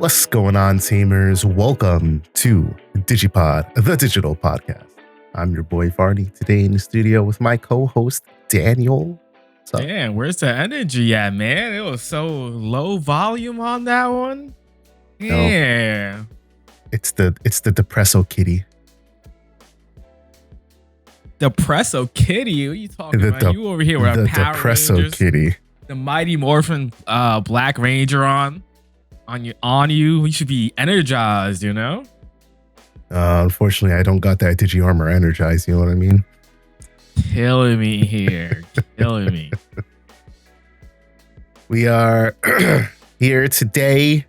What's going on, Tamers? Welcome to DigiPod, the digital podcast. I'm your boy Varney, today in the studio with my co-host Daniel. Damn, where's the energy at, man? It was so low volume on that one. Yeah, no, it's the Depresso Kitty. Depresso Kitty? What are you talking about? You over here with a Power Depresso Rangers, Kitty. the Mighty Morphin Black Ranger on you. You should be energized, you know. Unfortunately, I don't got that Digi Armor energized. You know what I mean? Killing me here, killing me. We are here today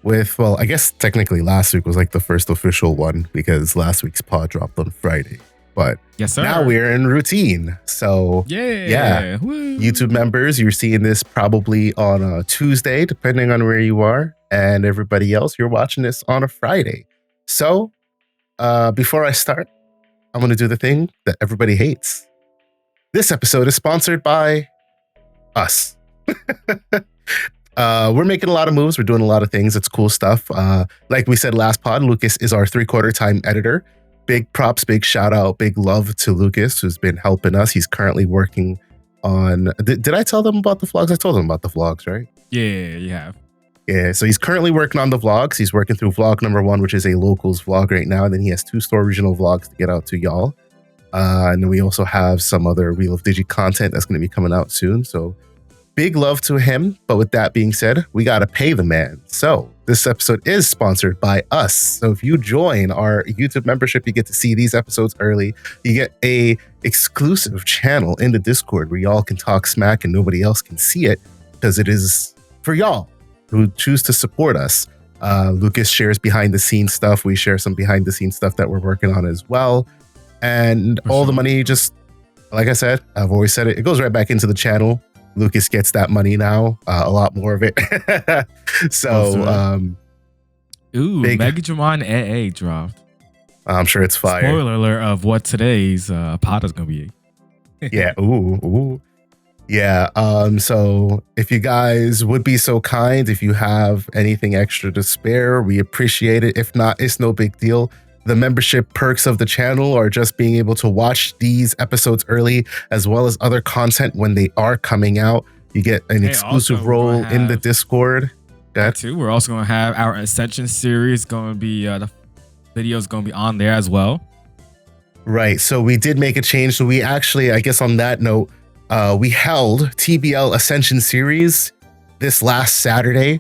with, well, I guess technically last week was like the first official one because last week's pod dropped on Friday. But yes, sir. Now we're in routine. So yeah. Woo. YouTube members, you're seeing this probably on a Tuesday, depending on where you are. And everybody else, you're watching this on a Friday. So before I start, I'm going to do the thing that everybody hates. This episode is sponsored by us. We're making a lot of moves. We're doing a lot of things. It's cool stuff. Like we said last pod, Lucas is our 3/4 time editor. Big props, big shout out, big love to Lucas, who's been helping us. He's currently working on... Did I tell them about the vlogs? I told them about the vlogs, right? Yeah, you have. Yeah, so he's currently working on the vlogs. He's working through vlog number 1, which is a locals vlog right now. And then he has 2 store regional vlogs to get out to y'all. And then we also have some other Wheel of Digi content that's going to be coming out soon. So big love to him. But with that being said, we got to pay the man. So this episode is sponsored by us. So if you join our YouTube membership, you get to see these episodes early. You get a exclusive channel in the Discord where y'all can talk smack and nobody else can see it because it is for y'all who choose to support us. Lucas shares behind the scenes stuff. We share some behind the scenes stuff that we're working on as well. And all the money, just like I said, I've always said it goes right back into the channel. Lucas gets that money now, a lot more of it. So, Digimon AA dropped. I'm sure it's fire. Spoiler alert of what today's pod is gonna be. Yeah. Ooh. Yeah. So if you guys would be so kind, if you have anything extra to spare, we appreciate it. If not, it's no big deal. The membership perks of the channel are just being able to watch these episodes early, as well as other content when they are coming out. You get an exclusive role in the Discord. That too. We're also going to have our Ascension series going to be, the videos going to be on there as well. Right. So we did make a change. So we actually, I guess on that note, we held TBL Ascension series this last Saturday.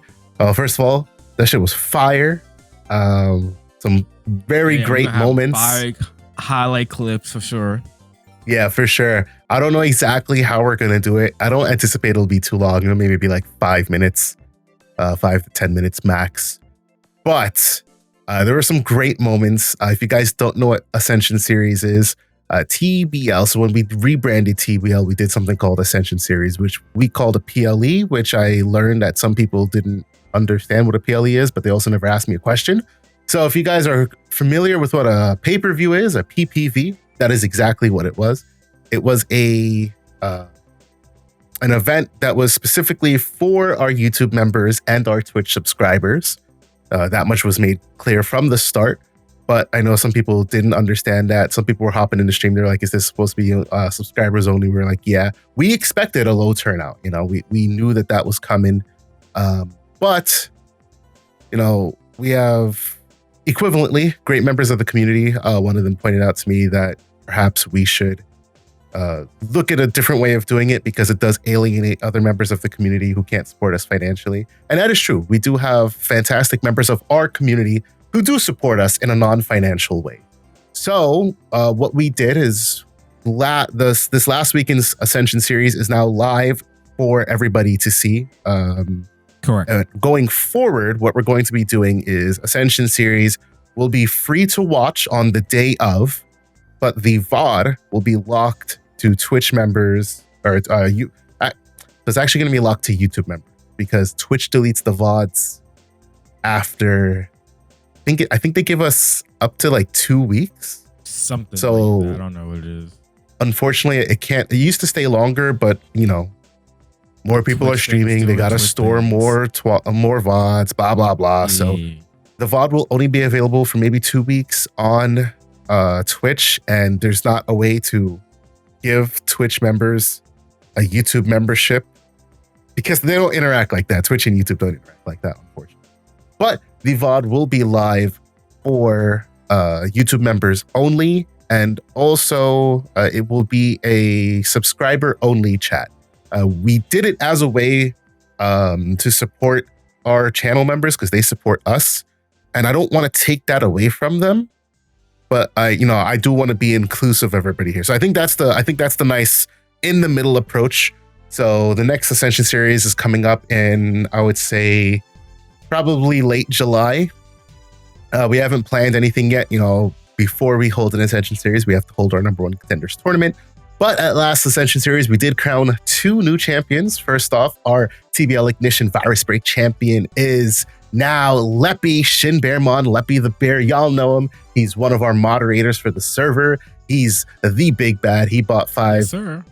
First of all, that shit was fire. Some very great moments. Highlight clips for sure. Yeah, for sure. I don't know exactly how we're going to do it. I don't anticipate it'll be too long. Maybe it'll be like 5 minutes, 5 to 10 minutes max. But there were some great moments. If you guys don't know what Ascension series is, TBL. So when we rebranded TBL, we did something called Ascension series, which we called a PLE, which I learned that some people didn't understand what a PLE is, but they also never asked me a question. So if you guys are familiar with what a pay-per-view is, a PPV, that is exactly what it was. It was an event that was specifically for our YouTube members and our Twitch subscribers. That much was made clear from the start, but I know some people didn't understand that. Some people were hopping in the stream. They're like, is this supposed to be subscribers only? We're like, yeah, we expected a low turnout. You know, we knew that was coming. But, you know, we have equivalently great members of the community. One of them pointed out to me that perhaps we should look at a different way of doing it because it does alienate other members of the community who can't support us financially. And that is true. We do have fantastic members of our community who do support us in a non-financial way. So what we did is this last weekend's Ascension series is now live for everybody to see. Correct. Going forward, what we're going to be doing is Ascension series will be free to watch on the day of, but the VOD will be locked to Twitch members, or it's actually going to be locked to YouTube members because Twitch deletes the VODs after. I think they give us up to like 2 weeks. Something. So like that. I don't know what it is. Unfortunately, it can't. It used to stay longer, but you know, More people Twitch are streaming. They got to store more VODs, blah, blah, blah. So the VOD will only be available for maybe 2 weeks on Twitch. And there's not a way to give Twitch members a YouTube membership because they don't interact like that. Twitch and YouTube don't interact like that, unfortunately. But the VOD will be live for YouTube members only. And also it will be a subscriber only chat. We did it as a way to support our channel members because they support us. And I don't want to take that away from them. But I do want to be inclusive of everybody here. So I think that's the nice in the middle approach. So the next Ascension series is coming up in, I would say, probably late July. We haven't planned anything yet. Before we hold an Ascension series, we have to hold our number one contenders tournament. But at last Ascension series, we did crown 2 new champions. First off, our TBL Ignition Virus Break champion is now Leppy Shinbearmon, Leppy the Bear. Y'all know him. He's one of our moderators for the server. He's the big bad. He bought 5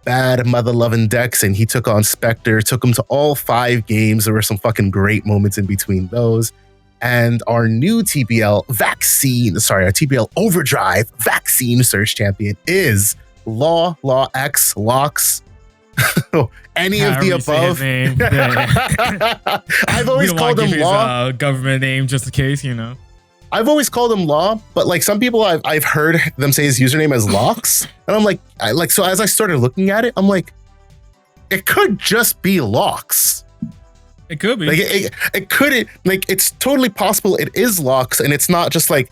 bad mother-loving decks, and he took on Spectre, took him to all 5 games. There were some fucking great moments in between those. And our new TBL Overdrive Vaccine Surge champion is Law X Locks. Any of the above. I've always called him Law. Government name, just in case, I've always called him Law, but like some people I've heard them say his username as Locks, and I'm like, so as I started looking at it, I'm like, it could just be Locks. It could be. Like it couldn't. Like it's totally possible. It is Locks, and it's not just like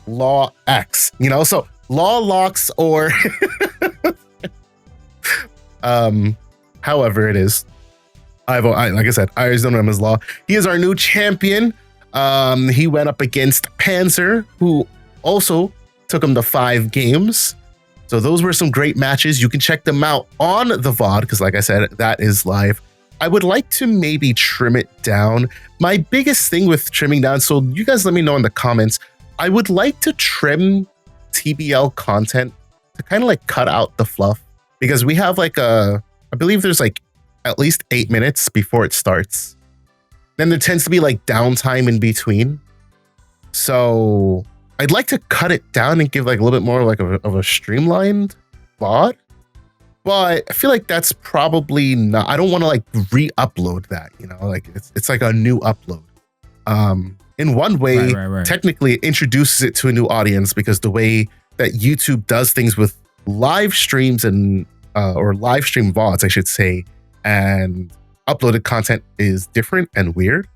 Law X. So Law Locks or. However it is, like I said, I always know him as Law. He is our new champion. He went up against Panzer, who also took him to 5 games. So those were some great matches. You can check them out on the VOD because, like I said, that is live. I would like to maybe trim it down. My biggest thing with trimming down, so you guys let me know in the comments, I would like to trim TBL content to kind of like cut out the fluff because we have like I believe there's like at least 8 minutes before it starts. Then there tends to be like downtime in between. So I'd like to cut it down and give like a little bit more like of a streamlined VOD. But I feel like that's probably not, I don't want to like re-upload that, like it's like a new upload. In one way, right. Technically it introduces it to a new audience because the way that YouTube does things with live streams and, or live stream VODs, I should say, and uploaded content is different and weird.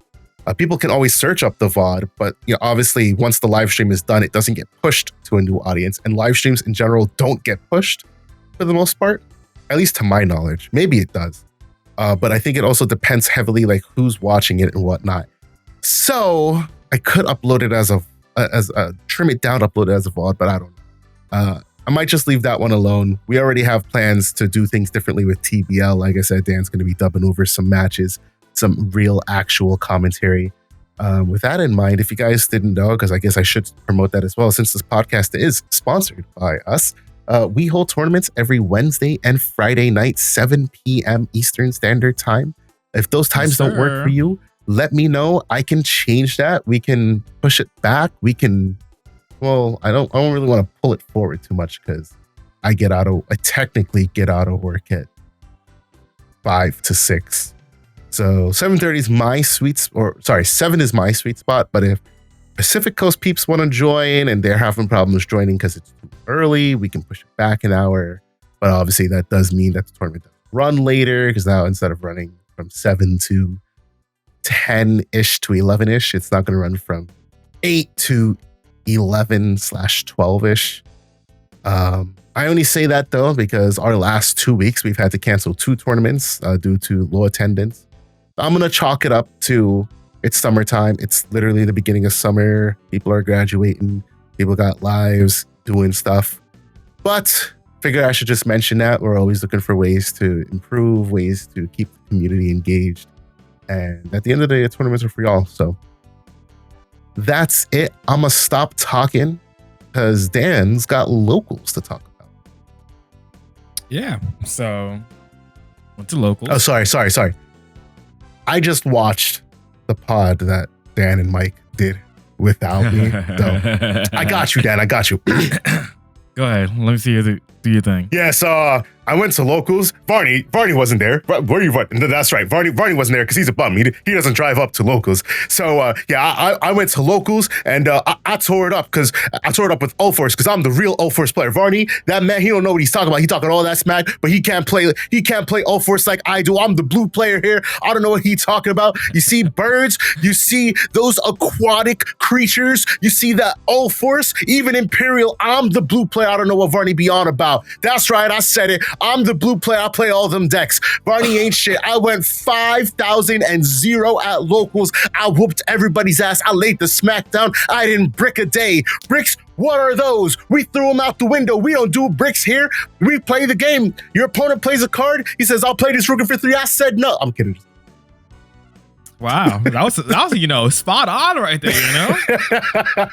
People can always search up the VOD, but obviously once the live stream is done, it doesn't get pushed to a new audience, and live streams in general don't get pushed for the most part. At least to my knowledge. Maybe it does. But I think it also depends heavily like who's watching it and whatnot. So I could upload it as a trim it down, upload it as a VOD, but I don't know. I might just leave that one alone. We already have plans to do things differently with TBL. Like I said, Dan's going to be dubbing over some matches, some real actual commentary. With that in mind, if you guys didn't know, because I guess I should promote that as well, since this podcast is sponsored by us, we hold tournaments every Wednesday and Friday night, 7 p.m. Eastern Standard Time. If those times don't work for you, let me know. I can change that. We can push it back. We can, well, I don't really want to pull it forward too much because I technically get out of work at 5 to 6. So 7:30 is my 7 is my sweet spot. But if Pacific Coast peeps want to join and they're having problems joining because it's too early, we can push it back an hour. But obviously that does mean that the tournament doesn't run later because now instead of running from 7 to 10-ish to 11-ish, it's not going to run from 8 to 11/12-ish. I only say that though because our last 2 weeks we've had to cancel 2 tournaments due to low attendance. I'm going to chalk it up to it's summertime. It's literally the beginning of summer. People are graduating. People got lives, doing stuff. But figured I should just mention that. We're always looking for ways to improve, ways to keep the community engaged. And at the end of the day, the tournaments are for y'all. So that's it. I'm going to stop talking because Dan's got locals to talk about. Yeah. So Went to locals. Oh, sorry. I just watched the pod that Dan and Mike did without me. So I got you, Dan. I got you. Go ahead. Let me see you do your thing. Yeah, so I went to locals. Varney wasn't there. Where you? That's right. Varney wasn't there because he's a bum. He doesn't drive up to locals. So I went to locals and I tore it up because I tore it up with Ulforce because I'm the real Ulforce player. Varney, that man, he don't know what he's talking about. He talking all that smack, but he can't play Ulforce like I do. I'm the blue player here. I don't know what he's talking about. You see birds, you see those aquatic creatures, you see that Ulforce, even Imperial. I'm the blue player. I don't know what Varney be on about. That's right, I said it. I'm the blue player. I play all them decks. Barney ain't shit. I went 5,000 at locals. I whooped everybody's ass. I laid the smackdown. I didn't brick a day. Bricks, what are those? We threw them out the window. We don't do bricks here. We play the game. Your opponent plays a card. He says, I'll play this Rugen for 3. I said no. I'm kidding. Wow, that was spot on right there.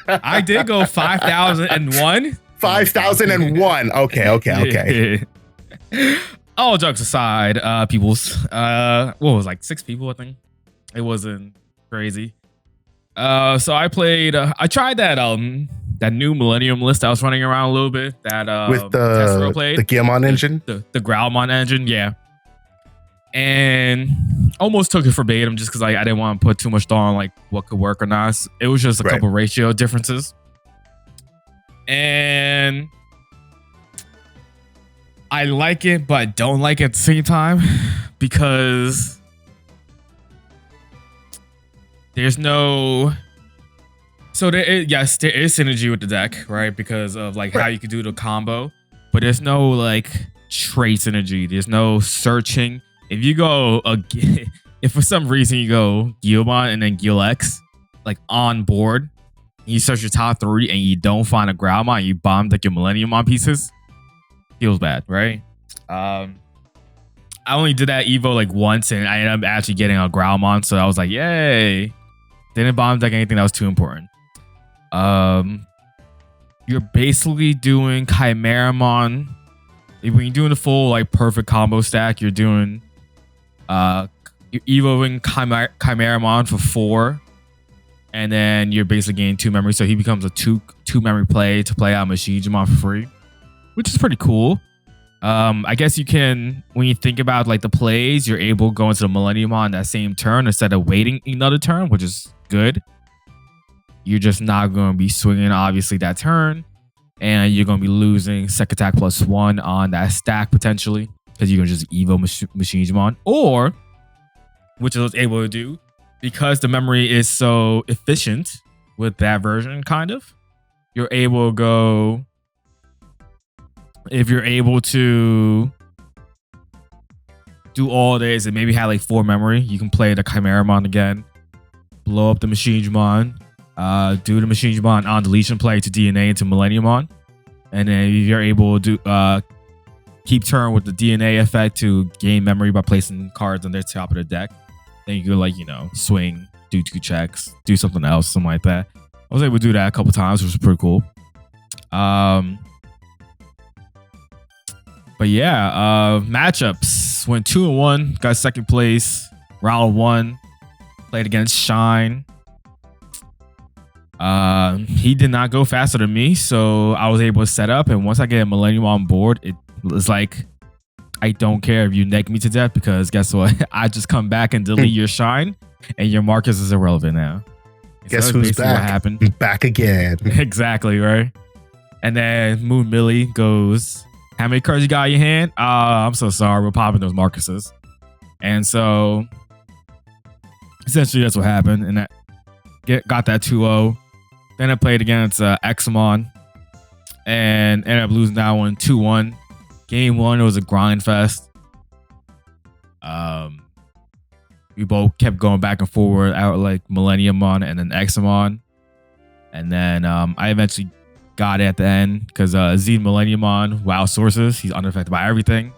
I did go 5,001. 5,001. Okay. All jokes aside, peoples. What was like 6 people? I think it wasn't crazy. So I played. I tried that new Millennium list I was running around a little bit. That with the Digimon engine, the Growlmon engine, yeah. And almost took it verbatim just because I didn't want to put too much thought on like what could work or not. It was just a couple ratio differences. And I like it, but don't like it at the same time because there's no. So there is synergy with the deck, right? Because of like how you could do the combo, but there's no like trait synergy. There's no searching. If you go, if for some reason you go Guilmon and then Gil X, like on board, you search your top 3 and you don't find a Growlmon, you bomb like your Millenniumon pieces, feels bad, right? I only did that Evo like once and I ended up actually getting a Growlmon, so I was like, yay. Didn't bomb deck anything that was too important. You're basically doing Chimeramon. When you're doing the full like perfect combo stack, you're doing you're evoing Chimeramon for 4. And then you're basically getting 2 memory, so he becomes a two memory play to play out Machinimon for free, which is pretty cool. I guess you can, when you think about like the plays, you're able to go into the Millenniumon that same turn instead of waiting another turn, which is good. You're just not going to be swinging obviously that turn, and you're going to be losing second attack +1 on that stack potentially because you're going to just evo Machinimon, or which I was able to do. Because the memory is so efficient with that version, kind of, you're able to go. If you're able to do all this and maybe have like 4 memory, you can play the Chimeramon again, blow up the Machinimon, do the Machinimon on deletion play to DNA into Millenniumon, and then you're able to keep turn with the DNA effect to gain memory by placing cards on their top of the deck. Then you could like, swing, do 2 checks, do something else, something like that. I was able to do that a couple times, which was pretty cool. But yeah, matchups went 2-1, got second place, round 1, played against Shine. He did not go faster than me, so I was able to set up, and once I get a Millennium on board, it was like, I don't care if you neg me to death because guess what? I just come back and delete your Shine and your Marcus is irrelevant now. Guess who's back? What happened. Back again. Exactly, right? And then Moon Millie goes, how many cards you got in your hand? I'm so sorry. We're popping those Marcuses. And so essentially that's what happened. And that got that 2-0. Then I played against Examon and ended up losing that one 2-1. Game 1, it was a grind fest. We both kept going back and forward out like Millenniumon and then Examon. And then I eventually got it at the end because Z Millenniumon WoW sources. He's unaffected by everything.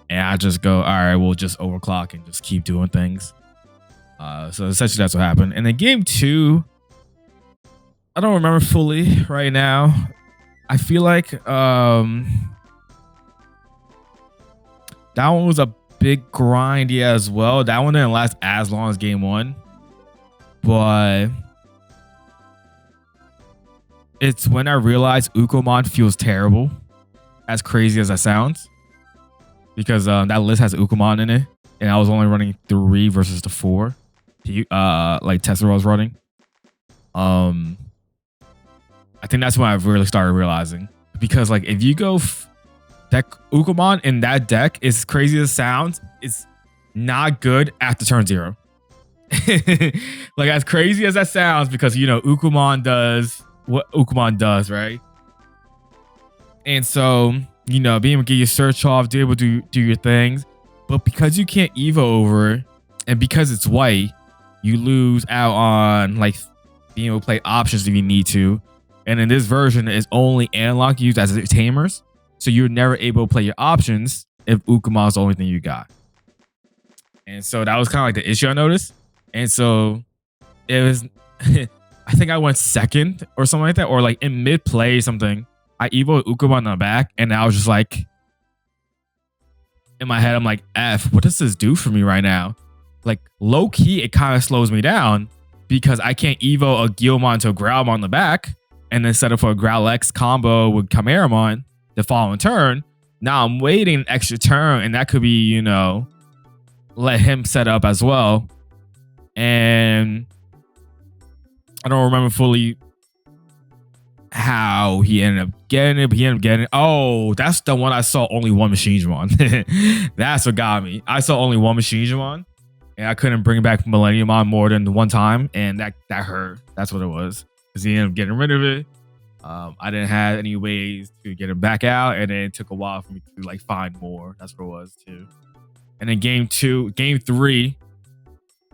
And I just go, all right, we'll just overclock and just keep doing things. So essentially that's what happened. And then game 2, I don't remember fully right now. I feel like that one was a big grind, yeah, as well. That one didn't last as long as game 1, but it's when I realized Ukomon feels terrible, as crazy as that sounds, because that list has Ukomon in it, and I was only running 3 versus the 4. Like Tesla was running. I think that's when I really started realizing, because like if you go deck Ukomon in that deck, as crazy as it sounds, it's not good after turn 0. Like as crazy as that sounds, because you know Ukomon does what Ukomon does, right? And so you know, being able to get your search off, be able to do your things, but because you can't Evo over it, and because it's white, you lose out on like being able to play options if you need to. And in this version, it's only analog used as tamers, so you're never able to play your options if Ukomon is the only thing you got. And so that was kind of like the issue I noticed. And so it was, I think I went second or something like that, or like in mid play something, I evoed Ukomon on the back, and I was just like, in my head, I'm like, F, what does this do for me right now? Like low key, it kind of slows me down because I can't evo a Guilmon to a Growlmon on the back and then set up for a Growl X combo with Chimeramon the following turn. Now I'm waiting an extra turn, and that could be, you know, let him set up as well. And I don't remember fully how he ended up getting it, but he ended up getting it. Oh, that's the one I saw only one Machinimon. That's what got me. I saw only one Machinimon, and I couldn't bring back Millenniumon more than the one time, and that hurt. That's what it was, because he ended up getting rid of it. I didn't have any ways to get him back out, and then it took a while for me to like find more. That's what it was too. And then game 3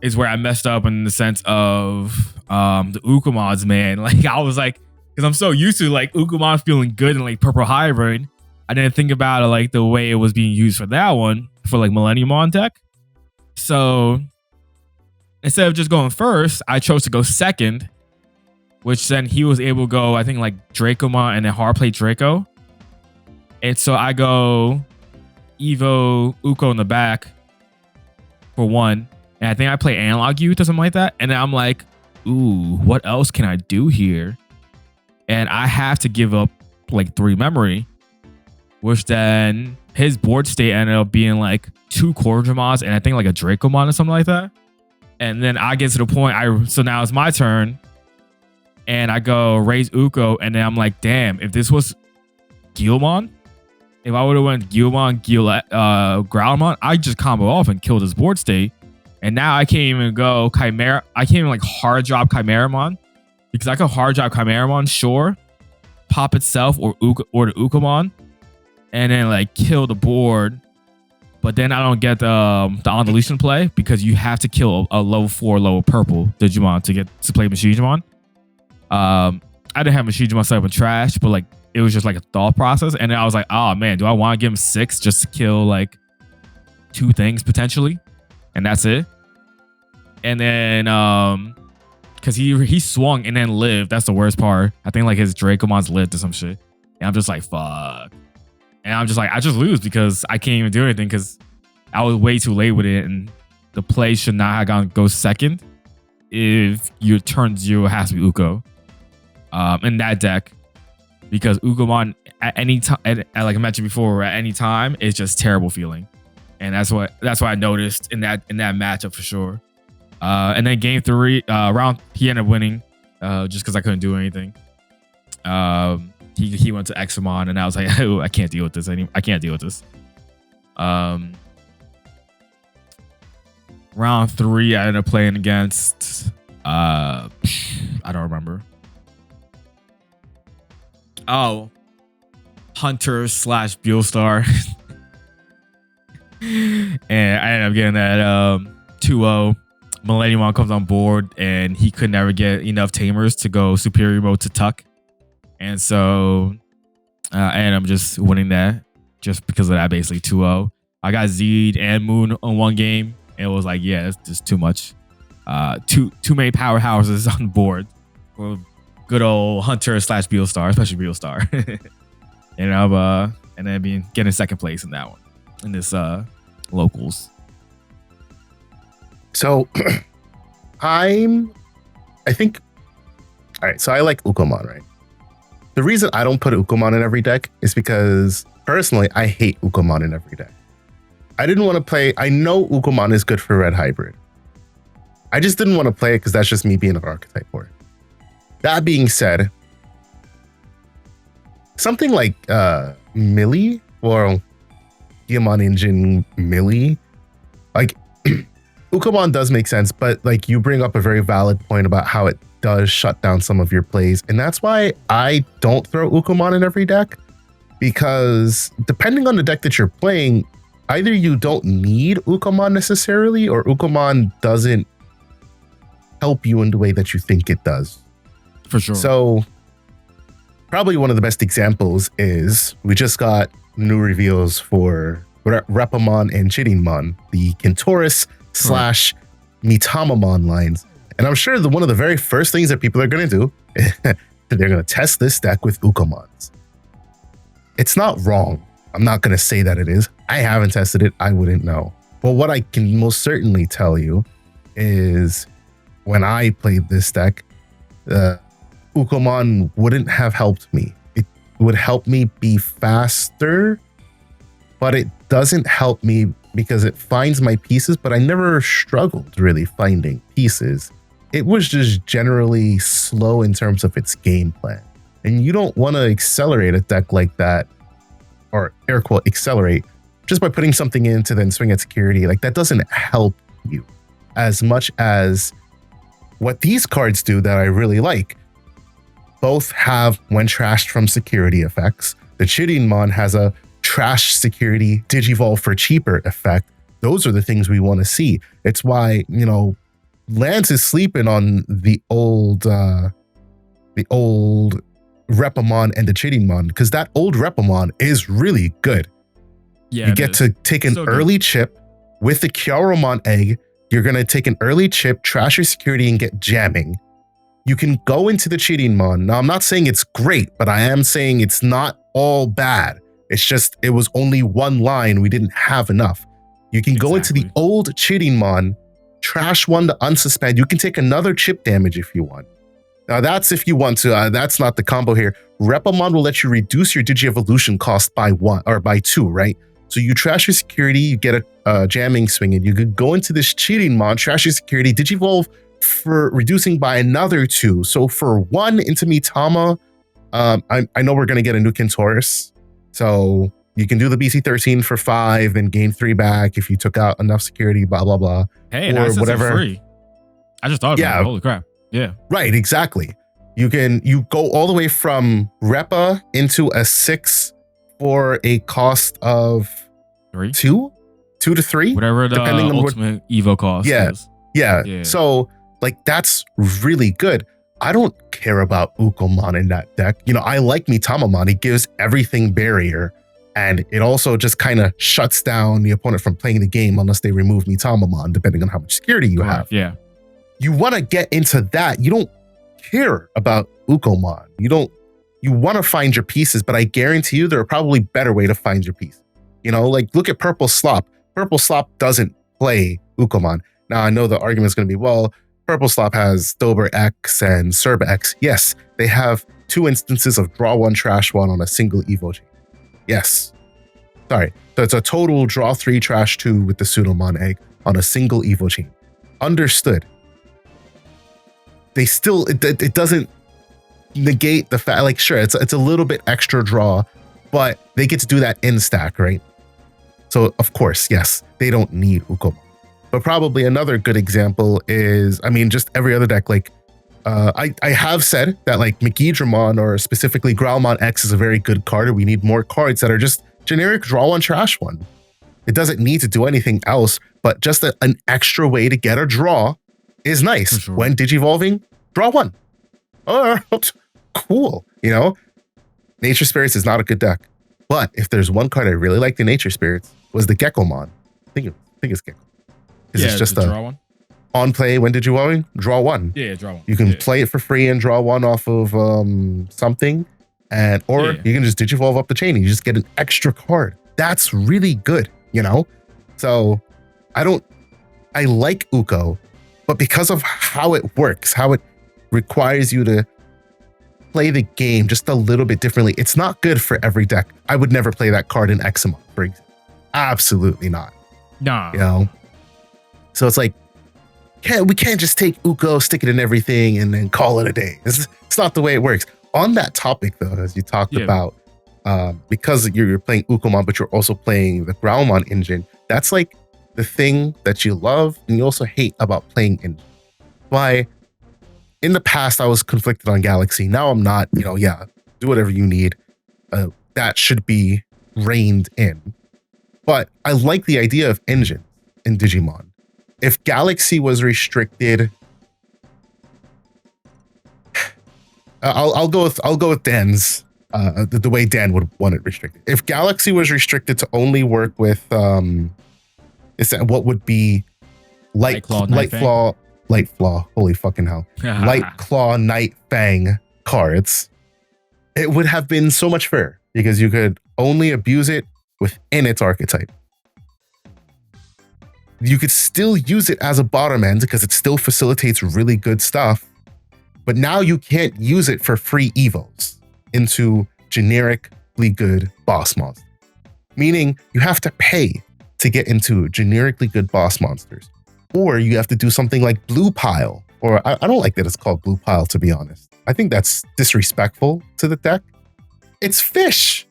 is where I messed up in the sense of the Ukomons, man. Like I was like, because I'm so used to like Ukomon feeling good in like Purple Hybrid, I didn't think about it like the way it was being used for that one for like Millenniumon deck. So instead of just going first, I chose to go second, which then he was able to go, I think like Dracomon and then hard play Draco. And so I go Evo Uko in the back for 1. And I think I play Analog Youth or something like that. And then I'm like, ooh, what else can I do here? And I have to give up like 3 memory, which then his board state ended up being like 2 Cordramons and I think like a Dracomon or something like that. And then I get to the point, so now it's my turn. And I go raise Uko, and then I'm like, damn, if this was Guilmon, if I would have went Guilmon, Growlmon, I just combo off and killed his board state. And now I can't even go Chimera. I can't even like hard drop Chimeramon, because I could hard drop Chimeramon, sure, pop itself or the Ukomon, and then like kill the board. But then I don't get the on deletion play, because you have to kill a level 4 level purple Digimon to play Machinimon. I didn't have Machinimon set up in trash, but like it was just like a thought process. And then I was like, oh man, do I want to give him 6 just to kill like 2 things potentially? And that's it. And then because he swung and then lived. That's the worst part. I think like his Dracomon's lived or some shit. And I'm just like, fuck. And I'm just like, I just lose because I can't even do anything because I was way too late with it. And the play should not have gone go second if your turn 0 has to be Uko in that deck. Because Ukomon at any time, like I mentioned before, at any time, it's just terrible feeling. And that's what I noticed in that matchup for sure. And then game 3 round, he ended up winning just because I couldn't do anything. He went to Examon, and I was like, oh, I can't deal with this anymore. I can't deal with this. Round 3, I ended up playing against I don't remember. Oh, Hunter / Buellstar. And I ended up getting that 2-0. Millenniumon comes on board, and he could never get enough tamers to go superior mode to Tuck. And so I ended up just winning that just because of that, basically 2-0. I got Z'd and Moon on one game, and it was like, yeah, it's just too much. Too many powerhouses on board for good old Hunter / Buellstar, especially Buellstar. And then getting second place in that one, in this locals? So I think, all right, so I like Ukomon, right? The reason I don't put Ukomon in every deck is because personally, I hate Ukomon in every deck. I didn't want to play, I know Ukomon is good for red hybrid. I just didn't want to play it because that's just me being an archetype for it. That being said, something like Millie or Digimon Engine Millie, like Ukomon does make sense, but like you bring up a very valid point about how it does shut down some of your plays. And that's why I don't throw Ukomon in every deck, because depending on the deck that you're playing, either you don't need Ukomon necessarily, or Ukomon doesn't help you in the way that you think it does. For sure. So probably one of the best examples is we just got new reveals for Repamon and Chidinmon, the Kintoris / Mitamamon lines. And I'm sure one of the very first things that people are going to do, they're going to test this deck with Ukomons. It's not wrong. I'm not going to say that it is. I haven't tested it. I wouldn't know. But what I can most certainly tell you is when I played this deck, Ukomon wouldn't have helped me. It would help me be faster, but it doesn't help me because it finds my pieces, but I never struggled really finding pieces. It was just generally slow in terms of its game plan. And you don't want to accelerate a deck like that, or air quote accelerate, just by putting something in to then swing at security. Like that doesn't help you as much as what these cards do that I really like. Both have when trashed from security effects. The Chidinmon has a trash security digivolve for cheaper effect. Those are the things we want to see. It's why, you know, Lance is sleeping on the old Repamon and the Chidinmon, because that old Repamon is really good. Yeah, you get to take an early chip with the Kyaromon egg. You're going to take an early chip, trash your security, and get jamming. You can go into the Chidinmon. Now, I'm not saying it's great, but I am saying it's not all bad. It's just, it was only one line. We didn't have enough. You can go into the old Chidinmon, trash one to unsuspend. You can take another chip damage if you want. Now, that's if you want to. That's not the combo here. Repamon will let you reduce your Digi-Evolution cost by 1 or by 2, right? So you trash your security, you get a jamming swing, and you could go into this Chidinmon, trash your security, Digivolve for reducing by another 2. So for 1 into Mitama, I know we're going to get a new Kintoris. So you can do the BC13 for 5 and gain 3 back if you took out enough security, blah, blah, blah. Hey, that's whatever. Free. I just thought about it. Holy crap. Yeah. Right, exactly. You go all the way from Repa into a 6 for a cost of 3? 2 to 3, whatever the depending on ultimate Evo cost is. Yeah. So like that's really good. I don't care about Ukomon in that deck. You know, I like Mitamamon. It gives everything barrier, and it also just kind of shuts down the opponent from playing the game unless they remove Mitamamon, depending on how much security you have. Yeah. You want to get into that. You don't care about Ukomon. You want to find your pieces, but I guarantee you there are probably better way to find your piece. You know, like look at Purple Slop. Purple Slop doesn't play Ukomon. Now I know the argument is going to be, well, Purple Slop has Dober X and Serb X. Yes, they have 2 instances of draw 1, trash 1 on a single Evo chain. Yes. Sorry. So it's a total draw 3, trash 2 with the Pseudomon egg on a single Evo chain. Understood. They still, it doesn't negate the fact, like, sure, it's a little bit extra draw, but they get to do that in stack, right? So, of course, yes, they don't need Ukomon. But probably another good example is, I mean, just every other deck, like, I have said that, like, Megidramon or specifically Growlmon X is a very good card. We need more cards that are just generic draw 1, trash 1. It doesn't need to do anything else, but just an extra way to get a draw is nice. Sure. When Digivolving, draw 1. Oh, cool. You know, Nature Spirits is not a good deck. But if there's one card I really liked in Nature Spirits was the Geckomon. I think it's Gecko. Because it's just a draw 1. On play, when Digivolving, draw 1. Yeah, draw 1. You can play it for free and draw 1 off of something. Or you can just Digivolve up the chain and you just get an extra card. That's really good, you know? So I like Uko, but because of how it works, how it requires you to play the game just a little bit differently, it's not good for every deck. I would never play that card in Examon, for example. Absolutely not. Nah. You know? So it's like, we can't just take Uko, stick it in everything, and then call it a day. It's not the way it works. On that topic, though, as you talked about, because you're playing Ukomon, but you're also playing the Groundmon engine, that's like the thing that you love and you also hate about playing engine. Why? In the past, I was conflicted on Galaxy. Now I'm not, do whatever you need. That should be reined in. But I like the idea of engine in Digimon. If Galaxy was restricted, I'll go with Dan's the way Dan would want it restricted. If Galaxy was restricted to only work with is that what would be Light Claw, holy fucking hell. Light Claw, Night Fang cards, it would have been so much fairer because you could only abuse it within its archetype. You could still use it as a bottom end because it still facilitates really good stuff, but now you can't use it for free evos into generically good boss monsters. Meaning you have to pay to get into generically good boss monsters. Or you have to do something like Blue Pile. Or I don't like that it's called Blue Pile, to be honest. I think that's disrespectful to the deck. It's Fish.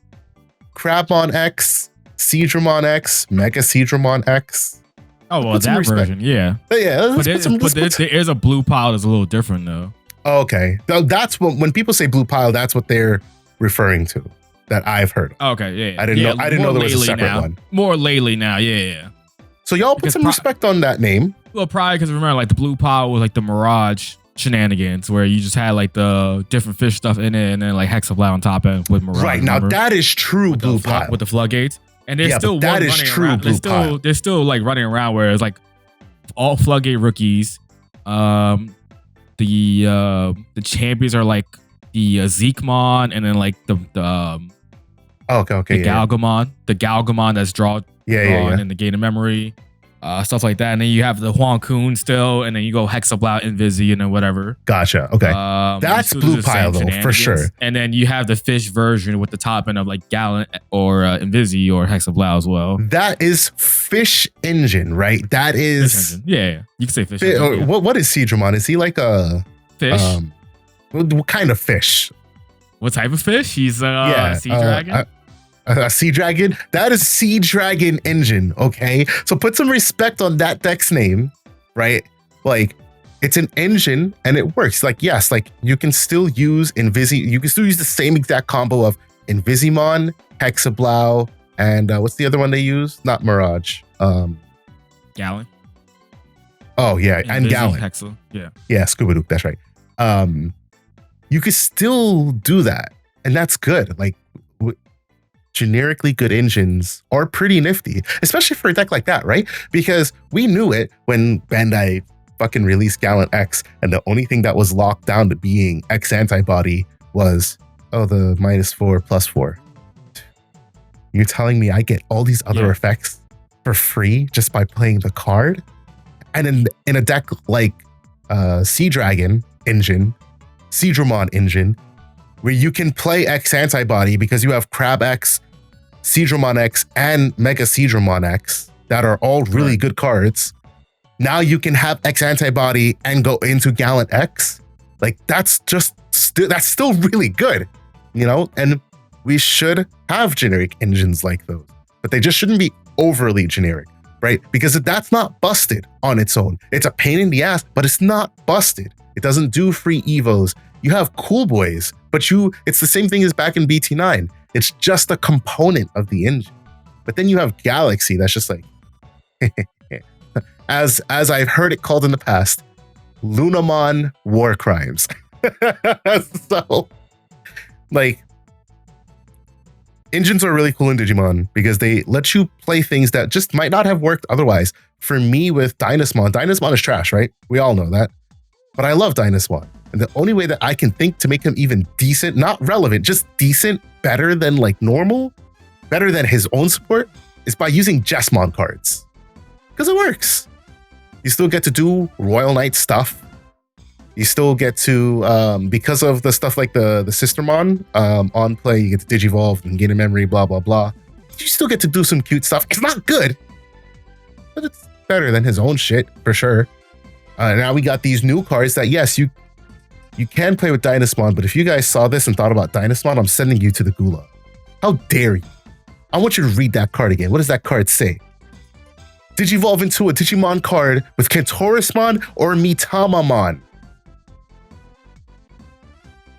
Crabmon X, Seadramon X, Mega Seadramon X. Oh, well, that version, yeah. Yeah, but there is a Blue Pile that's a little different, though. Okay. That's when people say Blue Pile, that's what they're referring to. That I've heard. Okay, yeah. I didn't know there was a separate one. More lately now, yeah. So y'all put some respect on that name. Well, probably because remember, like the Blue Pile was like the Mirage shenanigans, where you just had like the different fish stuff in it, and then like Hexablow on top end with Mirage. Right, now that is true Blue Pile with the floodgates, and there's still that is true Blue Pile. There's still like running around where it's like all floodgate rookies. The champions are like the Zekemon, and then like the Galgamon that's drawn in the Gate of Memory, stuff like that. And then you have the Huang Kun still, and then you go Hexablow, Invisi, and then whatever. Gotcha. Okay, that's Blue Pile though for sure. And then you have the fish version with the top end of like Gallant or Invisi or Hexablow as well. That is Fish Engine, right? That is yeah. You can say Fish. Engine, What is Seadramon? Is he like a fish? What kind of fish? What type of fish? He's a sea dragon. A sea dragon? That is Sea Dragon Engine, okay? So put some respect on that deck's name, right? Like, it's an engine and it works. Like, yes, like you can still use you can still use the same exact combo of Invisimon, Hexablow, and what's the other one they use? Not Mirage. Gallon. Oh, yeah, and Gallon. Hexel, yeah. Yeah, Scubadook, that's right. You could still do that, and that's good. Like, generically good engines are pretty nifty, especially for a deck like that, right? Because we knew it when Bandai fucking released Gallant X, and the only thing that was locked down to being X antibody was, the -4, +4. You're telling me I get all these other effects for free just by playing the card? And in a deck like Sea Dragon Engine, Seadramon Engine, where you can play X antibody because you have Crab X, Seadramon X, and Mega Seadramon X that are all really good cards. Now you can have X antibody and go into Gallant X. Like, that's still really good, and we should have generic engines like those, but they just shouldn't be overly generic, right? Because that's not busted on its own. It's a pain in the ass, but it's not busted. It doesn't do free evos. You have Cool Boys, but it's the same thing as back in BT9. It's just a component of the engine. But then you have Galaxy that's just like, as I've heard it called in the past, Lunamon War Crimes. So, like, engines are really cool in Digimon because they let you play things that just might not have worked otherwise. For me with Dynasmon is trash, right? We all know that. But I love Dynasmon. And the only way that I can think to make him even decent, not relevant, just decent, better than like normal, better than his own support, is by using Jesmon cards. Because it works. You still get to do Royal Knight stuff. You still get to, because of the stuff like the Sistermon on play, you get to Digivolve and gain a memory, blah, blah, blah. You still get to do some cute stuff. It's not good, but it's better than his own shit, for sure. Now we got these new cards that, yes, you can play with Dynasmon, but if you guys saw this and thought about Dynasmon, I'm sending you to the gulag. How dare you? I want you to read that card again. What does that card say? Digivolve into a Digimon card with Kentorismon or Mitamamon.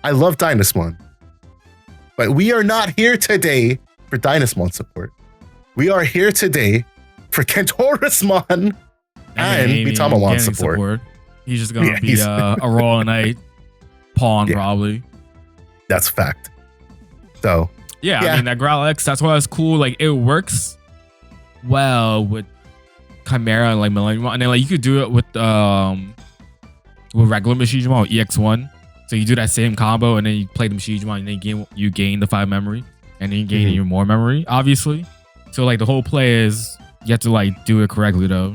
I love Dynasmon, but we are not here today for Dynasmon support. We are here today for Kentorismon and Mitamamon support. He's just gonna be a Royal Knight pawn, probably. That's a fact. So I mean that Growlix, that's why it's cool. Like it works well with Chimera and like Millennium, and then like you could do it with regular Machinimon, EX1. So you do that same combo, and then you play the Machinimon, and then you gain the 5 memory, and then you gain even more memory, obviously. So like the whole play is you have to like do it correctly though.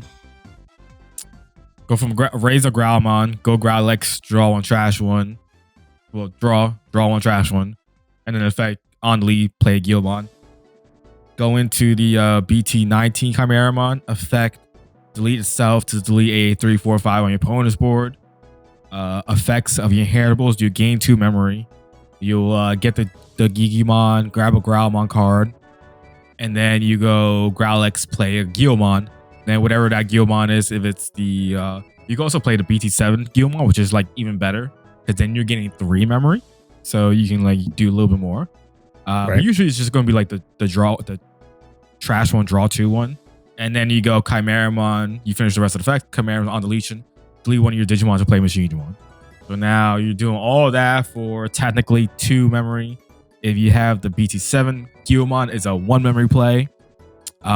Go from raise a Growlmon, go Growlix, draw one, trash one. Well, draw one, trash one, and then effect on lead, play a Guilmon. Go into the BT19 Chimeramon, effect delete itself to delete a 3, 4, 5 on your opponent's board. Effects of your inheritables, you gain 2 memory. You'll get the Gigimon, grab a Growlmon card, and then you go Growlix, play a Guilmon. Then whatever that Guilmon is, if it's the you can also play the BT7 Guilmon, which is like even better because then you're getting 3 memory, so you can like do a little bit more. But usually it's just going to be like the trash one, draw 2 one, and then you go Chimeramon. You finish the rest of the effect. Chimeramon on deletion, delete one of your Digimon to play Machinimon. So now you're doing all that for technically 2 memory. If you have the BT7 Guilmon, it's a 1 memory play,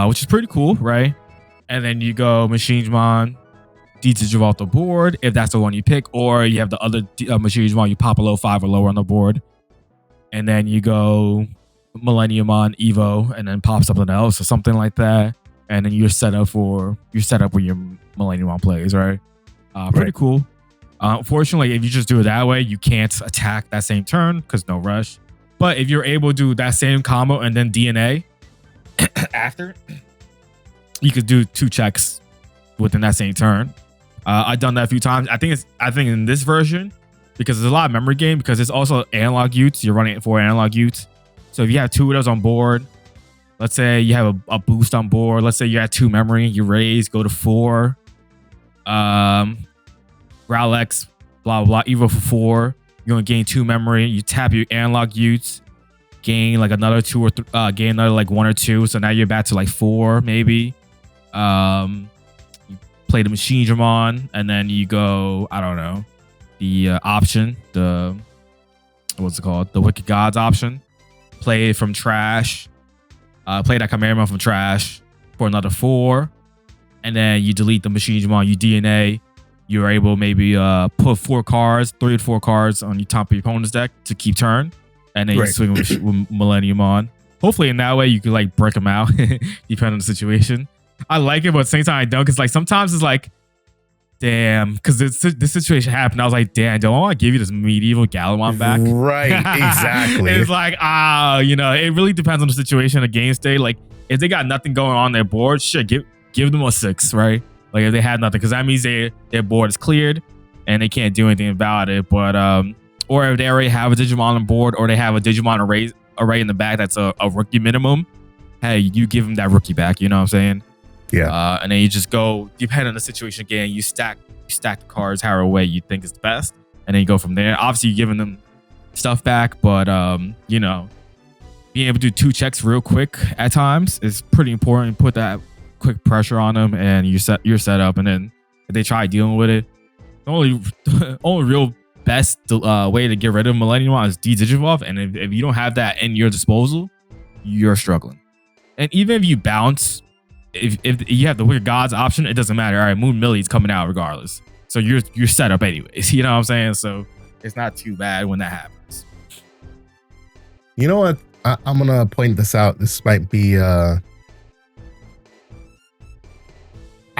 which is pretty cool, right? And then you go Machinimon, Digivolve off the board if that's the one you pick, or you have the other Machinimon, you pop a low 5 or lower on the board, and then you go Millenniumon Evo, and then pop something else or something like that, and then you're set up with your Millenniumon plays, right? Pretty cool. Unfortunately, if you just do it that way, you can't attack that same turn because no rush. But if you're able to do that same combo and then DNA after, you could do 2 checks within that same turn. I've done that a few times. I think in this version, because there's a lot of memory game, because it's also analog Utes. You're running 4 analog Utes. So if you have 2 of those on board, let's say you have a boost on board. Let's say you have 2 memory, you raise, go to 4. Growlix, blah, blah, blah, Evo for 4. You're going to gain 2 memory. You tap your analog Utes, gain like another 2 or gain another like 1 or 2. So now you're back to like 4 maybe. You play the Machinimon, and then you go, I don't know, the option, what's it called? The Wicked Gods option. Play it from trash. Play that Chimeramon from trash for another 4. And then you delete the Machinimon, you DNA. You're able maybe put 4 cards, 3 or 4 cards on your top of your opponent's deck to keep turn. And then you swing with Millenniumon. Hopefully in that way you can like break them out, depending on the situation. I like it, but at the same time I don't, because like sometimes it's like, damn, because this situation happened. I was like, damn, don't I want to give you this medieval Gallimon back? Right, exactly. It's like, it really depends on the situation, the game state. Like if they got nothing going on their board, sure, give them a 6, right? Like if they had nothing, because that means their board is cleared and they can't do anything about it. But or if they already have a Digimon on board, or they have a Digimon array in the back that's a rookie minimum, hey, you give them that rookie back. You know what I'm saying? Yeah. And then you just go, depending on the situation again, you stack the cards however way you think is the best, and then you go from there. Obviously, you're giving them stuff back, but being able to do 2 checks real quick at times is pretty important. Put that quick pressure on them, and you're set up. And then if they try dealing with it, the only real best way to get rid of Millennium is Digivolve. And if you don't have that in your disposal, you're struggling. And even if you bounce, if you have the Wicked Gods option, it doesn't matter. All right, Moon Millie's coming out regardless, so you're set up anyways. You know what I'm saying? So it's not too bad when that happens. You know what? I'm gonna point this out. This might be. I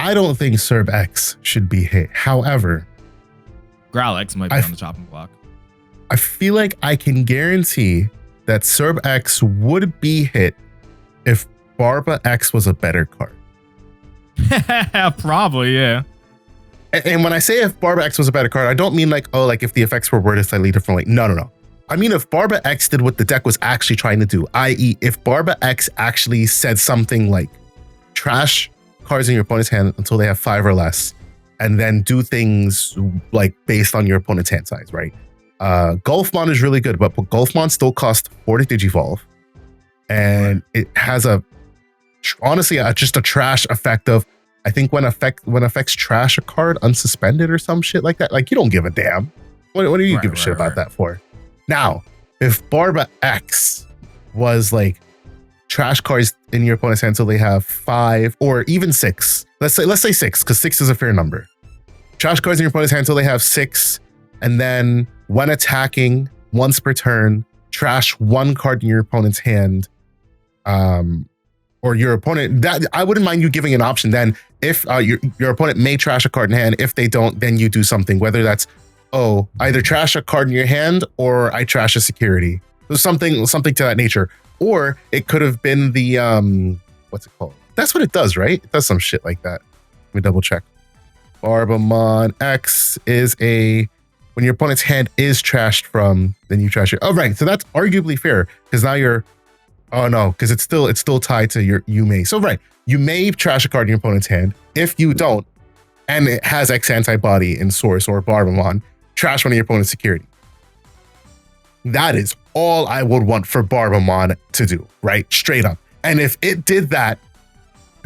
I don't think Serb X should be hit. However, Growlix might be on the chopping block. I feel like I can guarantee that Serb X would be hit if Barba X was a better card. Probably, yeah. And when I say if Barba X was a better card, I don't mean like, oh, like if the effects were worded slightly differently. No. I mean if Barba X did what the deck was actually trying to do, i.e. if Barba X actually said something like trash cards in your opponent's hand until they have 5 or less, and then do things like based on your opponent's hand size, right? Golfmon is really good, but Golfmon still costs 4 to Digivolve. And it has honestly, just a trash effect of, I think when effects trash a card unsuspended or some shit like that, like you don't give a damn. What do you give a shit about that for? Now, if Barba X was like trash cards in your opponent's hand until they have 5 or even 6, let's say 6, because 6 is a fair number. Trash cards in your opponent's hand until they have 6, and then when attacking once per turn, trash 1 card in your opponent's hand. Or your opponent, that I wouldn't mind you giving an option then. If your opponent may trash a card in hand, if they don't, then you do something, whether that's, oh, either trash a card in your hand or I trash a security. So something to that nature. Or it could have been the what's it called? That's what it does, right? It does some shit like that. Let me double check. Barbamon X is when your opponent's hand is trashed from, then you trash it. Oh, right. So that's arguably fair, because now you're, oh no, because it's still tied to you may. So right, you may trash a card in your opponent's hand. If you don't, and it has X antibody in source or Barbamon, trash one of your opponent's security. That is all I would want for Barbamon to do, right? Straight up. And if it did that,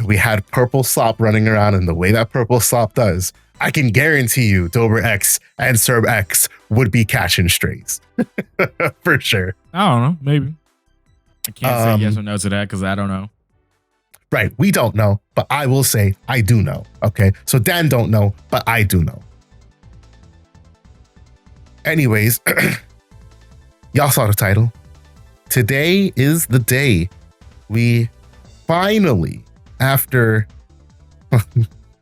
we had Purple Slop running around, and the way that Purple Slop does, I can guarantee you Dober X and Serb X would be catching strays. For sure. I don't know, maybe. I can't say yes or no to that because I don't know. Right, we don't know, but I will say I do know. Okay, so Dan don't know, but I do know. Anyways, y'all saw the title. Today is the day we finally, after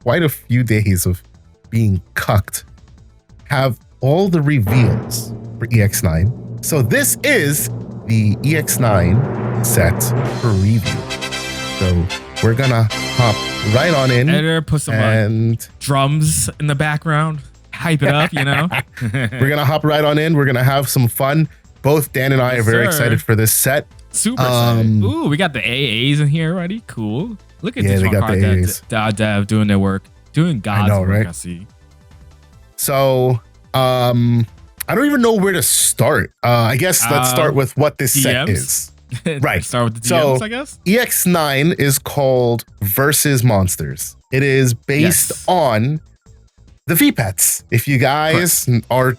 quite a few days of being cucked, have all the reveals for EX09. So this is the EX9 set for review. So we're gonna hop right on in. Editor, put some drums in the background, hype it up, you know. We're gonna hop right on in. We're gonna have some fun. Both Dan and I are very excited for this set. Super excited. Ooh, we got the AAs in here already. Cool. Look at this card dev doing their work, doing God's work. Right? I see. So, I don't even know where to start. I guess let's start with what this set is. Right. Start with the DMs, I guess. EX9 is called Versus Monsters. It is based on the V-Pets. If you guys are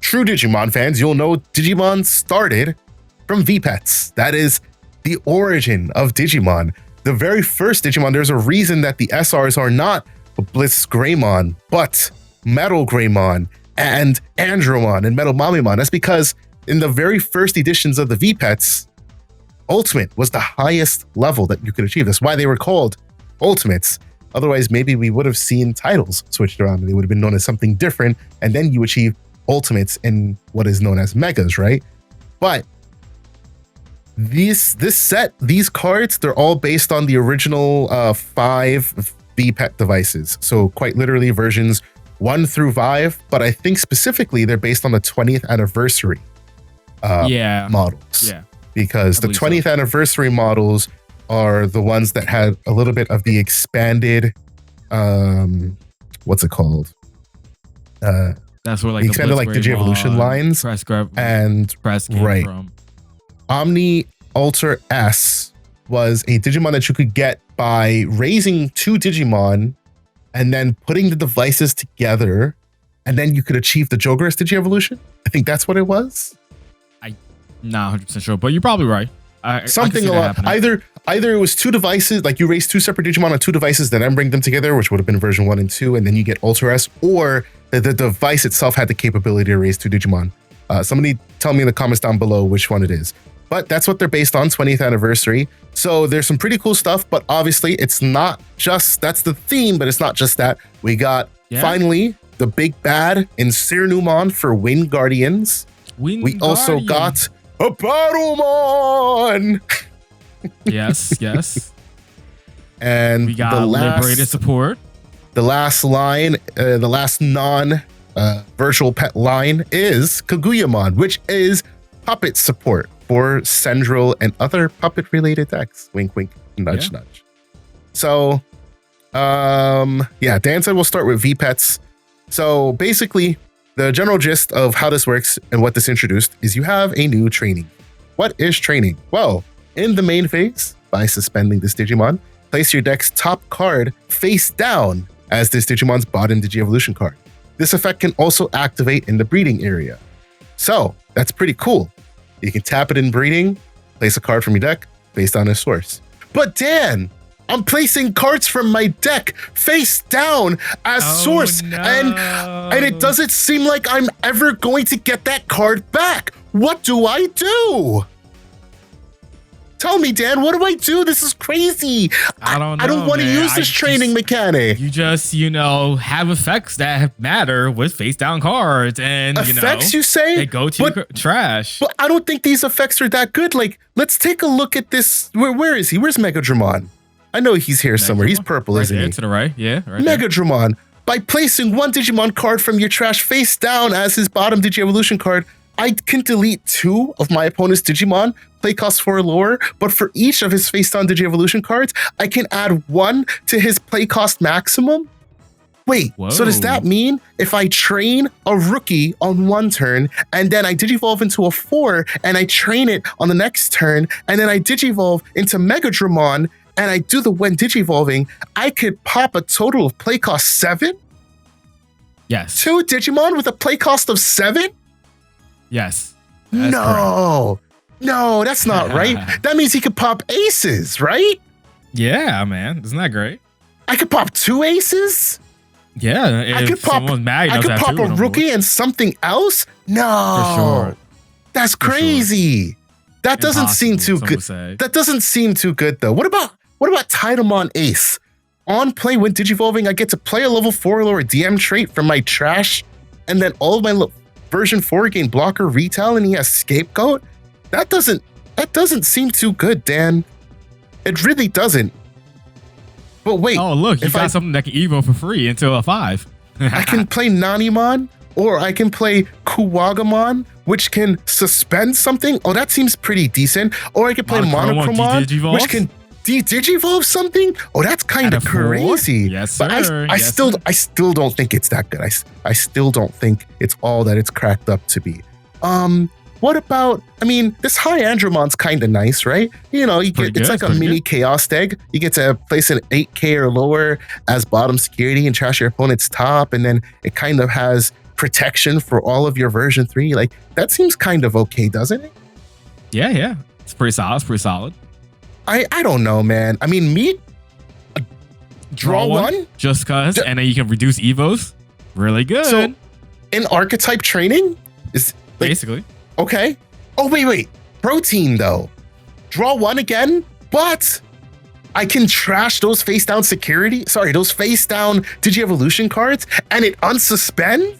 true Digimon fans, you'll know Digimon started from V-Pets. That is the origin of Digimon. The very first Digimon, there's a reason that the SRs are not Blitz Greymon, but Metal Greymon and Andromon and Metal Mamimon. That's because in the very first editions of the V-Pets, Ultimate was the highest level that you could achieve. That's why they were called Ultimates. Otherwise, maybe we would have seen titles switched around and they would have been known as something different. And then you achieve Ultimates in what is known as Megas, right? But this set, these cards, they're all based on the original 5 V-Pet devices. So quite literally versions 1 through 5, but I think specifically they're based on the 20th anniversary models. Yeah. Because the 20th anniversary models are the ones that had a little bit of the expanded, what's it called? That's where like the expanded like Digi-Evolution lines. Press came from. Omni Alter S was a Digimon that you could get by raising 2 Digimon and then putting the devices together, and then you could achieve the Jogerous Digi-Evolution. I think that's what it was. I'm not 100% sure, but you're probably right. Something along either it was 2 devices, like you raise 2 separate Digimon on 2 devices, then bring them together, which would have been version 1 and 2, and then you get Ultra S, or the device itself had the capability to raise 2 Digimon. Somebody tell me in the comments down below which one it is. but that's what they're based on, 20th anniversary. So there's some pretty cool stuff, but obviously it's not just, that's the theme, but it's not just that. We got finally the big bad in Cirnumon for Wind Guardians. We also got a Battlemon. Yes. And we got Liberated support. The last line, the last non virtual pet line is Kaguyamon, which is puppet support for Central and other puppet related decks. Wink, wink, nudge, nudge. So, Dan said we'll start with VPets. So basically, the general gist of how this works and what this introduced is you have a new training. What is training? Well, in the main phase, by suspending this Digimon, place your deck's top card face down as this Digimon's bottom Digi-Evolution card. This effect can also activate in the breeding area. So that's pretty cool. You can tap it in breeding, place a card from your deck based on its source. But Dan, I'm placing cards from my deck face down as source, and it doesn't seem like I'm ever going to get that card back. What do I do? Tell me, Dan, what do I do? This is crazy. I don't know. I don't want to use this training mechanic. You just, have effects that matter with face down cards, and effects, you say? They go to your trash. But I don't think these effects are that good. Like, let's take a look at this. Where is he? Where's Megadramon? I know he's here somewhere. He's purple, isn't he? To the right. Yeah, right. Megadramon. By placing one Digimon card from your trash face down as his bottom Digi-Evolution card, I can delete 2 of my opponent's Digimon, play cost 4 or lower, but for each of his face down Digi-Evolution cards, I can add 1 to his play cost maximum. Wait, so does that mean if I train a rookie on one turn, and then I Digivolve into a 4, and I train it on the next turn, and then I Digivolve into Megadramon, and I do the when Digivolving, I could pop a total of play cost 7? Yes. 2 Digimon with a play cost of 7? Yes. No, that's not right. That means he could pop aces, right? Yeah, man. Isn't that great? I could pop 2 aces? Yeah. I could pop a rookie and something else? No. For sure. That's crazy. That doesn't seem too good. That doesn't seem too good, though. What about Tidamon Ace? On play when Digivolving, I get to play a level 4 or lower DM trait from my trash, and then all of my version 4 gain blocker retail, and he has scapegoat. That doesn't seem too good, Dan. It really doesn't. But wait. Oh, look, you got something that can evo for free until a 5. I can play Nanimon, or I can play Kuwagamon, which can suspend something. Oh, that seems pretty decent. Or I can play Monochromon, which can Digivolve something. Oh, that's kind of crazy. Yes, sir. But I still don't think it's that good. I still don't think it's all that it's cracked up to be. What about, this High Andromon's kind of nice, right? It's like a mini Chaos egg. You get to place an 8K or lower as bottom security and trash your opponent's top, and then it kind of has protection for all of your version 3. Like, that seems kind of okay, doesn't it? Yeah. It's pretty solid. I don't know, man. Draw one? Just cause, and then you can reduce evos. Really good. So, in archetype training? Is basically. Okay. Oh, wait. Protein, though. Draw 1 again, but I can trash those face down those face down Digi-Evolution cards, and it unsuspends?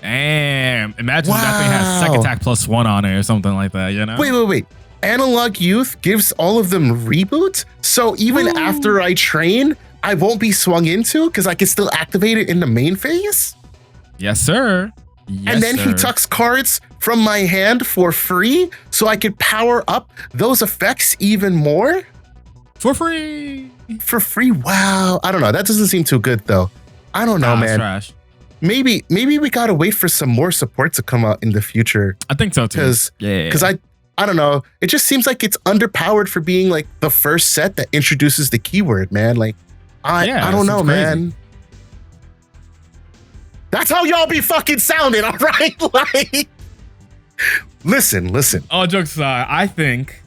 Damn. Imagine that thing has second attack +1 on it or something like that, Wait. Analog Youth gives all of them reboot? So even after I train, I won't be swung into because I can still activate it in the main phase? Yes, sir. And then he tucks cards from my hand for free so I could power up those effects even more? For free. Wow. I don't know. That doesn't seem too good, though. I don't know, man. Trash. Maybe we gotta wait for some more support to come out in the future. I think so, too. Because I don't know. It just seems like it's underpowered for being like the first set that introduces the keyword, man. Like, I don't know, man. That's how y'all be fucking sounding, all right? Like, listen. All jokes aside, I think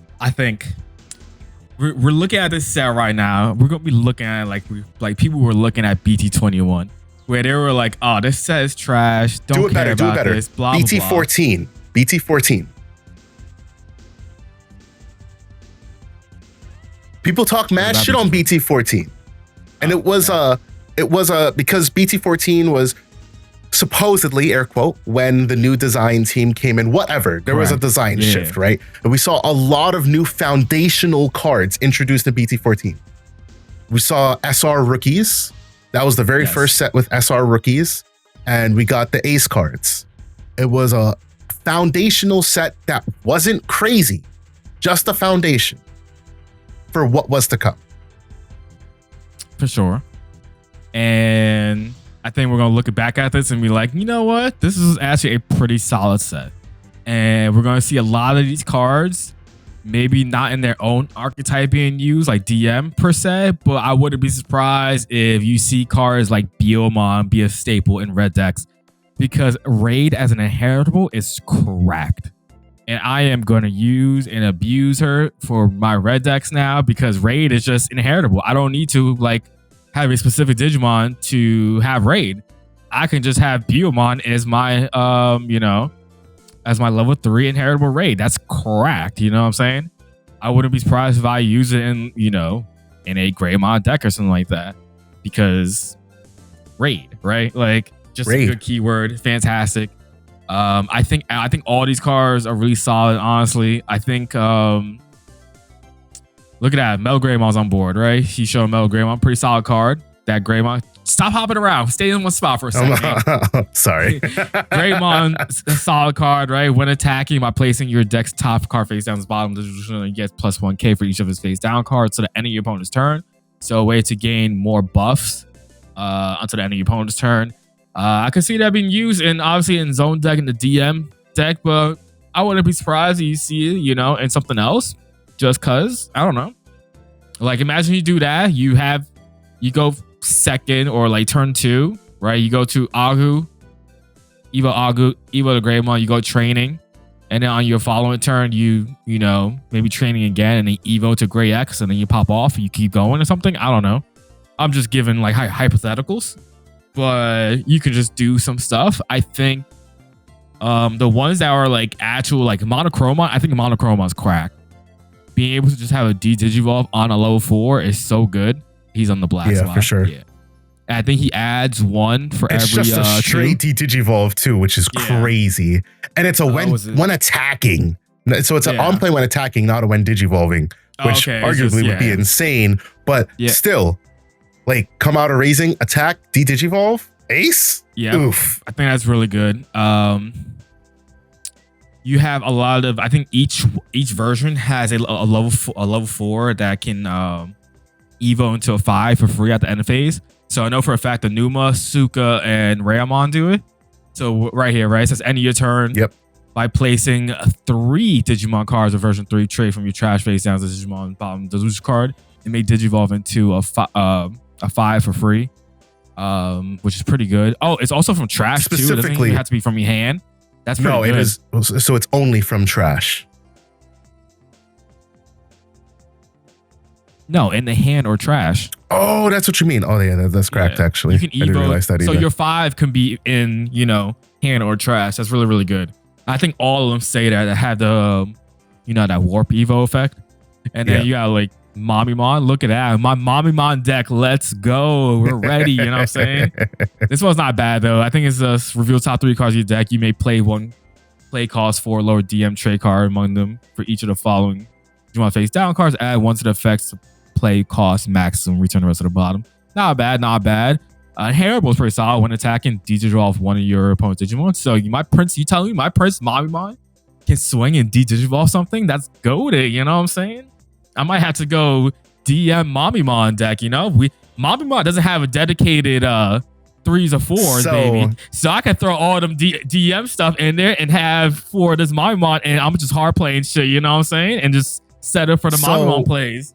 we're looking at this set right now. We're gonna be looking at like people were looking at BT21, where they were like, "Oh, this set is trash. Don't care about this." Blah, BT14. BT14. People talk mad shit on BT14, and it was because BT14 was supposedly, air quote, when the new design team came in, whatever, there was a design shift, right? And we saw a lot of new foundational cards introduced in BT14. We saw SR rookies. That was the very first set with SR rookies. And we got the ace cards. It was a foundational set that wasn't crazy, just a foundation for what was to come. For sure. And I think we're going to look back at this and be like, you know what? This is actually a pretty solid set. And we're going to see a lot of these cards, maybe not in their own archetype being used, like DM per se, but I wouldn't be surprised if you see cards like Digimon be a staple in red decks, because Raid as an inheritable is cracked. And I am going to use and abuse her for my red decks now, because Raid is just inheritable. I don't need to like have a specific Digimon to have Raid. I can just have Digimon as my as my level 3 inheritable Raid. That's cracked, you know what I'm saying? I wouldn't be surprised if I use it in, in a Greymon deck or something like that, because Raid, right? Like, just Raid. A good keyword, fantastic. I think all these cards are really solid, honestly. I think look at that. Metal Greymon's on board, right? He's showing Metal Greymon. Pretty solid card. That Greymon. Stop hopping around. Stay in one spot for a second. Sorry. Greymon, a solid card, right? When attacking by placing your deck's top card face down to the bottom, you get plus 1k for each of his face down cards to the end of your opponent's turn. So a way to gain more buffs until the end of your opponent's turn. I can see that being used obviously in zone deck and the DM deck, but I wouldn't be surprised if you see it, in something else. Just cause, I don't know. Like, imagine you do that. You go second or like turn 2, right? You go to Evo the Greymon, you go training. And then on your following turn, you maybe training again and then Evo to Grey X, and then you pop off and you keep going or something. I don't know. I'm just giving like hypotheticals, but you can just do some stuff. I think the ones that are like actual like Monochroma, I think Monochroma's cracked. Being able to just have a D-Digivolve on a level 4 is so good. He's on the black slot. For sure. Yeah. And I think he adds one for it's every. It's just a straight D-Digivolve too, which is crazy. And it's a when attacking. So it's an on-play when attacking, not a when Digivolving, which arguably would be insane. But still, like, come out of raising, attack, D-Digivolve, ace? Yeah. Oof. I think that's really good. You have a lot of, I think each version has a level 4 that can Evo into a 5 for free at the end of phase. So I know for a fact that Numa, Suka, and Raymon do it. So right here, right? It says end of your turn. Yep. By placing 3 Digimon cards of version 3 trade from your trash face down to the Digimon bottom Delusion card, and may Digivolve into a 5 for free, which is pretty good. Oh, it's also from trash too. It doesn't even have to be from your hand. That's pretty good. It is. So it's only from trash. No, in the hand or trash. Oh, that's what you mean. Oh, yeah, that's correct, actually. You can Evo, I didn't realize that either. So your 5 can be in, hand or trash. That's really, really good. I think all of them say that have the, that warp Evo effect. And then you got like Mommymon. Look at that. My Mommymon deck. Let's go. We're ready. You know what I'm saying? This one's not bad, though. I think it's a reveal top 3 cards of your deck. You may play one play cost 4 lower DM trade card among them for each of the following. You want to face down cards, add 1 to the effects to play cost maximum, return the rest of the bottom. Not bad, not bad. Inheritable is pretty solid when attacking. D-Digivolve one of your opponent's Digimon. So you telling me my Prince Mommymon can swing and D-Digivolve something? That's goated, you know what I'm saying? I might have to go DM Mommymon deck, Mommymon doesn't have a dedicated 3s or 4s, baby. So I can throw all them DM stuff in there and have 4 of this Mommymon, and I'm just hard playing shit, you know what I'm saying? And just set up for the Mommymon plays.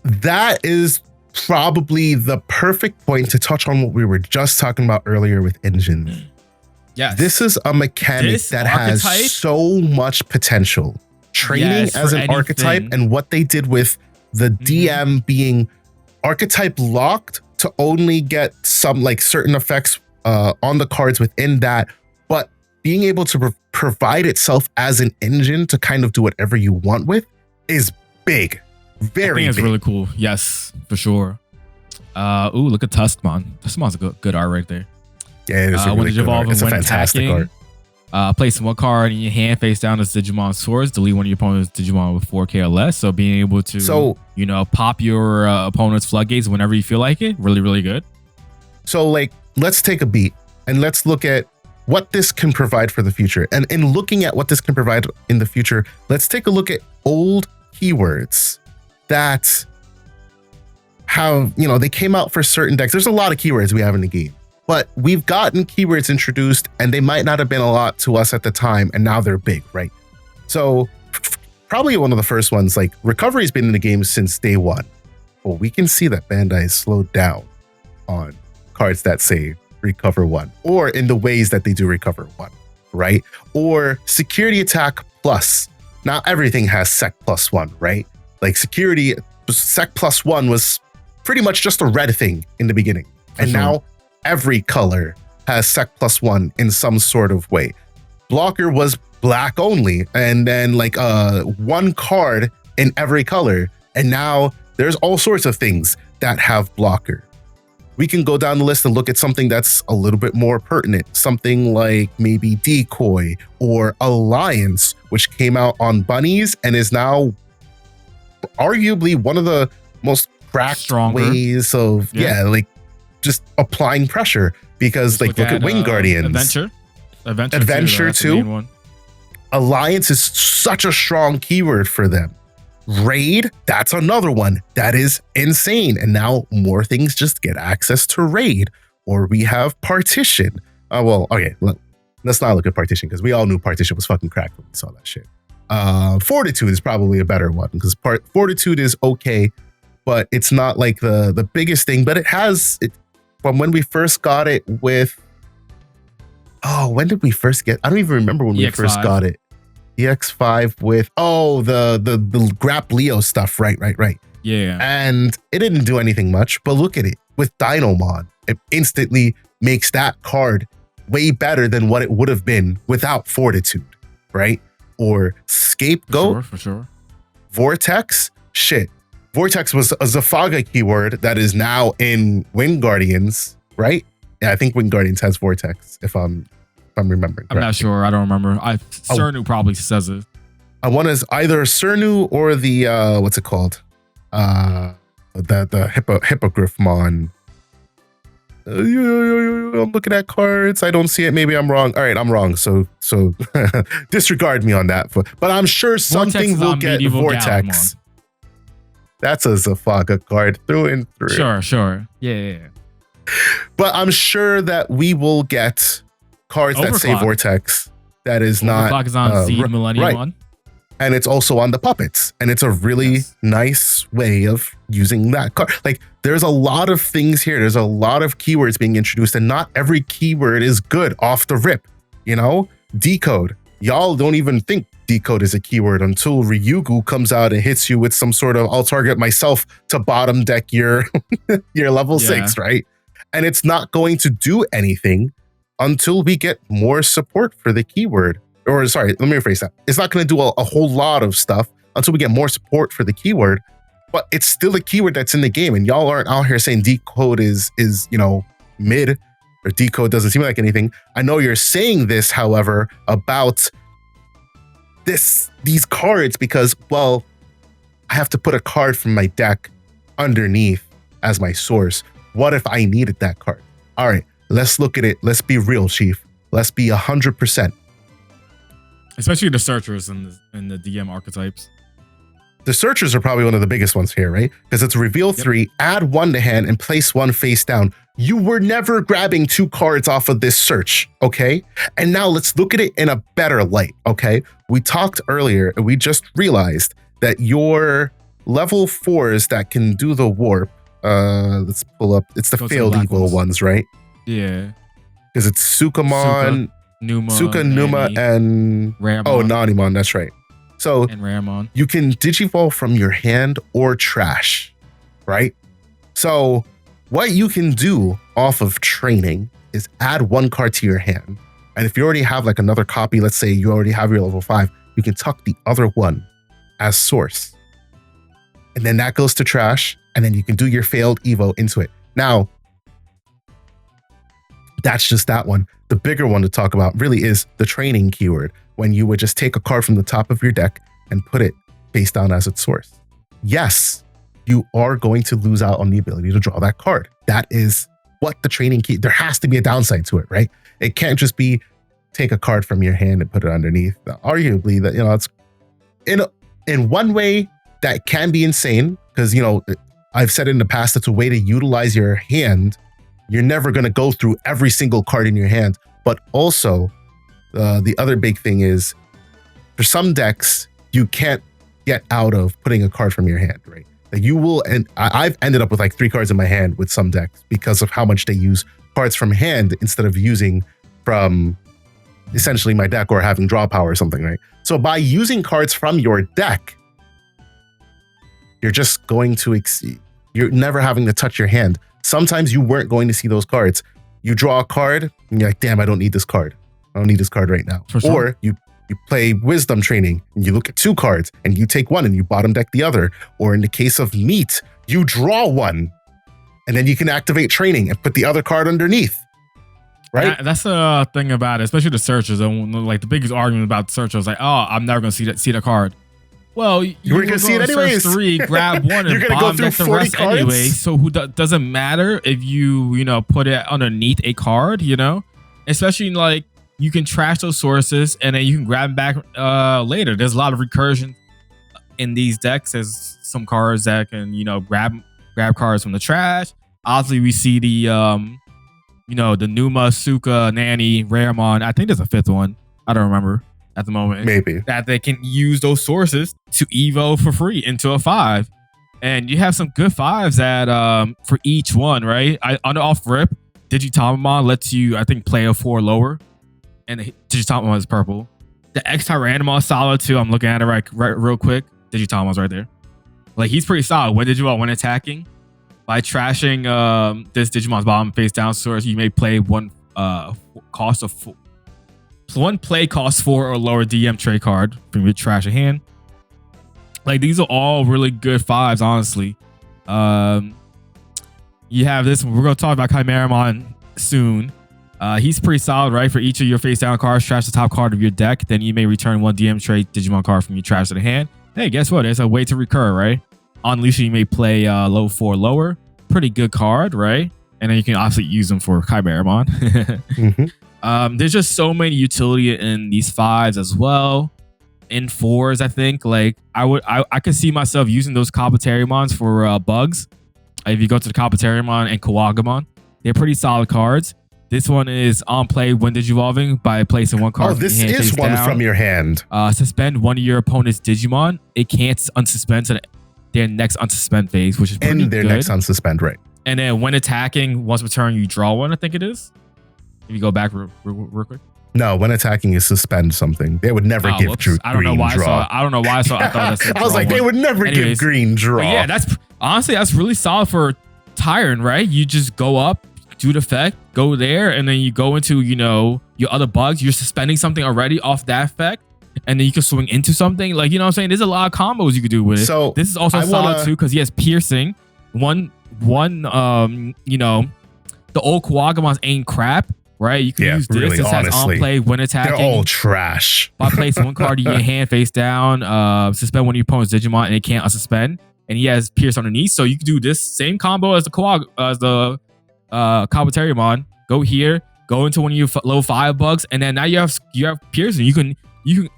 That is probably the perfect point to touch on what we were just talking about earlier with engines. Yes. This is a mechanic that has so much potential. Training as an archetype, and what they did with the DM being archetype locked to only get some like certain effects on the cards within that, but being able to provide itself as an engine to kind of do whatever you want with is big. I Very think it's big. really cool. Yes, for sure. Look at Tuskmon. Tuskmon's a good art right there. Yeah, it is a When really good art. Digivolve It's and a when fantastic attacking, art. place one card in your hand face down as Digimon swords. Delete one of your opponent's Digimon with 4K or less. So being able to, pop your opponent's floodgates whenever you feel like it. Really, really good. So like, let's take a beat and let's look at what this can provide for the future. And in looking at what this can provide in the future, let's take a look at old keywords that have, they came out for certain decks. There's a lot of keywords we have in the game, but we've gotten keywords introduced and they might not have been a lot to us at the time. And now they're big, right? So probably one of the first ones, like recovery's been in the game since day one. Well, we can see that Bandai has slowed down on cards that say recover one, or in the ways that they do recover one, right? Or security attack plus. Not everything has sec plus one, right? Like security sec plus one was pretty much just a red thing in the beginning. And now every color has sec plus one in some sort of way. Blocker was black only, and then like one card in every color. And now there's all sorts of things that have blocker. We can go down the list and look at something that's a little bit more pertinent. Something like maybe Decoy or Alliance, which came out on bunnies and is now arguably one of the most cracked ways of, like just applying pressure. Because just like look at Wing Guardians. Adventure too. Alliance is such a strong keyword for them. Raid, that's another one that is insane. And now more things just get access to raid. Or we have partition. Let's not look at partition because we all knew partition was fucking cracked when we saw that shit. Fortitude is probably a better one because Fortitude is okay, but it's not like the biggest thing. But it has it from when we first got it with. Oh, when did we first get? I don't even remember when we first got it. EX9 with the Grap Leo stuff, right. Yeah. And it didn't do anything much, but look at it with Dynamon. It instantly makes that card way better than what it would have been without Fortitude, right? Or Scapegoat. For sure. Vortex. Shit. Vortex was a Zafaga keyword that is now in Wind Guardians, right? Yeah, I think Wind Guardians has Vortex, if I'm remembering correctly. I'm not sure. I don't remember. Cernu probably says it. I want is either Cernu or the what's it called? The Hippogriffmon. I'm looking at cards. I don't see it. Maybe I'm wrong. All right, I'm wrong. So disregard me on that. But I'm sure something will get Vortex. That's a Zafaga card through and through. Sure. Yeah. But I'm sure that we will get cards that say Vortex. That is not. Overclock is on Seed Millennium one. And it's also on the puppets. And it's a really nice way of using that card. Like, there's a lot of things here. There's a lot of keywords being introduced, and not every keyword is good off the rip. Decode. Y'all don't even think decode is a keyword until Ryugu comes out and hits you with some sort of, I'll target myself to bottom deck your level 6, right? And it's not going to do anything until we get more support for the keyword. Or sorry, let me rephrase that. It's not going to do a whole lot of stuff until we get more support for the keyword, but it's still a keyword that's in the game. And y'all aren't out here saying decode is mid, or decode doesn't seem like anything. I know you're saying this, however, about these cards because, well, I have to put a card from my deck underneath as my source. What if I needed that card? All right, let's look at it. Let's be real, Chief. Let's be 100%. Especially the searchers and the DM archetypes. The searchers are probably one of the biggest ones here, right? Because it's reveal 3, add 1 to hand, and place 1 face down. You were never grabbing 2 cards off of this search, okay? And now let's look at it in a better light, okay? We talked earlier, and we just realized that your level 4s that can do the warp, let's pull up, it's the failed evil ones, right? Yeah. Because it's Suka, Numa, and Raramon. Oh, Nanimon, that's right. So and Raramon. You can digivolve from your hand or trash, right? So what you can do off of training is add 1 card to your hand. And if you already have like another copy, let's say you already have your level 5, you can tuck the other one as source. and then that goes to trash, and then you can do your failed Evo into it. Now, that's just that one. The bigger one to talk about really is the training keyword, when you would just take a card from the top of your deck and put it face down as its source. Yes, you are going to lose out on the ability to draw that card. That is what the training key, there has to be a downside to it, right? It can't just be take a card from your hand and put it underneath. Now, arguably, that, you know, it's in one way that can be insane, because, you know, I've said in the past, it's a way to utilize your hand. You're never going to go through every single card in your hand. But also, the other big thing is, for some decks, you can't get out of putting a card from your hand, right? Like you will, and I've ended up with like 3 cards in my hand with some decks because of how much they use cards from hand instead of using from essentially my deck or having draw power or something, right? So by using cards from your deck, you're just going to exceed. You're never having to touch your hand. Sometimes you weren't going to see those cards. You draw a card and you're like, damn, I don't need this card. I don't need this card right now. Or you play wisdom training and you look at 2 cards and you take one and you bottom deck the other. Or in the case of meat, you draw one and then you can activate training and put the other card underneath. Right? That's the thing about it, especially the searchers. And like the biggest argument about searchers, like, oh, I'm never going to see the card. Well, you were going to see it anyways. 3, grab one, and you're going to go through 40 cards anyway. So doesn't matter if you put it underneath a card, especially like you can trash those sources and then you can grab them back later. There's a lot of recursion in these decks. There's some cards that can grab cards from the trash. Obviously, we see the the Numa, Suka, Nanny, Rareamon. I think there's a 5th one. I don't remember at the moment. Maybe. That they can use those sources to Evo for free into a 5. And you have some good 5s that for each one, right? On the off rip, Digitamon lets you, I think, play a 4 lower. And the Digitamon is purple. The X-Tyrannomon is solid too. I'm looking at it right real quick. Digitamon's right there. Like, he's pretty solid. When attacking, by trashing this Digimon's bottom face down source, you may play one play cost 4 or lower DM trade card from your trash in hand. Like, these are all really good 5s, honestly. You have this one. We're going to talk about Chimeramon soon. He's pretty solid, right? For each of your face down cards, trash the top card of your deck. Then you may return 1 DM trade Digimon card from your trash to the hand. Hey, guess what? There's a way to recur, right? Unleash, you may play low 4 lower. Pretty good card, right? And then you can obviously use them for Chimeramon. Mm-hmm. There's just so many utility in these 5s as well. In 4s, I think. Like, I could see myself using those Kabuterimons for bugs. If you go to the Kabuterimon and Kawagamon, they're pretty solid cards. This one is on play when Digivolving by placing 1 card. Oh, this is one down. From your hand. Suspend one of your opponent's Digimon. It can't unsuspend to their next unsuspend phase, which is pretty in their good. next unsuspend, right? And then when attacking, once per turn, you draw 1. I think it is. If you go back real quick. No, when attacking is suspend something. They would never give green draw. I don't know why I thought that's I was like, they would never give green draw. Yeah, that's really solid for Tyrant, right? You just go up, do the effect, go there, and then you go into your other bugs. You're suspending something already off that effect, and then you can swing into something. Like, what I'm saying? There's a lot of combos you could do with it. So this is also solid too, because he has piercing. One the old Kawagamons ain't crap. Right, you can use this. Really, this has on play when attacking. They're all trash. By placing 1 card in your hand face down, suspend one of your opponent's Digimon, and it can't unsuspend. And he has Pierce underneath, so you can do this same combo as the Kabuterimon. Go here, go into one of your low 5 bugs, and then now you have Piercing. You can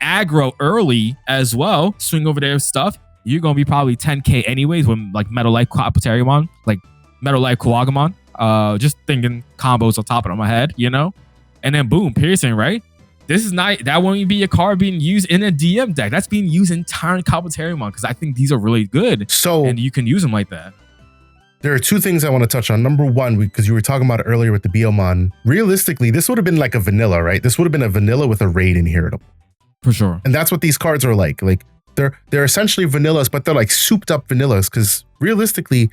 aggro early as well. Swing over their stuff. You're gonna be probably 10k anyways with like Metal Life Kabuterimon, like Metal Life Kawagamon. Just thinking combos on top of my head, and then boom, piercing, right? This is not, that won't even be a card being used in a DM deck. That's being used in Tyrant Kabuterimon, because I think these are really good. So, and you can use them like that. There are 2 things I want to touch on. Number 1, because you were talking about it earlier with the Biomon. Realistically, this would have been like a vanilla, right? This would have been a vanilla with a raid inheritable. For sure. And that's what these cards are like. Like, they're essentially vanillas, but they're like souped up vanillas, because realistically,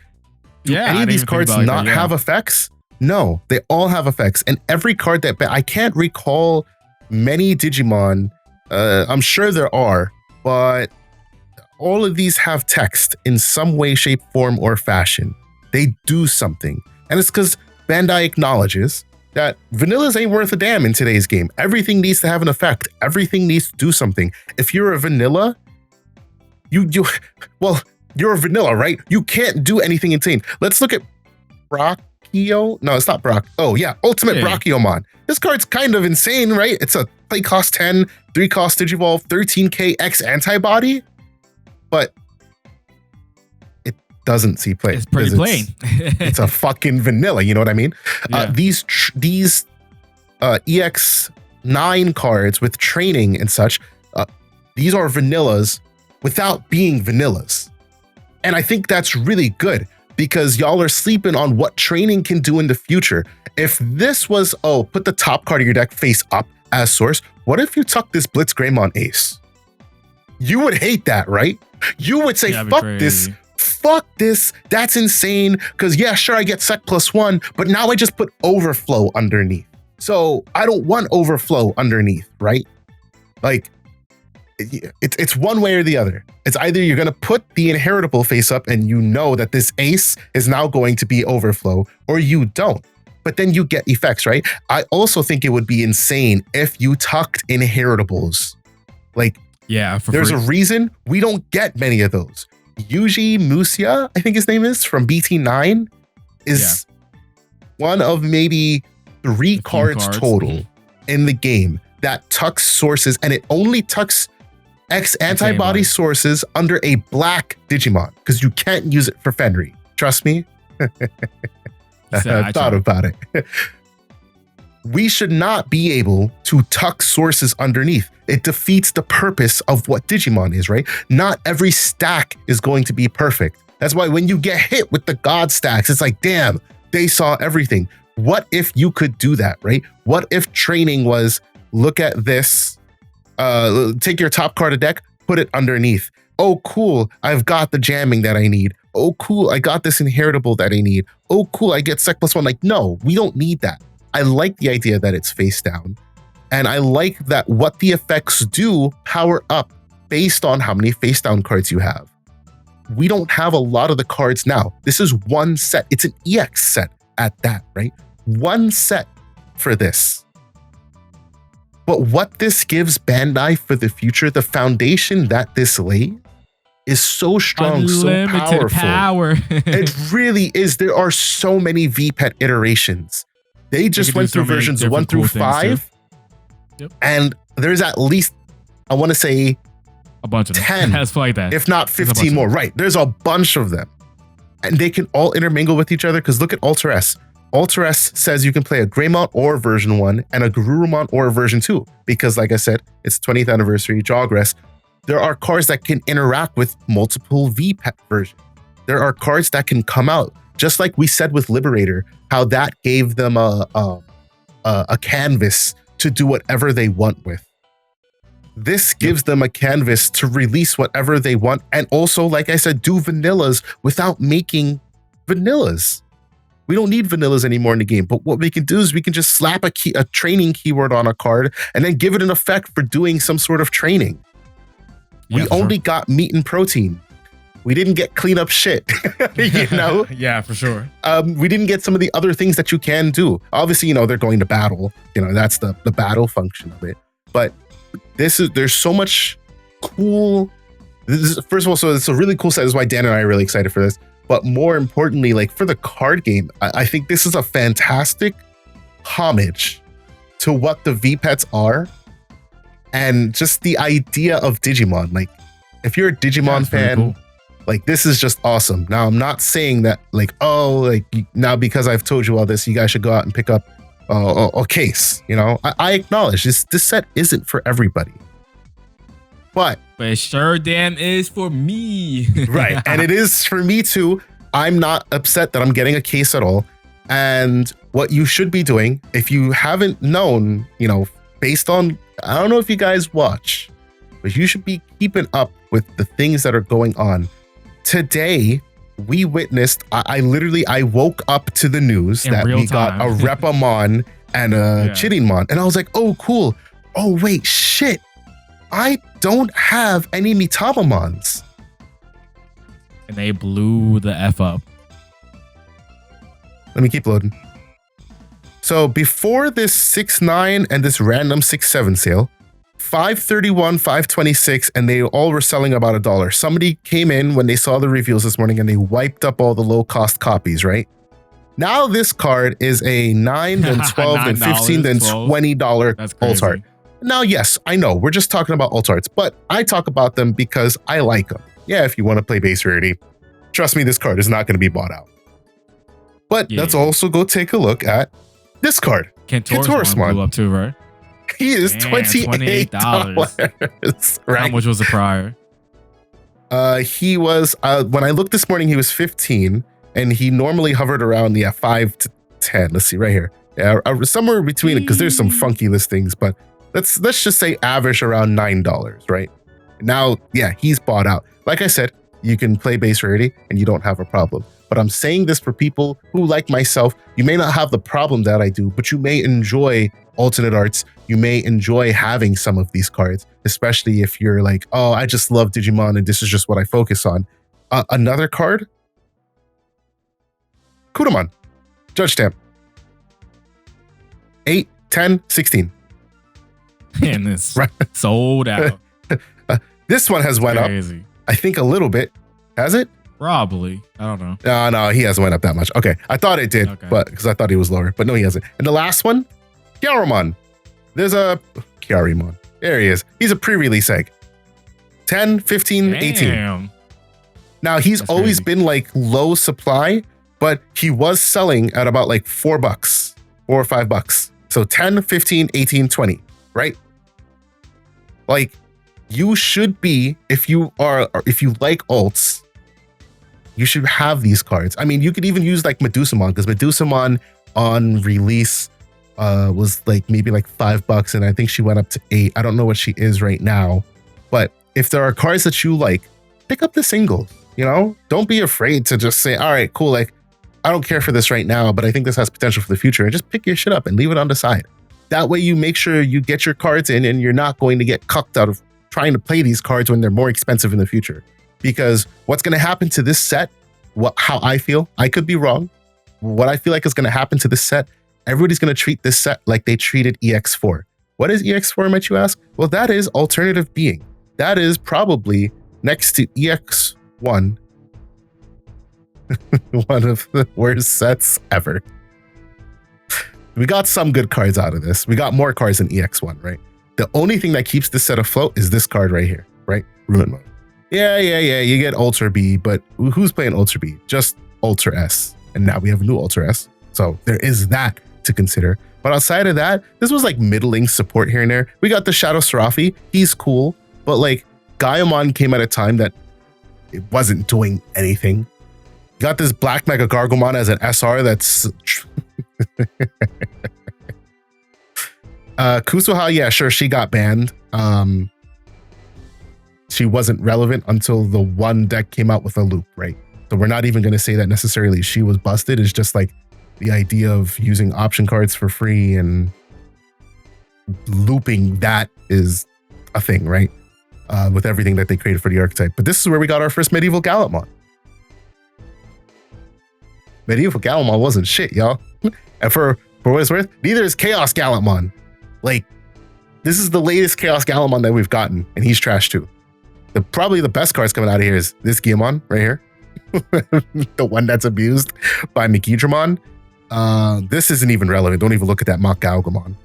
do any of these cards not have effects? No, they all have effects. And every card I can't recall many Digimon. I'm sure there are, but all of these have text in some way, shape, form, or fashion. They do something. And it's because Bandai acknowledges that vanillas ain't worth a damn in today's game. Everything needs to have an effect. Everything needs to do something. If you're a vanilla, you're a vanilla, right? You can't do anything insane. Let's look at Brachio. No, it's not Brock. Oh yeah, Ultimate Brachiomon. This card's kind of insane, right? It's a play cost 10, 3 cost Digivolve, 13k X antibody, but it doesn't see play. It's pretty plain. It's a fucking vanilla, you know what I mean? Yeah. These EX9 cards with training and such, these are vanillas without being vanillas. And I think that's really good because y'all are sleeping on what training can do in the future. If this was, put the top card of your deck face up as source, what if you tuck this Blitz Greymon Ace? You would hate that, right? You would say, fuck this, that's insane, because yeah, sure, I get sec +1, but now I just put overflow underneath. So I don't want overflow underneath, right? Like, it's one way or the other. It's either you're going to put the inheritable face up and you know that this ace is now going to be overflow, or you don't. But then you get effects, right? I also think it would be insane if you tucked inheritables. Like, yeah, there's a reason we don't get many of those. Yuji Musia, I think his name is, from BT9, is one of maybe 3 cards total in the game that tucks sources, and it only tucks X antibody sources under a black Digimon, because you can't use it for Fenry. Trust me. I thought about it. We should not be able to tuck sources underneath. It defeats the purpose of what Digimon is, right? Not every stack is going to be perfect. That's why when you get hit with the God stacks, it's like, damn, they saw everything. What if you could do that, right? What if training was, look at this, take your top card of deck, put it underneath. Oh, cool, I've got the jamming that I need. Oh, cool, I got this inheritable that I need. Oh, cool, I get sec +1. Like, no, we don't need that. I like the idea that it's face down. And I like that what the effects do power up based on how many face down cards you have. We don't have a lot of the cards now. This is one set. It's an EX set at that, right? One set for this. But what this gives Bandai for the future, the foundation that this laid, is so strong, unlimited, so powerful. Power. It really is. There are so many VPET iterations. They just went through versions 1 through 5. Yep. And there's at least, I want to say, a bunch of 10, like that. If not 15 more. Right. There's a bunch of them. And they can all intermingle with each other, because look at Alter S. Alter S says you can play a Greymon or version 1 and a Garurumon or version 2, because like I said, it's 20th anniversary, Jogress. There are cards that can interact with multiple VPET versions. There are cards that can come out, just like we said with Liberator, how that gave them a canvas to do whatever they want with. This gives them a canvas to release whatever they want, and also, like I said, do vanillas without making vanillas. We don't need vanillas anymore in the game, but what we can do is we can just slap a training keyword on a card and then give it an effect for doing some sort of training. We only got meat and protein. We didn't get clean up shit, you know? Yeah, for sure. We didn't get some of the other things that you can do. Obviously, you know, they're going to battle. You know, that's the battle function of it. But there's so much cool. First of all, so it's a really cool set. This is why Dan and I are really excited for this. But more importantly, like for the card game, I think this is a fantastic homage to what the VPETs are. And just the idea of Digimon. Like, if you're a Digimon fan, cool. Like, this is just awesome. Now, I'm not saying that, like, now because I've told you all this, you guys should go out and pick up a case. You know, I acknowledge this set isn't for everybody. But it sure damn is for me. Right. And it is for me too. I'm not upset that I'm getting a case at all. And what you should be doing, if you haven't known, you know, based on, I don't know if you guys watch, but you should be keeping up with the things that are going on. Today, we witnessed, I woke up to the news that we got a Repamon and a Chirinmon. And I was like, oh, cool. Oh, wait, shit. I don't have any Mitamamons. and they blew the F up. Let me keep loading. So before this 6.9 and this random 6.7 sale, 531, 526, and they all were selling about $1. Somebody came in when they saw the reveals this morning and they wiped up all the low cost copies, right? Now this card is a $9, then $12, then $15, then $20 alt art. Now, yes, I know we're just talking about alt arts, but I talk about them because I like them. Yeah, if you want to play base rarity, trust me, this card is not going to be bought out. But let's also go take a look at this card. Kentorismon blew up too, right? He is $28. Right? How much was the prior? He was when I looked this morning, he was 15, and he normally hovered around 5 to 10. Let's see right here, somewhere between it, because there's some funky listings, but let's just say average around $9, right? Now, yeah, he's bought out. Like I said, you can play base rarity and you don't have a problem. But I'm saying this for people who, like myself, you may not have the problem that I do, but you may enjoy alternate arts. You may enjoy having some of these cards, especially if you're like, oh, I just love Digimon and this is just what I focus on. Another card, Kudamon, Judge Stamp. 8, 10, 16. And this sold out. This one has went up, I think, a little bit. Has it? Probably. I don't know. No, he hasn't went up that much. Okay, I thought it did, but because I thought he was lower, but no, he hasn't. And the last one, Kyaremon. There's a Kyaremon. There he is. He's a pre-release egg. 10, 15, 18. Now he's always been like low supply, but he was selling at about like $4, $4 or $5. So 10, 15, 18, 20, right? Like you should be, if you like alts, you should have these cards. I mean, you could even use like Medusamon, because Medusamon on release was like maybe like $5, and I think she went up to 8. I don't know what she is right now, but if there are cards that you like, pick up the singles. You know, don't be afraid to just say, all right, cool. Like, I don't care for this right now, but I think this has potential for the future, and just pick your shit up and leave it on the side. That way you make sure you get your cards in and you're not going to get cucked out of trying to play these cards when they're more expensive in the future. Because what's going to happen to this set, how I feel, I could be wrong. What I feel like is going to happen to this set, everybody's going to treat this set like they treated EX4. What is EX4, might you ask? Well, that is alternative being. That is probably next to EX1, one of the worst sets ever. We got some good cards out of this. We got more cards than EX1, right? The only thing that keeps this set afloat is this card right here, right? Ruin Mode. Yeah, you get Ultra B, but who's playing Ultra B? Just Ultra S. And now we have a new Ultra S. So there is that to consider. But outside of that, this was like middling support here and there. We got the Shadow Seraphi. He's cool. But like Gaiamon came at a time that it wasn't doing anything. Got this Black Mega Gargomon as an SR that's... Kusuha, yeah, sure, she got banned. She wasn't relevant until the one deck came out with a loop, right? So we're not even going to say that necessarily she was busted. It's just like the idea of using option cards for free and looping that is a thing, right? With everything that they created for the archetype. But this is where we got our first Medieval Gallantmon. Medieval Gallantmon wasn't shit, y'all. And for what it's worth, neither is Chaos Gallantmon. Like, this is the latest Chaos Gallantmon that we've gotten, and he's trash too. Probably the best cards coming out of here is this Guilmon right here. The one that's abused by Mikidramon. This isn't even relevant. Don't even look at that Mach Galgamon.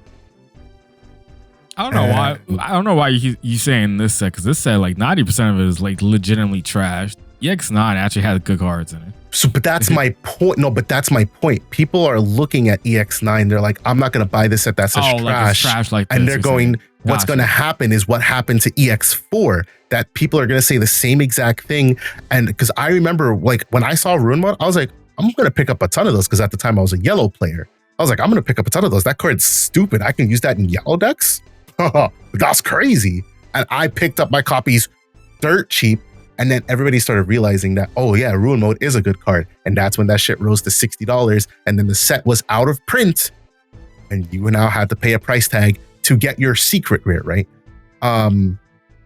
I don't know why you saying this set, because this set like 90% of it is like legitimately trashed. EX9 actually had good cards in it. So, but that's my point. No, but that's my point. People are looking at EX9. They're like, I'm not going to buy this set. That's such trash. Like it's trash like this, and they're going, what's going to happen is what happened to EX4, that people are going to say the same exact thing. And because I remember like when I saw Ruin Mode, I was like, I'm going to pick up a ton of those, because at the time I was a yellow player. I was like, I'm going to pick up a ton of those. That card's stupid. I can use that in yellow decks. That's crazy. And I picked up my copies dirt cheap. And then everybody started realizing that, oh yeah, Ruin Mode is a good card. And that's when that shit rose to $60. And then the set was out of print. And you now had to pay a price tag to get your secret rare, right? Now,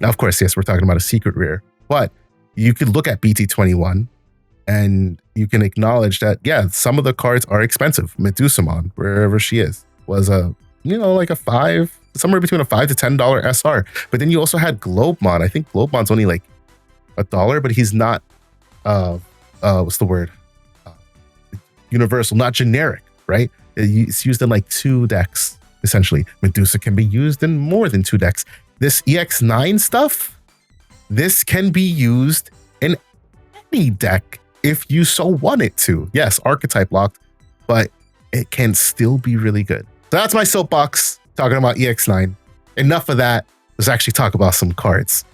of course, yes, we're talking about a secret rare. But you could look at BT21. And you can acknowledge that, yeah, some of the cards are expensive. Medusamon, wherever she is, was like a somewhere between a $5 to $10 SR. But then you also had Globemon. I think Globemon's only like $1, but he's not what's the word? Universal, not generic, right? It's used in like 2 decks, essentially. Medusa can be used in more than 2 decks. This EX9 stuff, this can be used in any deck if you so want it to. Yes, archetype locked, but it can still be really good. So that's my soapbox talking about EX9. Enough of that. Let's actually talk about some cards.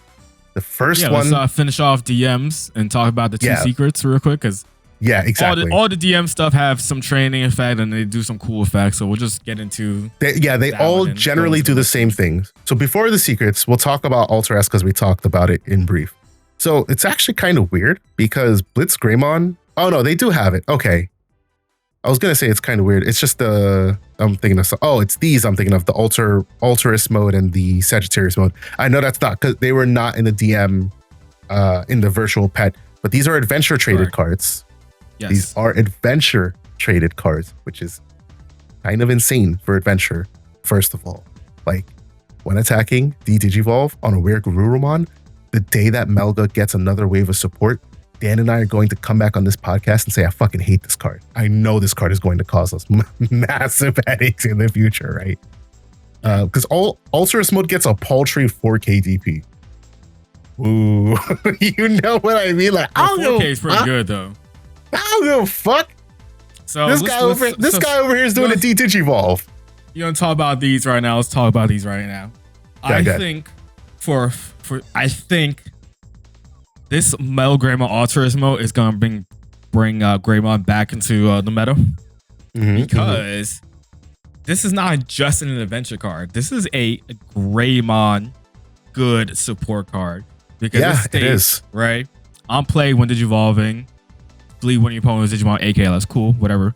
The first one. Let's finish off DMs and talk about the 2 secrets real quick, because exactly. All the DM stuff have some training effect and they do some cool effects. So we'll just get into. They all generally do the same things. So before the secrets, we'll talk about Alter S because we talked about it in brief. So it's actually kind of weird because Blitz Greymon. Oh no, they do have it. Okay. I was gonna say it's kind of weird. It's just I'm thinking of. Oh, it's these I'm thinking of, the Alterous mode and the Sagittarius mode. I know that's not because they were not in the DM, in the virtual pet, but these are adventure traded cards. Yes. These are adventure traded cards, which is kind of insane for adventure. First of all, like when attacking Digivolve on a rare Garurumon, the day that Melga gets another wave of support, Dan and I are going to come back on this podcast and say, I fucking hate this card. I know this card is going to cause us massive headaches in the future, right? Because Alterous mode gets a paltry 4K DP. Ooh, you know what I mean? Like, 4K is pretty good though. I don't give a fuck. So this guy over here is doing a Digivolve. You want to talk about these right now? Let's talk about these right now. I think this Metal Greymon Alterous mode is gonna bring Greymon back into the meta, because this is not just an adventure card. This is a Greymon good support card, because it is right on play when Digivolving. Bleed when your opponent is Digimon, aka that's cool, whatever.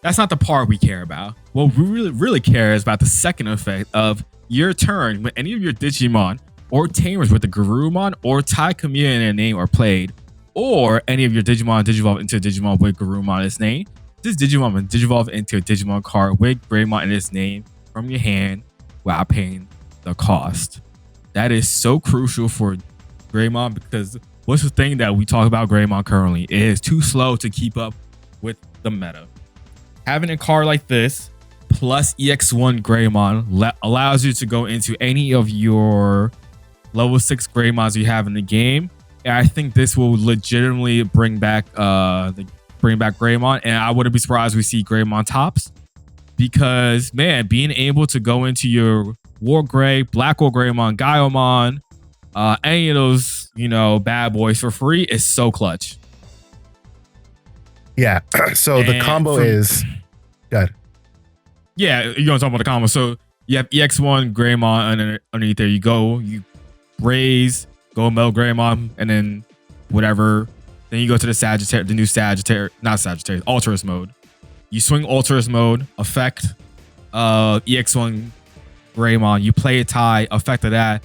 That's not the part we care about. What we really care is about the second effect of your turn when any of your Digimon or Tamers with the Garurumon or Tai Kamiya in their name are played, or any of your Digimon Digivolve into a Digimon with Garurumon in its name. This Digimon will Digivolve into a Digimon card with Greymon in its name from your hand without paying the cost. That is so crucial for Greymon, because what's the thing that we talk about Greymon currently? It is too slow to keep up with the meta. Having a card like this plus EX1 Greymon allows you to go into any of your level 6 Greymons you have in the game. And I think this will legitimately bring back Greymon, and I wouldn't be surprised we see Greymon tops, because man, being able to go into your War Grey, Black War Greymon, Gaiomon, any of those, bad boys for free is so clutch. Yeah. So the combo is good. Yeah, you're gonna talk about the combo. So you have EX1 Greymon, and underneath there you raise, go Metal Greymon, and then whatever. Then you go to the new Sagittarius, Alterous mode. You swing Alterous mode, effect EX1 Greymon. You play a tie, effect of that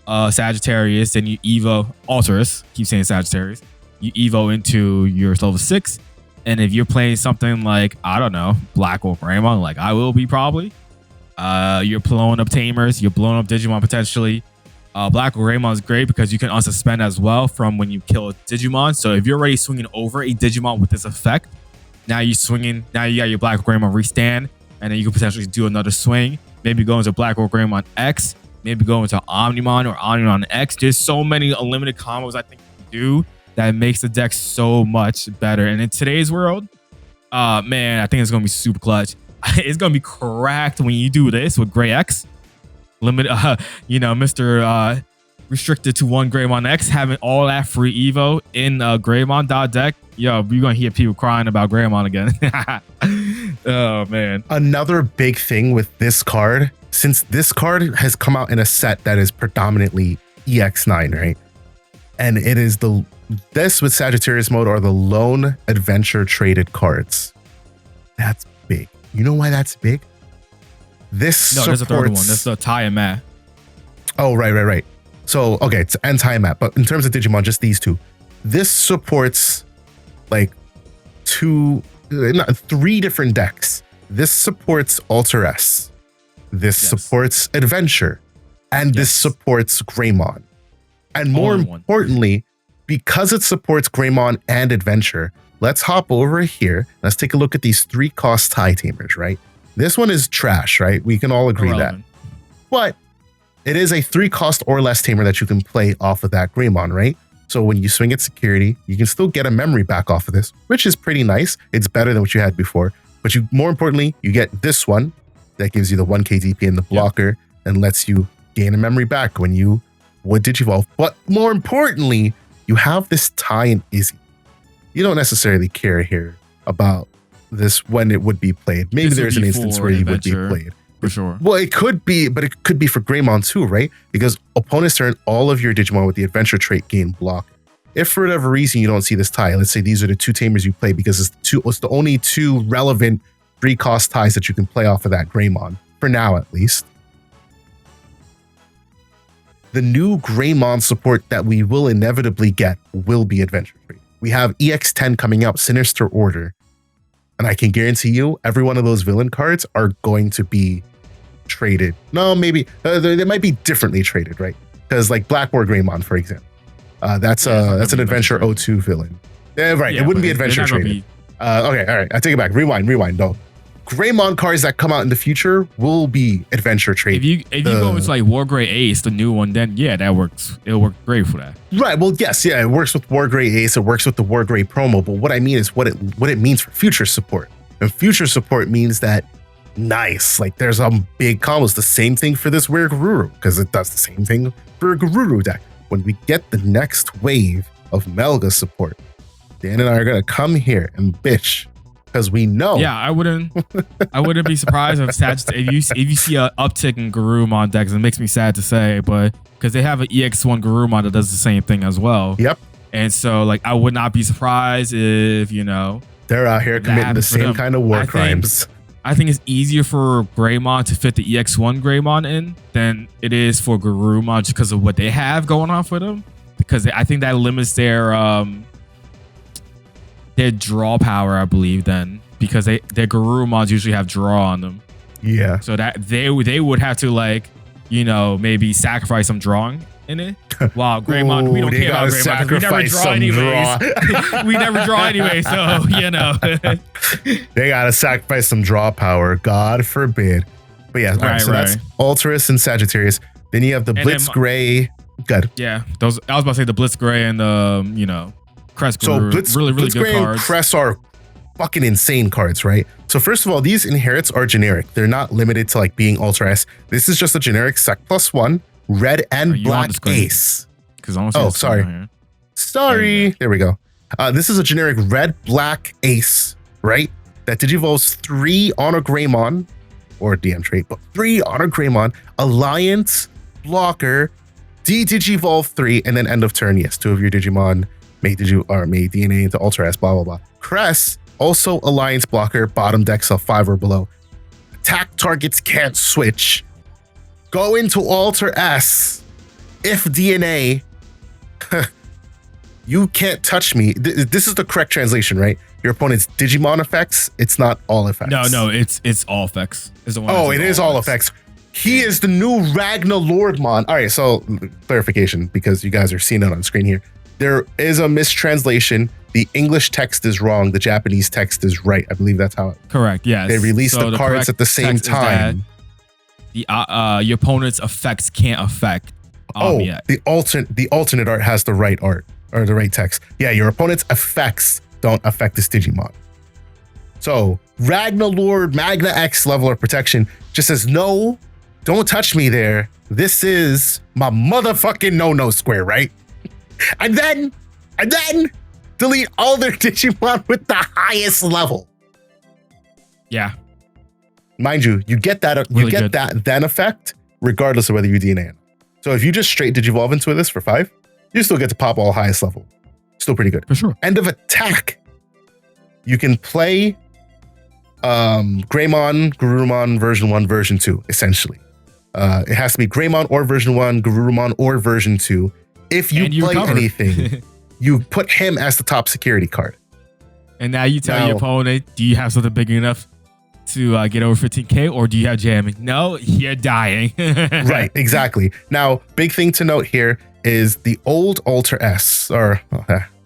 Sagittarius, then you Evo Alterous. Keep saying Sagittarius. You Evo into your level 6. And if you're playing something like, I don't know, Black or Greymon, like I will be probably, you're blowing up Tamers, you're blowing up Digimon potentially. Black or Greymon is great because you can unsuspend as well from when you kill a Digimon. So if you're already swinging over a Digimon with this effect, now you got your Black or Greymon restand, and then you can potentially do another swing. Maybe go into Black or Greymon X, maybe go into Omnimon or Omnimon X. There's so many unlimited combos I think you can do that makes the deck so much better. And in today's world, man, I think it's gonna be super clutch. It's gonna be cracked when you do this with Grey X. Limit, Mr. Restricted to one Greymon X, having all that free Evo in Greymon deck. Yo, you're gonna hear people crying about Greymon again. Oh man. Another big thing with this card, since this card has come out in a set that is predominantly EX9, right? And it is this with Sagittarius mode are the lone adventure traded cards. That's big. You know why that's big? There's a third one. That's the Tai and Mat. Oh, right. So, okay, it's and Tai and Mat. But in terms of Digimon, just these two. This supports like three different decks. This supports Alter S. This supports Adventure. And this supports Greymon. And more importantly, because it supports Greymon and Adventure, let's hop over here. Let's take a look at these 3-cost tie tamers, right? This one is trash, right? We can all agree that. But it is a 3-cost or less tamer that you can play off of that Greymon, right? So when you swing at security, you can still get a memory back off of this, which is pretty nice. It's better than what you had before. But more importantly, you get this one that gives you the 1k DP and the blocker and lets you gain a memory back when you would Digivolve. But more importantly, you have this tie and Izzy. You don't necessarily care here about this when it would be played. Maybe there's an instance where you would be played. For sure. Well, it could be, but it could be for Greymon too, right? Because opponents turn all of your Digimon with the Adventure trait gain block. If for whatever reason you don't see this tie, let's say these are the 2 tamers you play because it's the only 2 relevant 3-cost ties that you can play off of that Greymon, for now at least. The new Greymon support that we will inevitably get will be Adventure trait. We have EX10 coming out, Sinister Order. And I can guarantee you, every one of those villain cards are going to be traded. No, maybe they might be differently traded, right? Because like Blackboard Greymon, for example, that's an Adventure 02 villain. Yeah, right. It wouldn't be Adventure traded. Okay, all right. I take it back. Rewind. No. Greymon cards that come out in the future will be Adventure traded. If you go with like Wargrey Ace, the new one, then yeah, that works. It'll work great for that. Right. Well, yes, yeah, it works with Wargrey Ace. It works with the Wargrey promo. But what I mean is what it means for future support. And future support means that nice. Like there's big combos. The same thing for this Weird Garuru, because it does the same thing for a Garuru deck. When we get the next wave of Melga support, Dan and I are gonna come here and bitch. Because we know. Yeah, I wouldn't be surprised if you see an uptick in Garurumon decks. It makes me sad to say, but because they have an EX1 Garurumon that does the same thing as well. Yep. And so, like, I would not be surprised if they're out here committing the same kind of war crimes. I think it's easier for Greymon to fit the EX1 Greymon in than it is for Garurumon just because of what they have going on for them. Because I think that limits their draw power, I believe, then, because their Garurumons usually have draw on them. Yeah. So that they would have to maybe sacrifice some drawing in it. Wow, Greymon, we don't care about Greymon. We never draw anyways. We never draw anyway, so they gotta sacrifice some draw power. God forbid. But yeah, right, so that's Alterus and Sagittarius. Then you have the Blitz Gray. Good. Yeah, I was about to say the Blitz Gray and the Crest. So Blitz really good cards. And Crest are fucking insane cards, right? So first of all, these inherits are generic. They're not limited to like being Ultra S. This is just a generic Sec +1 red and black ace. Sorry. There we go. This is a generic red black ace, right? That digivolves 3 on a Greymon or DM trait, but 3 on a Greymon, Alliance, blocker, digivolve 3, and then end of turn. Yes, 2 of your Digimon may DNA into Ultra S, blah, blah, blah. Crest, also Alliance blocker, bottom deck, so 5 or below. Attack targets can't switch. Go into Alter S. If DNA, you can't touch me. This is the correct translation, right? Your opponent's Digimon effects, it's not all effects. No, it's all effects. It is all effects. He is the new Ragnar Lordmon. All right, so clarification, because you guys are seeing it on screen here. There is a mistranslation. The English text is wrong. The Japanese text is right. I believe that's how it. Correct. Yes. They released the cards at the same time. Your opponent's effects can't affect. The alternate art has the right art or the right text. Yeah, your opponent's effects don't affect this Digimon. So Ragnar Lord Magna X level of protection just says no, don't touch me there. This is my motherfucking no square, right? And then delete all their Digimon with the highest level. Yeah. Mind you, you get that that then effect regardless of whether you DNA it. So if you just straight Digivolve into this for 5, you still get to pop all highest level. Still pretty good. For sure. End of attack. You can play Greymon, Garurumon version 1, version 2, essentially. It has to be Greymon or version 1, Garurumon or version 2. If you play anything, you put him as the top security card. And now you tell your Now- opponent, do you have something big enough to get over 15k, or do you have jamming? No, you're dying. Right, exactly. Now, big thing to note here is the old Alter S, or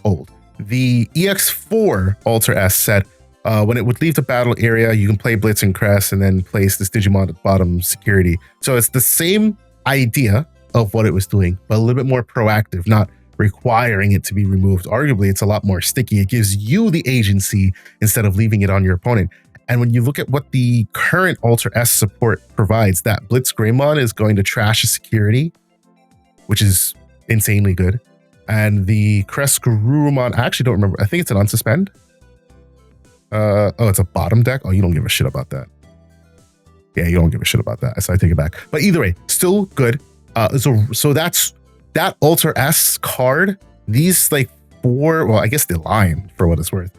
old. The EX4 Alter S said when it would leave the battle area, you can play Blitz and Crest and then place this Digimon at bottom security. So it's the same idea of what it was doing, but a little bit more proactive, not requiring it to be removed. Arguably, it's a lot more sticky. It gives you the agency instead of leaving it on your opponent. And when you look at what the current Alter S support provides, that Blitz Greymon is going to trash a security, which is insanely good. And the Crest Garurumon, I actually don't remember. I think it's an unsuspend. Oh, it's a bottom deck. Oh, you don't give a shit about that. Yeah, you don't give a shit about that. So I take it back. But either way, still good. So that's that Alter S card. These like 4, well, I guess the line for what it's worth.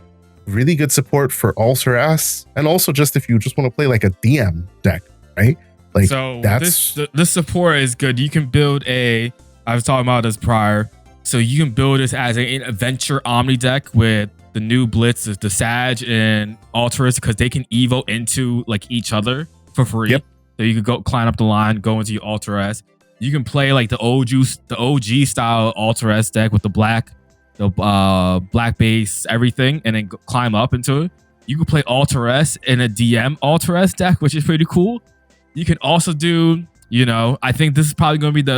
Really good support for Alter S, and also just if you just want to play like a DM deck, right? Like so that's this support is good. You can build I was talking about this prior. So you can build this as an adventure Omni deck with the new Blitz, the Sag and Alterus, because they can evo into like each other for free. Yep. So you could go climb up the line, go into your Alter S. You can play like the OG style Alter S deck with the black base, everything, and then climb up into it. You can play Alter S in a DM Alter S deck, which is pretty cool. You can also do, I think this is probably going to be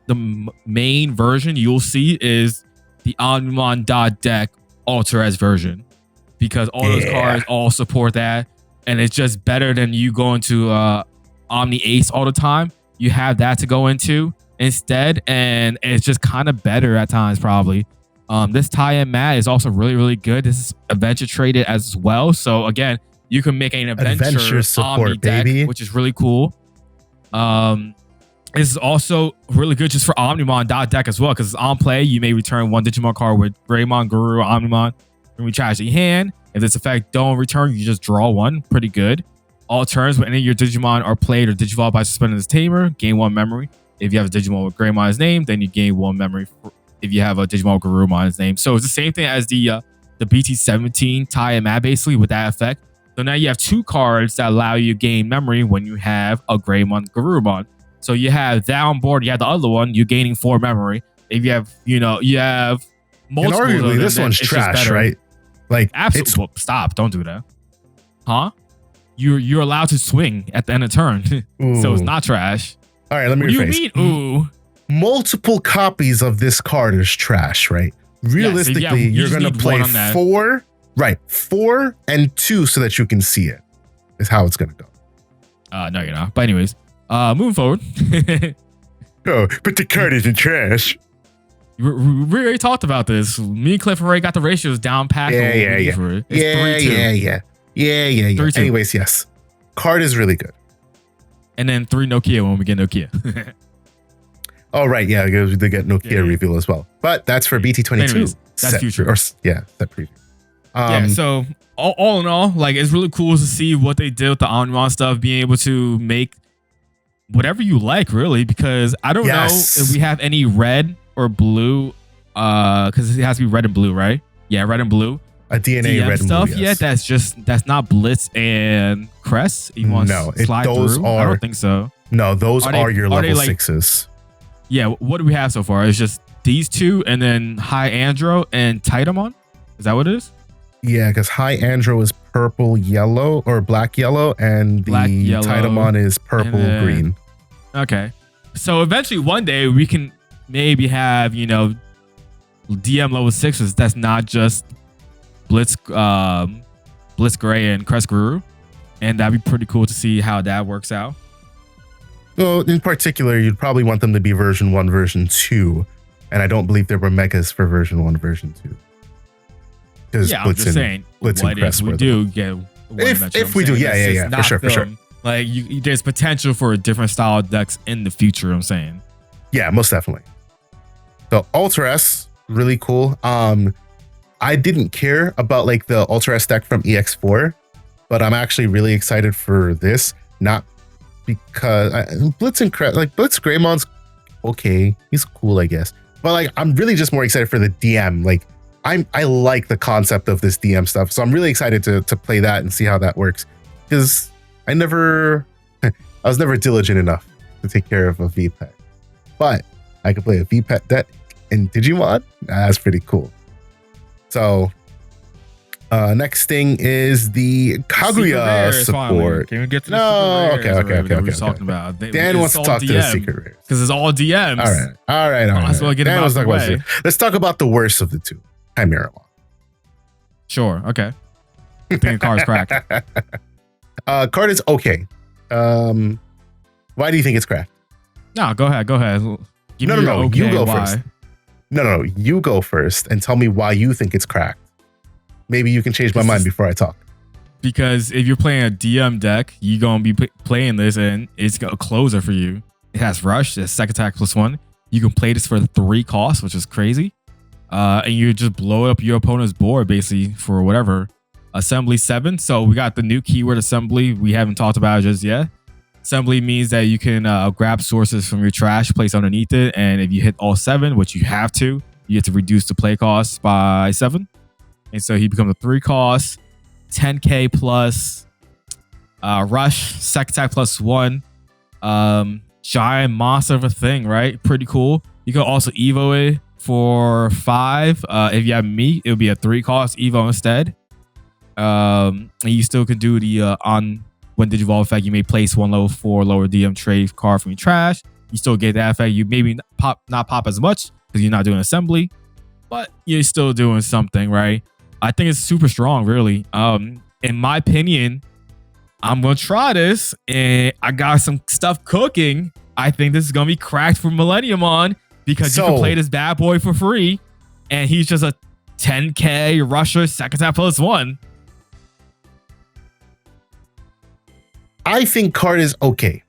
the main version you'll see is the Omnimon deck Alter S version, because all those cards all support that, and it's just better than you going to Omni Ace all the time. You have that to go into instead, and it's just kind of better at times probably. This tie-in mat is also really, really good. This is adventure traded as well. So again, you can make an adventure support, Omni deck, baby, which is really cool. This is also really good just for Omnimon deck as well, because on play, you may return 1 Digimon card with Greymon, Guru, Omnimon, and recharge your hand. If this effect don't return, you just draw 1. Pretty good. All turns when any of your Digimon are played or Digivolved by suspending this tamer, gain 1 memory. If you have a Digimon with Greymon's name, then you gain 1 memory if you have a Digimon with Garurumon's name. So it's the same thing as the BT17 tie and mat basically with that effect. So now you have 2 cards that allow you to gain memory when you have a Greymon Garurumon. So you have that on board, you have the other one, you're gaining 4 memory. If you have, you have multiple. And arguably, this one's trash, right? Like, absolutely. Stop! Don't do that. Huh? You're allowed to swing at the end of turn, so it's not trash. All right, let me rephrase. What do you mean? Ooh. Multiple copies of this card is trash, right? Realistically, you're going to play 4, right? 4 and 2 so that you can see it. Is how it's going to go. No, you're not. But anyways, moving forward. Oh, but the card isn't trash. We already talked about this. Me and Cliff already got the ratios down pat. Yeah. Yeah. Anyways, yes. Card is really good. And then 3 Nokia when we get Nokia. Oh, right. Yeah, because we did get Nokia reveal as well. But that's for BT22. Anyways, that's future. That preview. So all in all, like, it's really cool to see what they did with the Omnimon stuff, being able to make whatever you like, really, because I don't know if we have any red or blue, because it has to be red and blue, right? Yeah, red and blue. A DNA DM red and stuff, blue, yes. that's not Blitz and Crest. You want to slide through? I don't think so. No, those are your level 6s. Yeah, what do we have so far? It's just these 2, and then High Andro and Titamon. Is that what it is? Yeah, because High Andro is purple yellow or black yellow, and the Titamon is purple green. Okay, so eventually one day we can maybe have DM level 6s. That's not just Blitz Gray and Crest Guru, and that'd be pretty cool to see how that works out. Well, in particular, you'd probably want them to be version 1, version 2, and I don't believe there were megas for version 1, version 2. Yeah, I'm just saying. Blitz what if we do get if we do, yeah, for sure. Like, there's potential for a different style of decks in the future. I'm saying. Yeah, most definitely. So Alter S, really cool. I didn't care about like the Alter S deck from EX4, but I'm actually really excited for this. Not because Blitz Greymon's okay, he's cool, I guess, but like I'm really just more excited for the DM. Like I like the concept of this DM stuff, so I'm really excited to play that and see how that works. Because I was never diligent enough to take care of a VPET, but I could play a VPET deck in Digimon. That's pretty cool. So next thing is the Kaguya support. Can we get to no? Okay. We're talking about. Dan wants to talk to the secret rares because it's all DMs. All right. Let's get Dan wants to the talk way. about let's talk about the worst of the two, Chimeramon. Sure. Okay. I think the card's cracked. Card is okay. Why do you think it's cracked? No, go ahead. Give me No. okay, You go why. first. No. You go first and tell me why you think it's cracked. Maybe you can change my mind before I talk. Because if you're playing a DM deck, you're going to be playing this and it's a closer for you. It has Rush, it's second attack +1. You can play this for 3 costs, which is crazy. And you just blow up your opponent's board basically for whatever. Assembly 7. So we got the new keyword assembly. We haven't talked about it just yet. Assembly means that you can grab sources from your trash, place underneath it. And if you hit all 7, which you have to, you get to reduce the play cost by 7. And so he becomes a 3 cost, 10k plus Rush, second attack +1. Giant monster of a thing, right? Pretty cool. You can also Evo it for 5. If you have meat, it would be a 3 cost Evo instead. And you still can do the on when Digivolve effect, you may place 1 level 4 lower DM trade card from your trash. You still get that effect. You maybe not pop as much because you're not doing assembly, but you're still doing something, right? I think it's super strong, really. In my opinion, I'm gonna try this, and I got some stuff cooking. I think this is gonna be cracked for Millenniumon because you can play this bad boy for free, and he's just a 10k rusher, second attack +1. I think card is okay.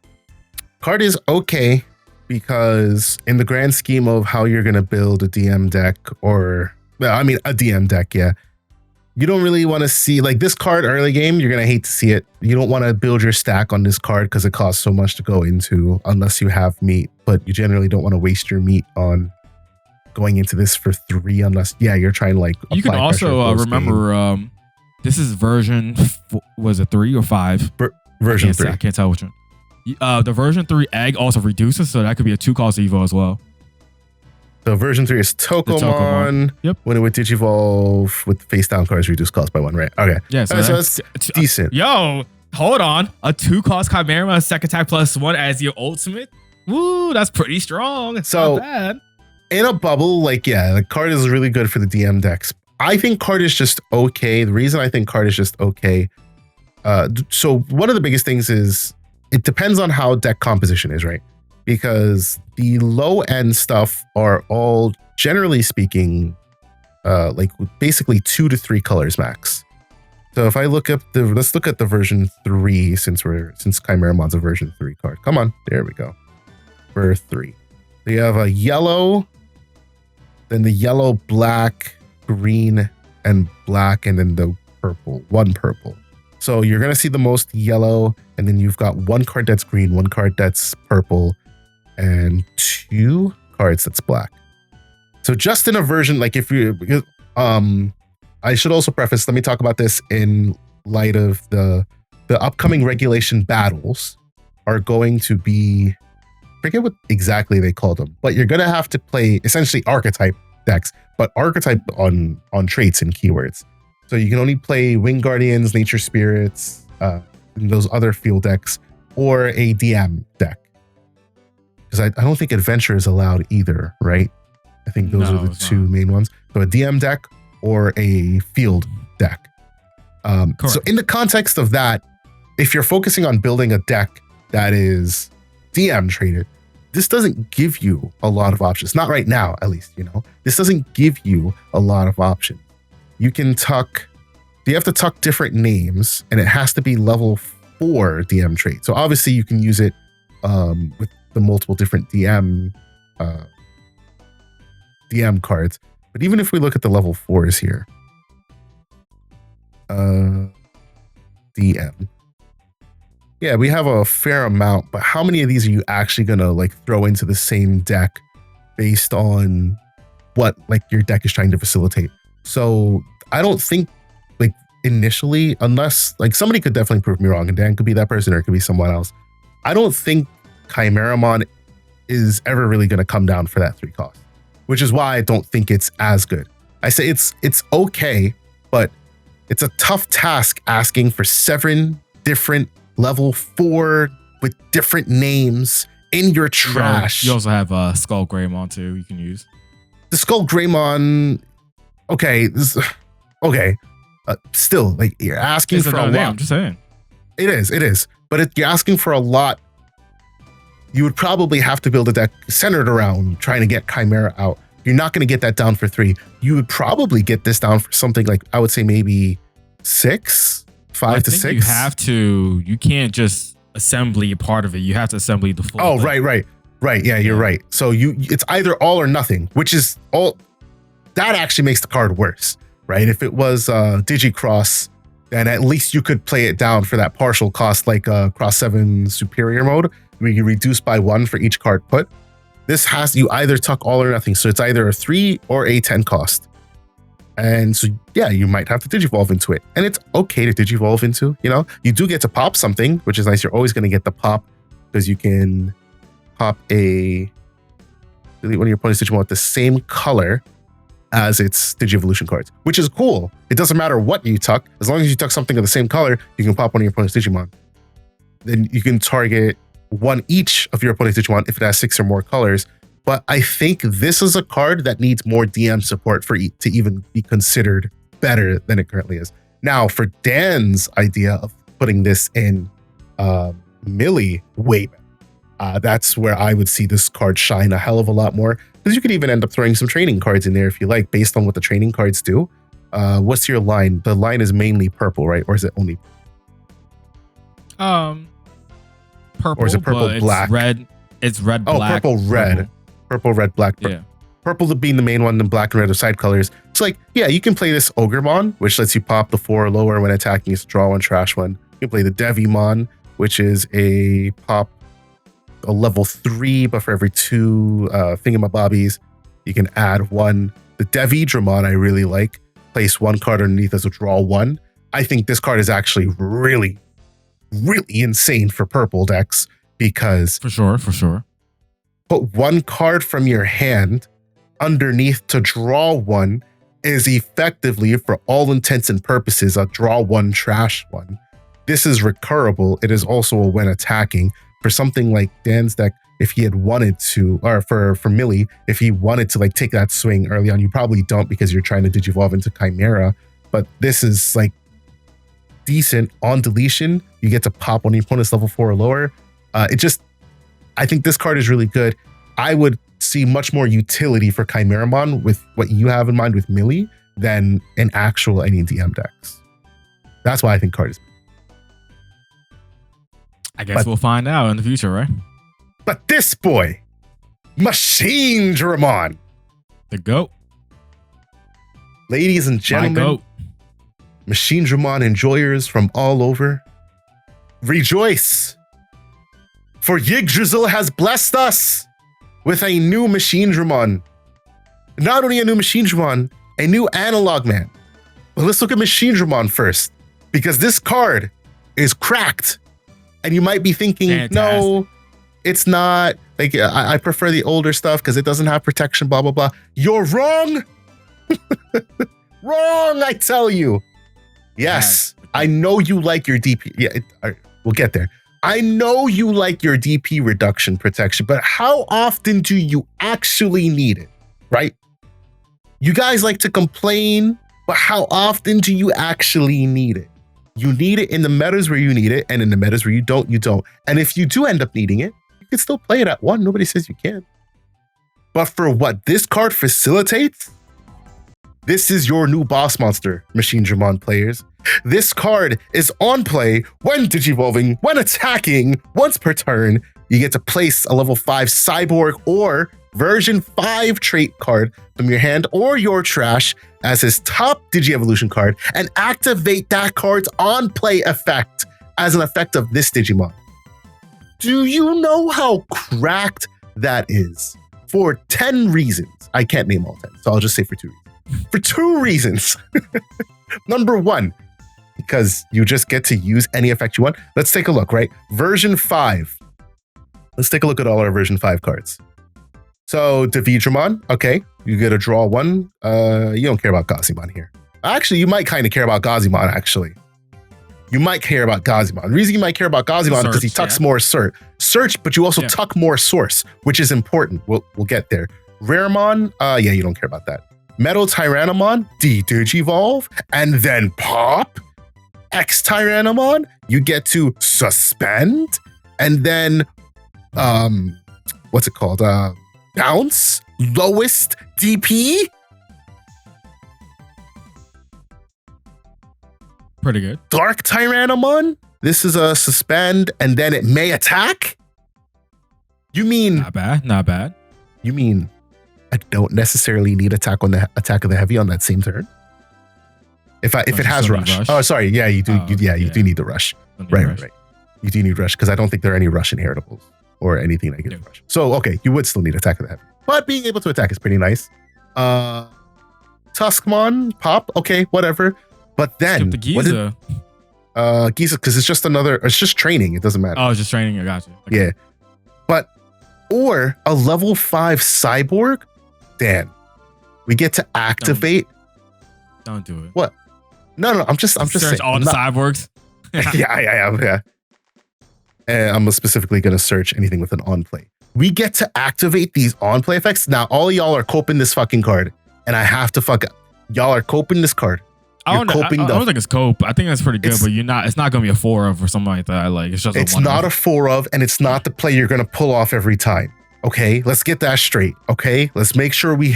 Card is okay because in the grand scheme of how you're gonna build a DM deck, a DM deck, yeah. You don't really want to see like this card early game. You're going to hate to see it. You don't want to build your stack on this card because it costs so much to go into unless you have meat, but you generally don't want to waste your meat on going into this for 3 unless, you're trying to like, you can also remember, this is version, was it 3 or 5? Version 3. I can't tell which one. The version 3 egg also reduces, so that could be a 2 cost Evo as well. So version 3 is Tokomon. Yep. When it would Digivolve with face down cards, reduce cost by 1, right? Okay. Yeah, so that's decent. Yo, hold on. A 2 cost Chimera, second attack +1 as your ultimate. Woo, that's pretty strong. It's not bad. In a bubble, the card is really good for the DM decks. I think card is just okay. The reason I think card is just okay. So one of the biggest things is it depends on how deck composition is, right? Because the low end stuff are all, generally speaking, basically 2 to 3 colors max. So if I look up let's look at the version 3 since Chimeramon's a version 3 card. Come on, there we go. For 3. So you have a yellow, then the yellow, black, green, and black, and then the purple, 1 purple. So you're gonna see the most yellow, and then you've got 1 card that's green, 1 card that's purple, and 2 cards that's black. So just in a version, I should also preface, let me talk about this in light of the upcoming regulation battles are going to be, forget what exactly they call them, but you're going to have to play essentially archetype decks, but archetype on traits and keywords. So you can only play Winged Guardians, Nature Spirits, and those other field decks, or a DM deck. Because I don't think Adventure is allowed either, right? I think those are the 2 main ones. So a DM deck or a field deck. So in the context of that, if you're focusing on building a deck that is DM traded, this doesn't give you a lot of options. Not right now, at least, This doesn't give you a lot of options. You have to tuck different names, and it has to be level 4 DM trait. So obviously you can use it with the multiple different DM cards. But even if we look at the level 4s here, DM. Yeah, we have a fair amount, but how many of these are you actually gonna throw into the same deck based on what your deck is trying to facilitate? So I don't think like initially, unless like somebody could definitely prove me wrong, and Dan could be that person or it could be someone else. I don't think Chimeramon is ever really going to come down for that 3 cost, which is why I don't think it's as good. I say it's okay, but it's a tough task asking for 7 different level 4 with different names in your trash. You also have Skull Greymon too you can use. The Skull Greymon, okay, okay. Still, like you're asking for a lot. I'm just saying. It is. But if you're asking for a lot, you would probably have to build a deck centered around trying to get Chimera out. You're not going to get that down for 3. You would probably get this down for something like, I would say maybe 6, 5 to 6. You have to. You can't just assembly a part of it. You have to assembly the full. Oh, thing. Right. Yeah, you're right. So it's either all or nothing, which is all. That actually makes the card worse, right? If it was Digicross, then at least you could play it down for that partial cost, like Cross 7 Superior mode, where you reduce by 1 for each card put. This has you either tuck all or nothing, so it's either a 3 or a 10 cost. And so, yeah, you might have to Digivolve into it. And it's okay to Digivolve into, you do get to pop something, which is nice. You're always going to get the pop because you can pop delete one of your opponent's Digimon with the same color as its Digievolution cards, which is cool. It doesn't matter what you tuck. As long as you tuck something of the same color, you can pop one of your opponent's Digimon. Then you can target 1 each of your opponent's Digimon if it has 6 or more colors. But I think this is a card that needs more DM support to even be considered better than it currently is. Now, for Dan's idea of putting this in Millie, wait, that's where I would see this card shine a hell of a lot more. Because you could even end up throwing some training cards in there if you like, based on what the training cards do. What's your line? The line is mainly purple, right? Or is it only purple? Or is it purple, black? It's red. It's red, black. Purple, red. Purple, red, black. Yeah. Purple being the main one, and black and red are side colors. It's like, yeah, you can play this Ogremon, which lets you pop the 4 or lower when attacking. It's draw 1, trash 1. You can play the Devimon, which is a level 3, but for every 2 thingamabobbies, you can add 1. The Devidramon I really like. Place 1 card underneath as a draw 1. I think this card is actually really, really insane for purple decks because for sure. Put 1 card from your hand underneath to draw 1 is effectively, for all intents and purposes, a draw 1, trash 1. This is recurable. It is also a when attacking. For something like Dan's deck, if he had wanted to, or for Millie, if he wanted to like take that swing early on, you probably don't because you're trying to Digivolve into Chimera. But this is like decent on deletion. You get to pop on your opponent's level 4 or lower. I think this card is really good. I would see much more utility for Chimeramon with what you have in mind with Millie than an actual any DM decks. That's why I think card is. I guess we'll find out in the future, right? But this boy, Machinedramon, the GOAT. Ladies and gentlemen, Machinedramon enjoyers from all over, rejoice! For Yggdrasil has blessed us with a new Machinedramon. Not only a new Machinedramon, a new analog man. But let's look at Machinedramon first, because this card is cracked. And you might be thinking, fantastic. No, it's not. Like, I prefer the older stuff because it doesn't have protection, blah, blah, blah. You're wrong. Wrong, I tell you. Yes, I know you like your DP. Yeah, all right, we'll get there. I know you like your DP reduction protection, but how often do you actually need it, right? You guys like to complain, but how often do you actually need it? You need it in the metas where you need it, and in the metas where you don't, you don't. And if you do end up needing it, you can still play it at 1. Nobody says you can't. But for what this card facilitates, this is your new boss monster, Machinedramon players. This card is on play when Digivolving, when attacking, once per turn. You get to place a level 5 Cyborg or version 5 trait card from your hand or your trash as his top Digi-Evolution card and activate that card's on play effect as an effect of this Digimon. Do you know how cracked that is? For 10 reasons. I can't name all 10, so I'll just say for 2 reasons. For 2 reasons. Number 1, because you just get to use any effect you want. Let's take a look, right? Version 5. Let's take a look at all our version 5 cards. So Digimon, okay, you get to draw 1. You don't care about Gazimon here. Actually, you might kind of care about Gazimon, actually. You might care about Gazimon. The reason you might care about Gazimon is because he tucks more search, but you also tuck more source, which is important. We'll get there. Raremon, yeah, you don't care about that. Metal Tyrannomon, Digivolve, and then pop. X Tyrannomon, you get to suspend, and then what's it called? Bounce, lowest DP. Pretty good. Dark Tyrannomon, this is a suspend, and then it may attack. You mean not bad, not bad. You mean I don't necessarily need attack on the attack of the heavy on that same turn? If it has rush. Oh, sorry. Yeah, you do. You do need the rush. Right. You do need rush because I don't think there are any rush inheritables or anything that gives rush. So okay, you would still need attack of the heavy, but being able to attack is pretty nice. Tuskmon, pop. Okay, whatever. But then the Giza. Giza, because it's just another. It's just training. It doesn't matter. Oh, it's just training. I got you. Okay. Yeah, but or a level 5 cyborg. Dan, we get to activate. Don't do it. What? No. I'm just search saying. all the cyborgs. yeah. And I'm specifically going to search anything with an on play. We get to activate these on play effects. Now, all y'all are coping this fucking card, and I have to y'all are coping this card. I don't think it's cope. I think that's pretty good, but you're not. It's not going to be a 4 of or something like that. Like it's just. It's not a 4 of, and it's not the play you're going to pull off every time. Okay, let's get that straight. Okay, let's make sure we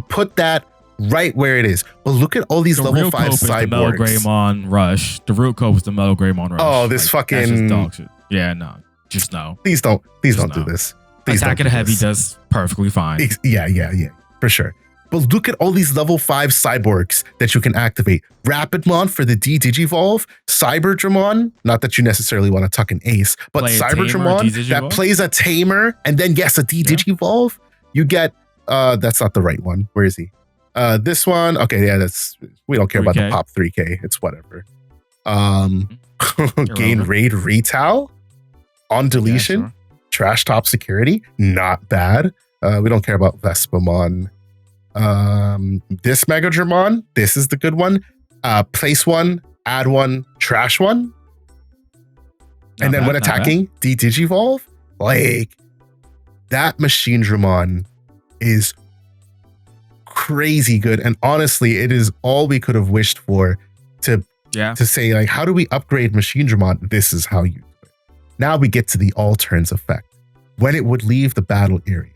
put that right where it is. But look at all these level 5 cyborgs. The Metal Greymon Rush. The root code was the Metal Greymon Rush. Oh, this fucking that's just dog shit. Yeah, no, just no. Please don't do this. Attack of the Heavy does perfectly fine. Yeah, for sure. But look at all these level 5 cyborgs that you can activate. Rapidmon for the Digivolve, Cyberdramon, not that you necessarily want to tuck an ace, but Cyberdramon that plays a tamer, and then yes, a Digivolve. You get that's not the right one. Where is he? This one. Okay, yeah, we don't care about the pop 3K. It's whatever. Gain raid retail on deletion. Yeah, sure. Trash top security, not bad. We don't care about Vespamon. This Megadramon, this is the good one. Place 1, add 1, trash 1. And then when attacking, Digivolve, like that Machine Dramon is crazy good. And honestly, it is all we could have wished for to say, like, how do we upgrade Machine Dramon? This is how you do it. Now we get to the all turns effect. When it would leave the battle area.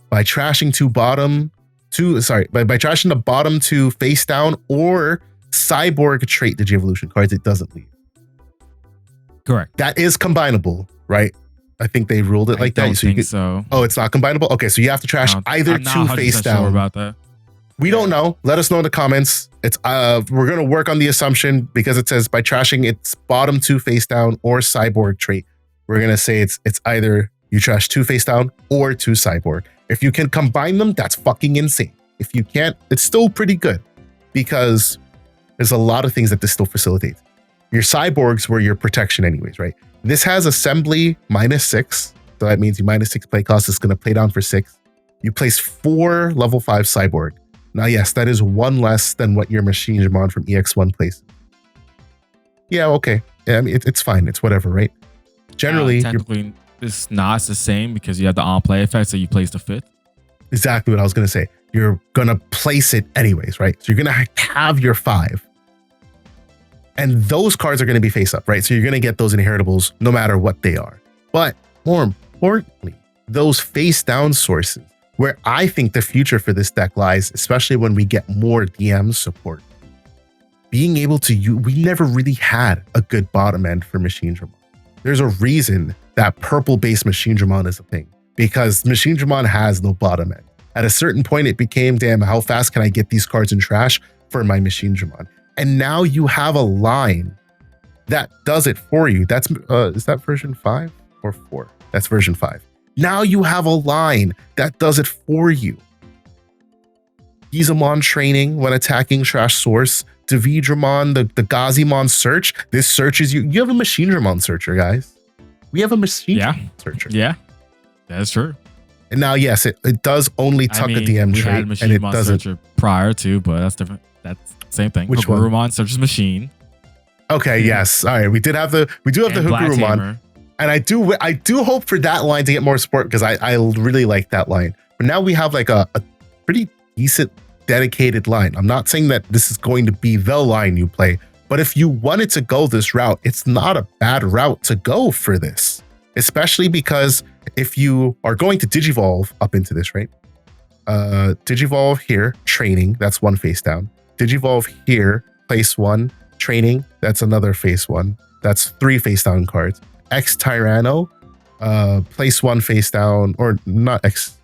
By trashing by trashing the bottom 2 face down or cyborg trait Digi-evolution cards, it doesn't leave. Correct. That is combinable, right? I think they ruled it like that. So. Oh, it's not combinable? Okay, so you have to trash either 2 face down. Sure about that. We don't know. Let us know in the comments. It's we're gonna work on the assumption because it says by trashing its bottom 2 face down or cyborg trait. We're gonna say it's either you trash 2 face down or 2 cyborg. If you can combine them, that's fucking insane. If you can't, it's still pretty good because there's a lot of things that this still facilitates. Your cyborgs were your protection anyways, right? This has assembly -6. So that means your -6 play cost is going to play down for 6. You place 4 level 5 cyborg. Now, yes, that is 1 less than what your Machine Dramon from EX1 places. Yeah, okay. Yeah, I mean, it's fine. It's whatever, right? Generally, technically, it's not the same because you have the on-play effect, so you place the 5th. Exactly what I was going to say. You're going to place it anyways, right? So you're going to have your 5. And those cards are going to be face up, right? So you're going to get those inheritables no matter what they are. But more importantly, those face down sources, where I think the future for this deck lies, especially when we get more DM support. Being able to we never really had a good bottom end for Machine Dramon. There's a reason that purple-based Machine Dramon is a thing, because Machine Dramon has no bottom end. At a certain point, it became, damn, how fast can I get these cards in trash for my Machine Dramon? And now you have a line that does it for you. That's is that version 5 or 4? That's version 5. Now you have a line that does it for you. Gizamon training when attacking trash source, Dividramon, the Gazimon search. This searches you. You have a Machine Dramon searcher, guys. We have a Machine Dramon searcher. Yeah, that's true. And now, yes, it does only tuck a DM trait, and it doesn't. Searcher prior to, but that's different. That's the same thing. Which one? Hagurumon searches machine. Okay, yes. All right, we do have the Hagurumon, and I do hope for that line to get more support because I really like that line. But now we have like a pretty decent dedicated line. I'm not saying that this is going to be the line you play, but if you wanted to go this route, it's not a bad route to go for this, especially because if you are going to Digivolve up into this, right? Digivolve here, training, that's one face down. Digivolve here, place one, training, that's another face one. That's 3 face down cards. X Tyranno, place one face down, or not X.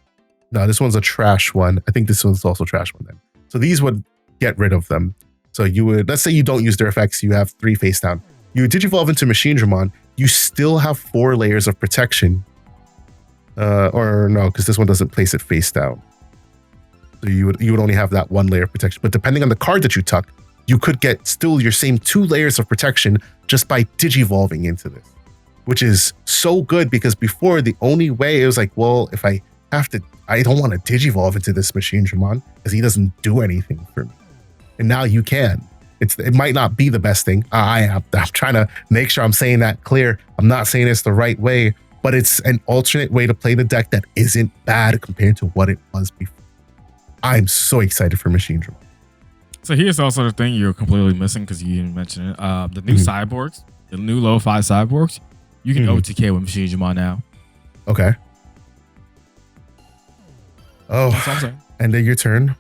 No, this one's a trash one. I think this one's also a trash one then. So these would get rid of them. So you would, let's say you don't use their effects, you have 3 face down. You would Digivolve into Machine Dramon, you still have 4 layers of protection. Or no, because this one doesn't place it face down. So you would only have that 1 layer of protection. But depending on the card that you tuck, you could get still your same 2 layers of protection just by Digivolving into this. Which is so good because before the only way it was like, well, if I don't want to Digivolve into this Machine Dramon because he doesn't do anything for me. And now you can. It might not be the best thing. I'm trying to make sure I'm saying that clear. I'm not saying it's the right way, but it's an alternate way to play the deck that isn't bad compared to what it was before. I'm so excited for Machine Dramon. So here's also the thing you're completely missing because you didn't mention it. The new cyborgs, the new low-fi cyborgs, you can OTK with Machine Dramon now. Okay. Oh, that's what I'm saying. And then your turn.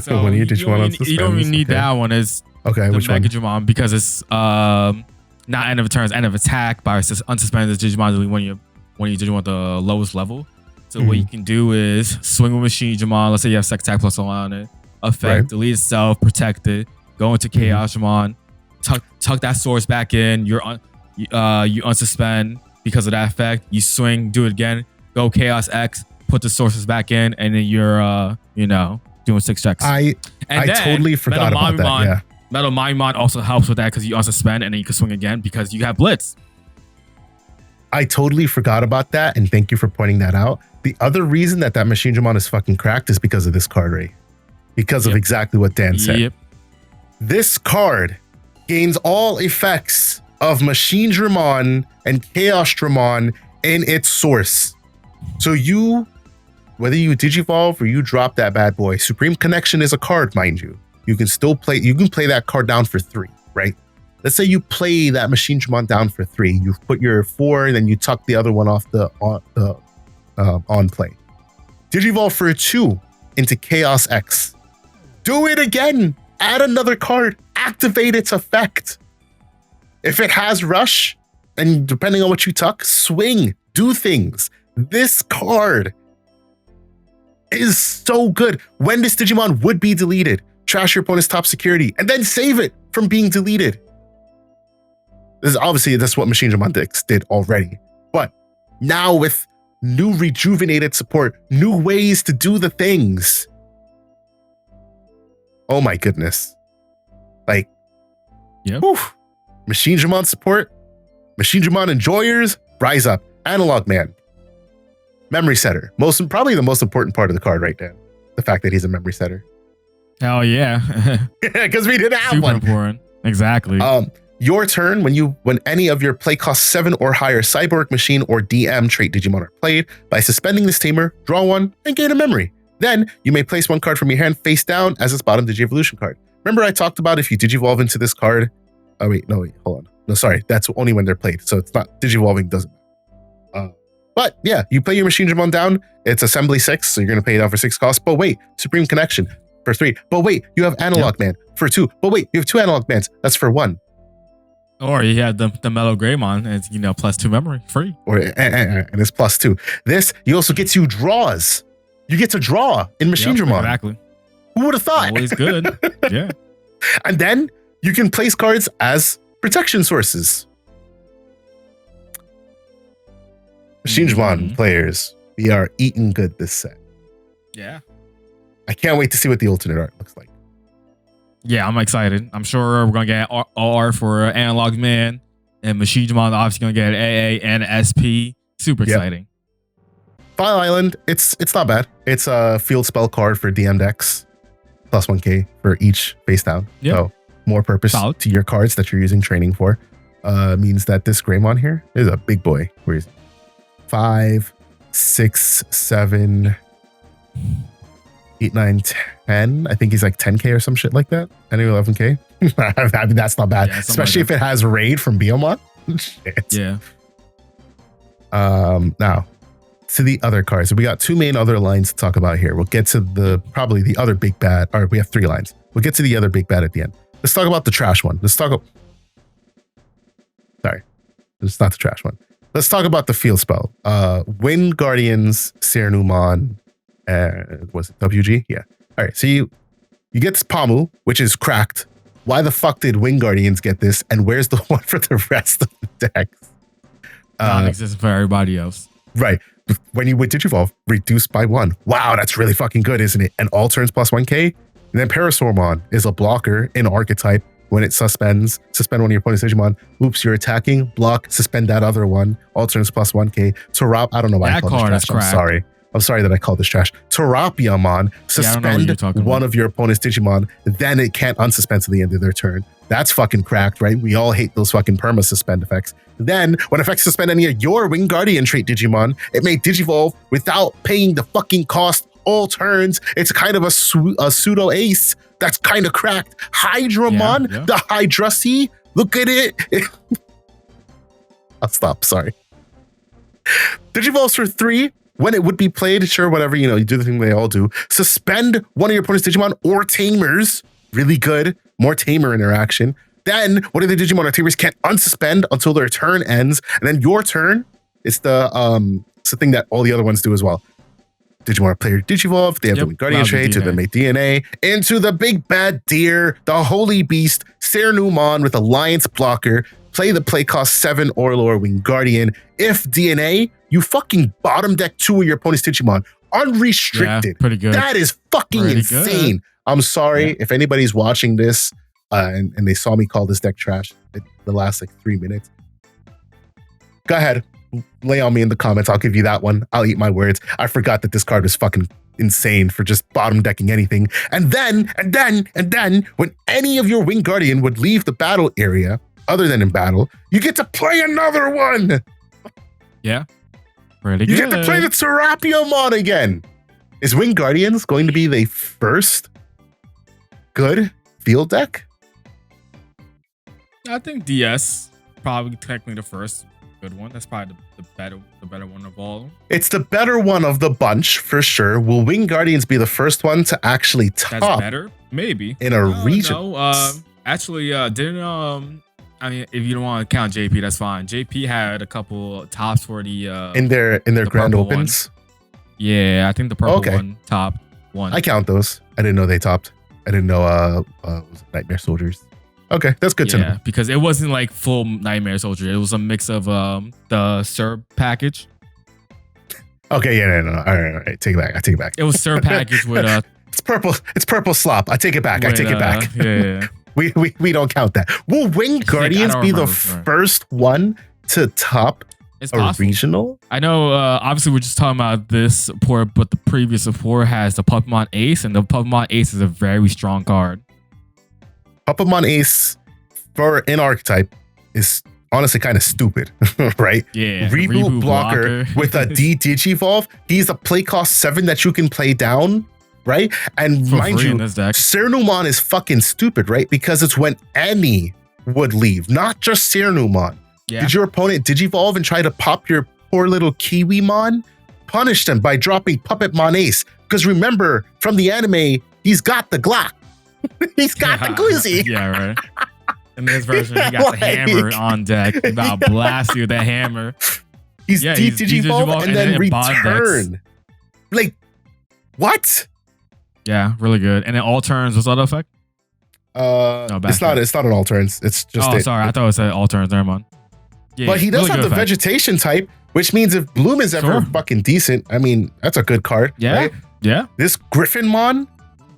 So when you don't even need that one. Is okay, which one? Mega Dramon, because it's not end of turn, it's end of attack by unsuspended Digimon when you Digimon the lowest level. So what you can do is swing with Machine Dramon. Let's say you have Sex Attack +1 on it. Effect, delete itself, protect it. Go into Chaos Dramon. Tuck that source back in. You unsuspend because of that effect. You swing, do it again. Go Chaos X. Put the sources back in, and then you're, doing 6 checks. I totally forgot about that. Yeah. Metal Mimon also helps with that because you unsuspend, and then you can swing again because you have Blitz. I totally forgot about that, and thank you for pointing that out. The other reason that Machine Dramon is fucking cracked is because of this card, Ray. Because of exactly what Dan said. Yep. This card gains all effects of Machine Dramon and Chaos Dramon in its source. So whether you Digivolve or you drop that bad boy, Supreme Connection is a card, mind you. You can play that card down for 3, right? Let's say you play that Machine Dramon down for 3. You put your 4 and then you tuck the other one off the on play. Digivolve for 2 into Chaos X. Do it again. Add another card. Activate its effect. If it has Rush, and depending on what you tuck, swing. Do things. This card is so good. When this Digimon would be deleted, trash your opponent's top security, and then save it from being deleted. That's what Machine Dramon decks did already. But now with new rejuvenated support, new ways to do the things. Oh my goodness. Like, Machine Dramon support, Machine Dramon enjoyers, rise up. Analog Man. Memory setter. Probably the most important part of the card right now. The fact that he's a memory setter. Hell yeah. Because we didn't have one. Super important. Exactly. Your turn, when any of your play cost 7 or higher Cyborg, Machine, or DM trait Digimon are played, by suspending this tamer, draw 1 and gain a memory. Then you may place 1 card from your hand face down as its bottom Digi-Evolution card. Remember I talked about if you Digivolve into this card? Oh wait, hold on. No, sorry, that's only when they're played. So it's not Digivolving doesn't. But yeah, you play your Machine Dramon down, it's assembly 6, so you're going to pay it out for 6 costs. But wait, Supreme Connection for 3. But wait, you have Analog Man for 2. But wait, you have 2 Analog Mans. That's for 1. Or you have the Mellow Greymon, and it's, +2 memory, free. And it's +2. This, you also get you draws. You get to draw in Machine Dramon. Exactly. Who would have thought? Always good. Yeah. And then you can place cards as protection sources. Machine Dramon players, we are eating good this set. Yeah. I can't wait to see what the alternate art looks like. Yeah, I'm excited. I'm sure we're gonna get R for Analog Man, and Machinimon obviously gonna get AA and SP. Super exciting. File Island, it's not bad. It's a field spell card for DM decks, plus 1k for each face down. Yep. So more purpose to your cards that you're using training for. Means that this Greymon here is a big boy. Where is 5, 6, 7, 8, 9, 10. I think he's like 10k or some shit like that. Anyway, 11k. I mean, that's not bad, especially if it has raid from Biomon. Shit. Yeah. Now to the other cards. We got 2 main other lines to talk about here. We'll get to probably the other big bad. Or we have 3 lines. We'll get to the other big bad at the end. Let's talk about the trash one. Sorry, it's not the trash one. Let's talk about the field spell. Wind Guardians, Serenumon, was it WG? Yeah. All right. So you get this Pamu, which is cracked. Why the fuck did Wind Guardians get this? And where's the one for the rest of the decks? Non-existent for everybody else. Right. When you would Digivolve, reduced by 1. Wow, that's really fucking good, isn't it? And all turns plus 1k. And then Parasaurmon is a blocker in archetype. When it suspend one of your opponent's Digimon. Oops, you're attacking, block, suspend that other one. All turns plus 1k. Torap, I don't know why I call this trash. I'm sorry that I called this trash. Terapiamon, suspend one of your opponent's Digimon, then it can't unsuspend to the end of their turn. That's fucking cracked, right? We all hate those fucking perma-suspend effects. Then, when effects suspend any of your Wing Guardian trait Digimon, it may Digivolve without paying the fucking cost all turns. It's kind of a pseudo ace that's kind of cracked. Hydramon, the Hydrasy, look at it. I'll stop, sorry. Digivolves for 3. When it would be played, sure, whatever, you do the thing they all do. Suspend one of your opponent's Digimon or Tamers. Really good. More Tamer interaction. Then, one of the Digimon or Tamers can't unsuspend until their turn ends. And then your turn, it's the thing that all the other ones do as well. Digimon player Digivolve, they have the Wing Guardian trait to the make DNA. Into the big bad deer, the holy beast, Serenumon with Alliance blocker. Play the play cost 7 or lower Wing Guardian. If DNA, you fucking bottom deck 2 of your opponent's Digimon. Unrestricted. Yeah, pretty good. That is fucking insane. Good. I'm sorry if anybody's watching this and they saw me call this deck trash in the last 3 minutes. Go ahead. Lay on me in the comments. I'll give you that one. I'll eat my words. I forgot that this card was fucking insane for just bottom decking anything. And then, when any of your Wing Guardian would leave the battle area, other than in battle, you get to play another one. Yeah. Pretty good. You get to play the Terapiamon again. Is Wing Guardians going to be the first good field deck? I think DS probably technically the first good one. That's probably the better one of all. It's the better one of the bunch for sure. Will Wing Guardians be the first one to actually top? That's better, maybe in a region. No, actually, didn't I mean, if you don't want to count JP, that's fine. JP had a couple tops for the in their grand opens. One. Yeah, I think the purple one topped one. I count those. I didn't know they topped. I didn't know was it Nightmare Soldiers. Okay, that's good to know. Yeah, because it wasn't like full Nightmare Soldier. It was a mix of the Serb package. Okay, yeah, no. All right. Take it back. I take it back. It was Serb package with It's purple slop. I take it back. Yeah. We don't count that. Will Wing Guardians be the first one to top a regional? I know, obviously we're just talking about this support, but the previous support has the Puppetmon Ace, and the Puppetmon Ace is a very strong card. Puppetmon Ace for an archetype is honestly kind of stupid, right? Yeah. Reboot blocker with a Digivolve. He's a play cost 7 that you can play down. Right? And mind you, Serenumon is fucking stupid, right? Because it's when any would leave, not just Serenumon. Yeah. Did your opponent Digivolve and try to pop your poor little Kiwimon? Punish them by dropping Puppetmon Ace. Because remember, from the anime, he's got the Glock. He's got the Glizzy. Yeah, right. In this version, he got the hammer on deck. He's about to blast you with that hammer. He's Digivolve and then return. Like, what? Yeah, really good. And then all turns, what's the other effect? It's not an all turns. It's just sorry. I thought it said all turns. Never mind. Yeah, but he does have the vegetation type, which means if Bloom is ever fucking decent, I mean, that's a good card. Yeah. Right? Yeah. This Griffinmon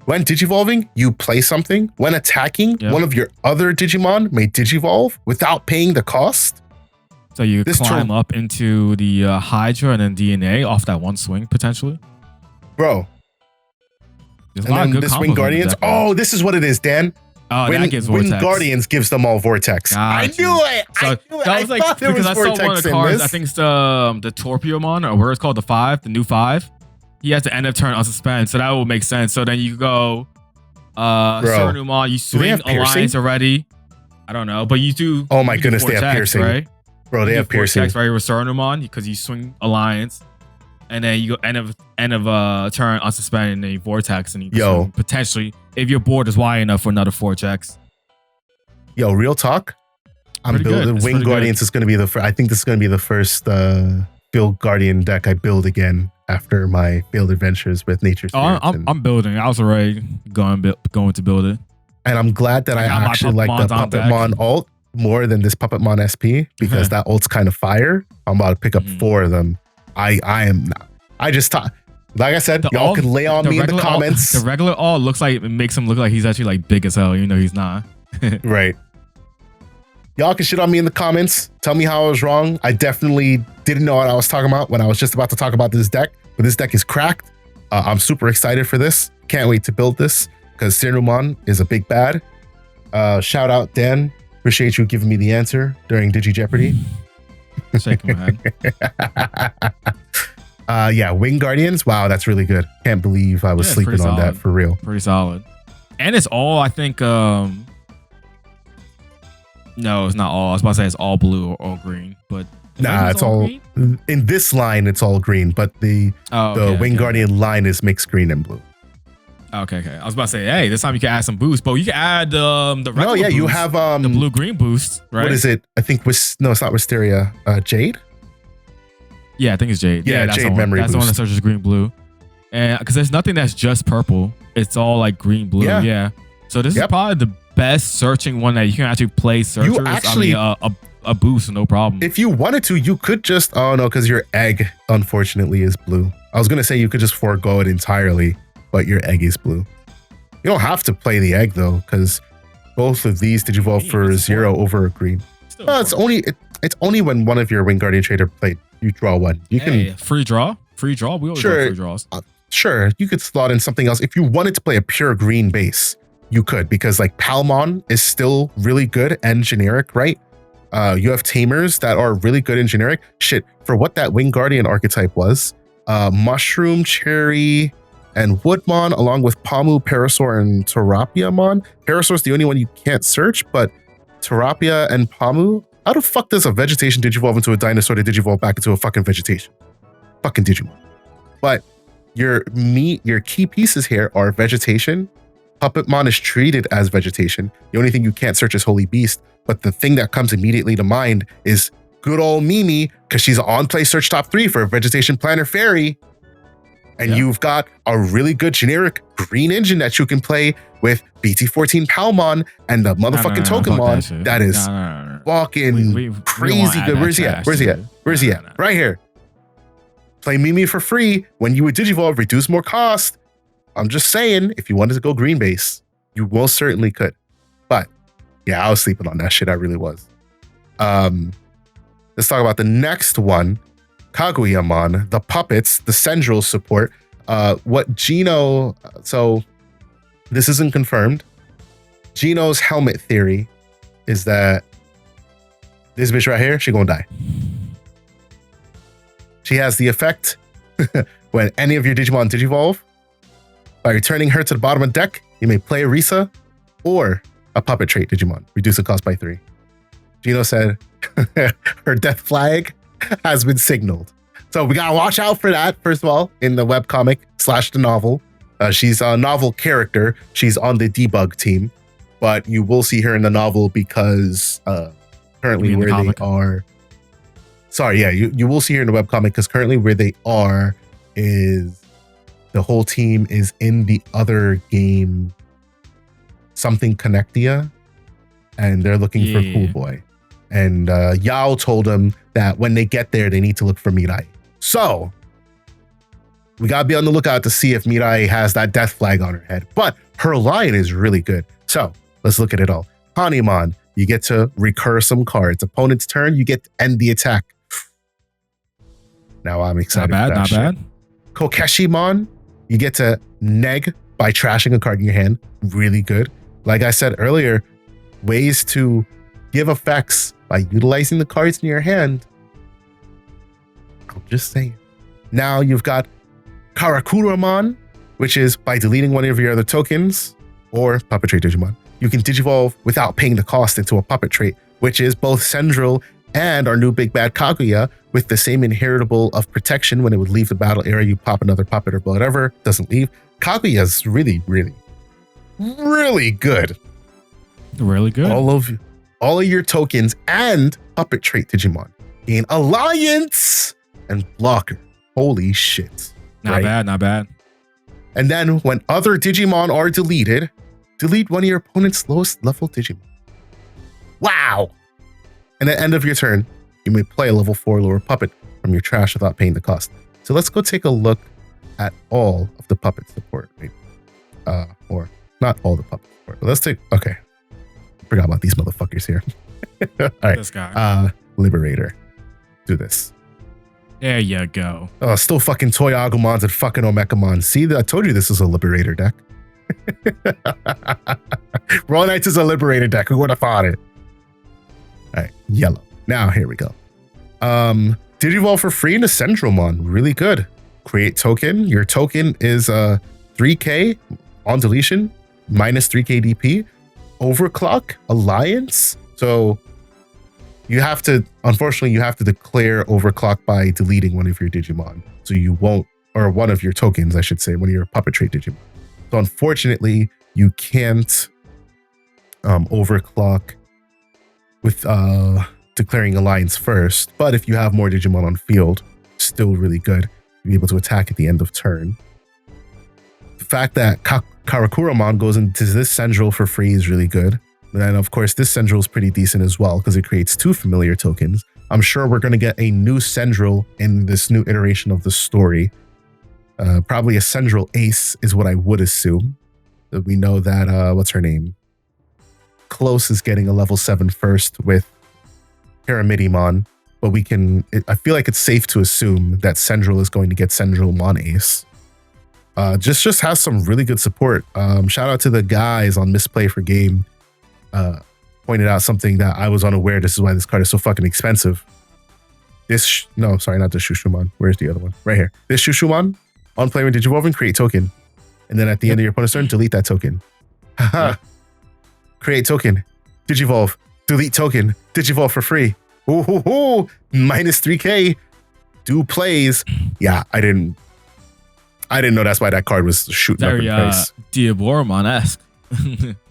when digivolving, you play something. When attacking, one of your other Digimon may digivolve without paying the cost. So you climb up into the Hydra and then DNA off that one swing, potentially? Bro. There's a lot of good this Wing Guardians. Oh, this is what it is, Dan. Oh, that gives Vortex. Wing Guardians gives them all Vortex. I knew it. I knew it. I thought there was Vortex in this. I saw one of the cards, I think it's the Torpeomon, or where it's called, the new 5. He has the end of turn unsuspend, so that will make sense. So then you go Surinumon, you swing Alliance already. I don't know, but you do. Oh my goodness, they have piercing. Right? Bro, they have piercing. Vortex, right, with Surinumon, because you swing Alliance. And then you go end of turn unsuspend, and then you Vortex, and you swing potentially, if your board is wide enough, for another 4 checks. Yo, real talk. I'm building Wing Guardians. Is going to be the first. I think this is going to be the first Field Guardian deck I build again after my failed adventures with Nature Spirits. I'm building. I was already going to build it. And I'm glad that I actually like the Puppetmon alt more than this Puppetmon SP, because that ult's kind of fire. I'm about to pick up 4 of them. I just thought, like I said, y'all could lay on me in the comments. The regular alt looks like, it makes him look like he's actually like big as hell, even though he's not. Right. Y'all can shit on me in the comments. Tell me how I was wrong. I definitely didn't know what I was talking about when I was just about to talk about this deck, but this deck is cracked. I'm super excited for this. Can't wait to build this, because Surinumon is a big bad. Shout out, Dan. Appreciate you giving me the answer during Digi Jeopardy. Shaking my head. Yeah, Wing Guardians. Wow, that's really good. Can't believe I was sleeping on that, for real. Pretty solid. And it's all, I think, no, it's not all. I was about to say it's all blue or all green, but nah, it's all green? In this line, it's all green, but the Wing Guardian line is mixed green and blue. Okay. I was about to say, hey, this time you can add some boost, but you can add the regular boost, you have the blue-green boost, right? What is it? I think no, it's not Wisteria. Jade? Yeah, I think it's Jade. Yeah, that's Jade the memory That's boost. the one that searches green-blue. And because there's nothing that's just purple. It's all like green-blue. Yeah. So this is probably the best searching one that you can actually play searchers. You actually, a boost, no problem. If you wanted to, you could just, oh no, because your egg, unfortunately, is blue. I was going to say you could just forego it entirely, but your egg is blue. You don't have to play the egg though, because both of these digivolve for 0 over a green. It's only when one of your Wing Guardian trader played, you draw 1. You can free draw. We always draw free draws. Sure, you could slot in something else. If you wanted to play a pure green base, you could, because like Palmon is still really good and generic, right? You have Tamers that are really good and generic. Shit, for what that Wing Guardian archetype was, Mushroom, Cherry, and Woodmon, along with Pamu, Parasaur, and Terapiamon. Parasaur's the only one you can't search, but Terapia and Pamu, how the fuck does a vegetation digivolve into a dinosaur to digivolve back into a fucking vegetation? Fucking Digimon. But your key pieces here are vegetation. Puppetmon is treated as vegetation. The only thing you can't search is Holy Beast, but the thing that comes immediately to mind is good old Mimi, because she's on play search top 3 for a vegetation planner fairy. And you've got a really good generic green engine that you can play with BT14 Palmon and the motherfucking Tokemon. That is fucking crazy good. Where's he at? Where's he at? Right here. Play Mimi for free when you would digivolve, reduce more cost. I'm just saying, if you wanted to go green base, you most certainly could. But yeah, I was sleeping on that shit. I really was. Let's talk about the next one. Kaguyamon, the puppets, the Central support. What Gino, so this isn't confirmed. Gino's helmet theory is that this bitch right here, she gonna die. She has the effect when any of your Digimon digivolve. By returning her to the bottom of the deck, you may play a Risa or a puppet trait Digimon, reduce the cost by 3. Gino said her death flag has been signaled. So we gotta watch out for that, first of all, in the webcomic / the novel. She's a novel character. She's on the debug team, but you will see her in the novel because currently where they are... Sorry, yeah, you will see her in the webcomic because currently where they are is the whole team is in the other game, something Connectia, and they're looking for Cool Boy. And Yao told them that when they get there, they need to look for Mirai. So We gotta be on the lookout to see if Mirai has that death flag on her head. But her line is really good. So let's look at it all. Hanimon, you get to recur some cards. Opponent's turn, you get to end the attack. Now I'm excited. Not bad. Kokeshimon, you get to neg by trashing a card in your hand. Really good. Like I said earlier, ways to give effects by utilizing the cards in your hand. I'm just saying. Now you've got Karakuramon, which is by deleting one of your other tokens or puppet trait Digimon. You can digivolve without paying the cost into a puppet trait, which is both Central and our new big bad Kaguya with the same inheritable of protection. When it would leave the battle area, you pop another puppet or whatever, doesn't leave. Kaguya's really, really, really good. Really good. All of your tokens and puppet trait Digimon gain Alliance and Blocker. Holy shit. Not bad. And then when other Digimon are deleted, delete one of your opponent's lowest level Digimon. Wow. And at the end of your turn, you may play a level 4 lower puppet from your trash without paying the cost. So let's go take a look at all of the puppet support. Right? Or not all the puppet support. But let's take, okay. Forgot about these motherfuckers here. All right. This guy. Liberator. Do this. There you go. Oh, still fucking Toy Agumons and fucking Omekamon. See, I told you this is a Liberator deck. Raw Knights is a Liberator deck. Who would have thought it? All right, yellow. Now, here we go. Digivolve for free into Centralmon. Really good. Create token. Your token is 3k on deletion, minus 3k DP. Overclock, Alliance. So you have to, unfortunately, you have to declare overclock by deleting one of your Digimon. So you won't, or one of your tokens, I should say, one of your puppet trait Digimon. So unfortunately, you can't overclock with declaring Alliance first. But if you have more Digimon on field, still really good. You'll be able to attack at the end of turn. The fact that Karakuramon goes into this Central for free is really good. And then, of course, this Central is pretty decent as well because it creates 2 familiar tokens. I'm sure we're going to get a new Central in this new iteration of the story. Probably a Central Ace is what I would assume. We know that, what's her name? Close is getting a level 7 first with Pyramidimon. But we can, I feel like it's safe to assume that Central is going to get Centralmon Ace. Just has some really good support. Shout out to the guys on Misplay for Game. Pointed out something that I was unaware. This is why this card is so fucking expensive. No, sorry, not the Shushumon. Where's the other one? Right here. This Shushumon, on play when Digivolve and create token. And then at the end of your opponent's turn, delete that token. Haha. Create token. Digivolve. Delete token. Digivolve for free. Ooh, minus 3k. Do plays. Yeah, I didn't know that's why that card was shooting up in price. Diaboromon-esque.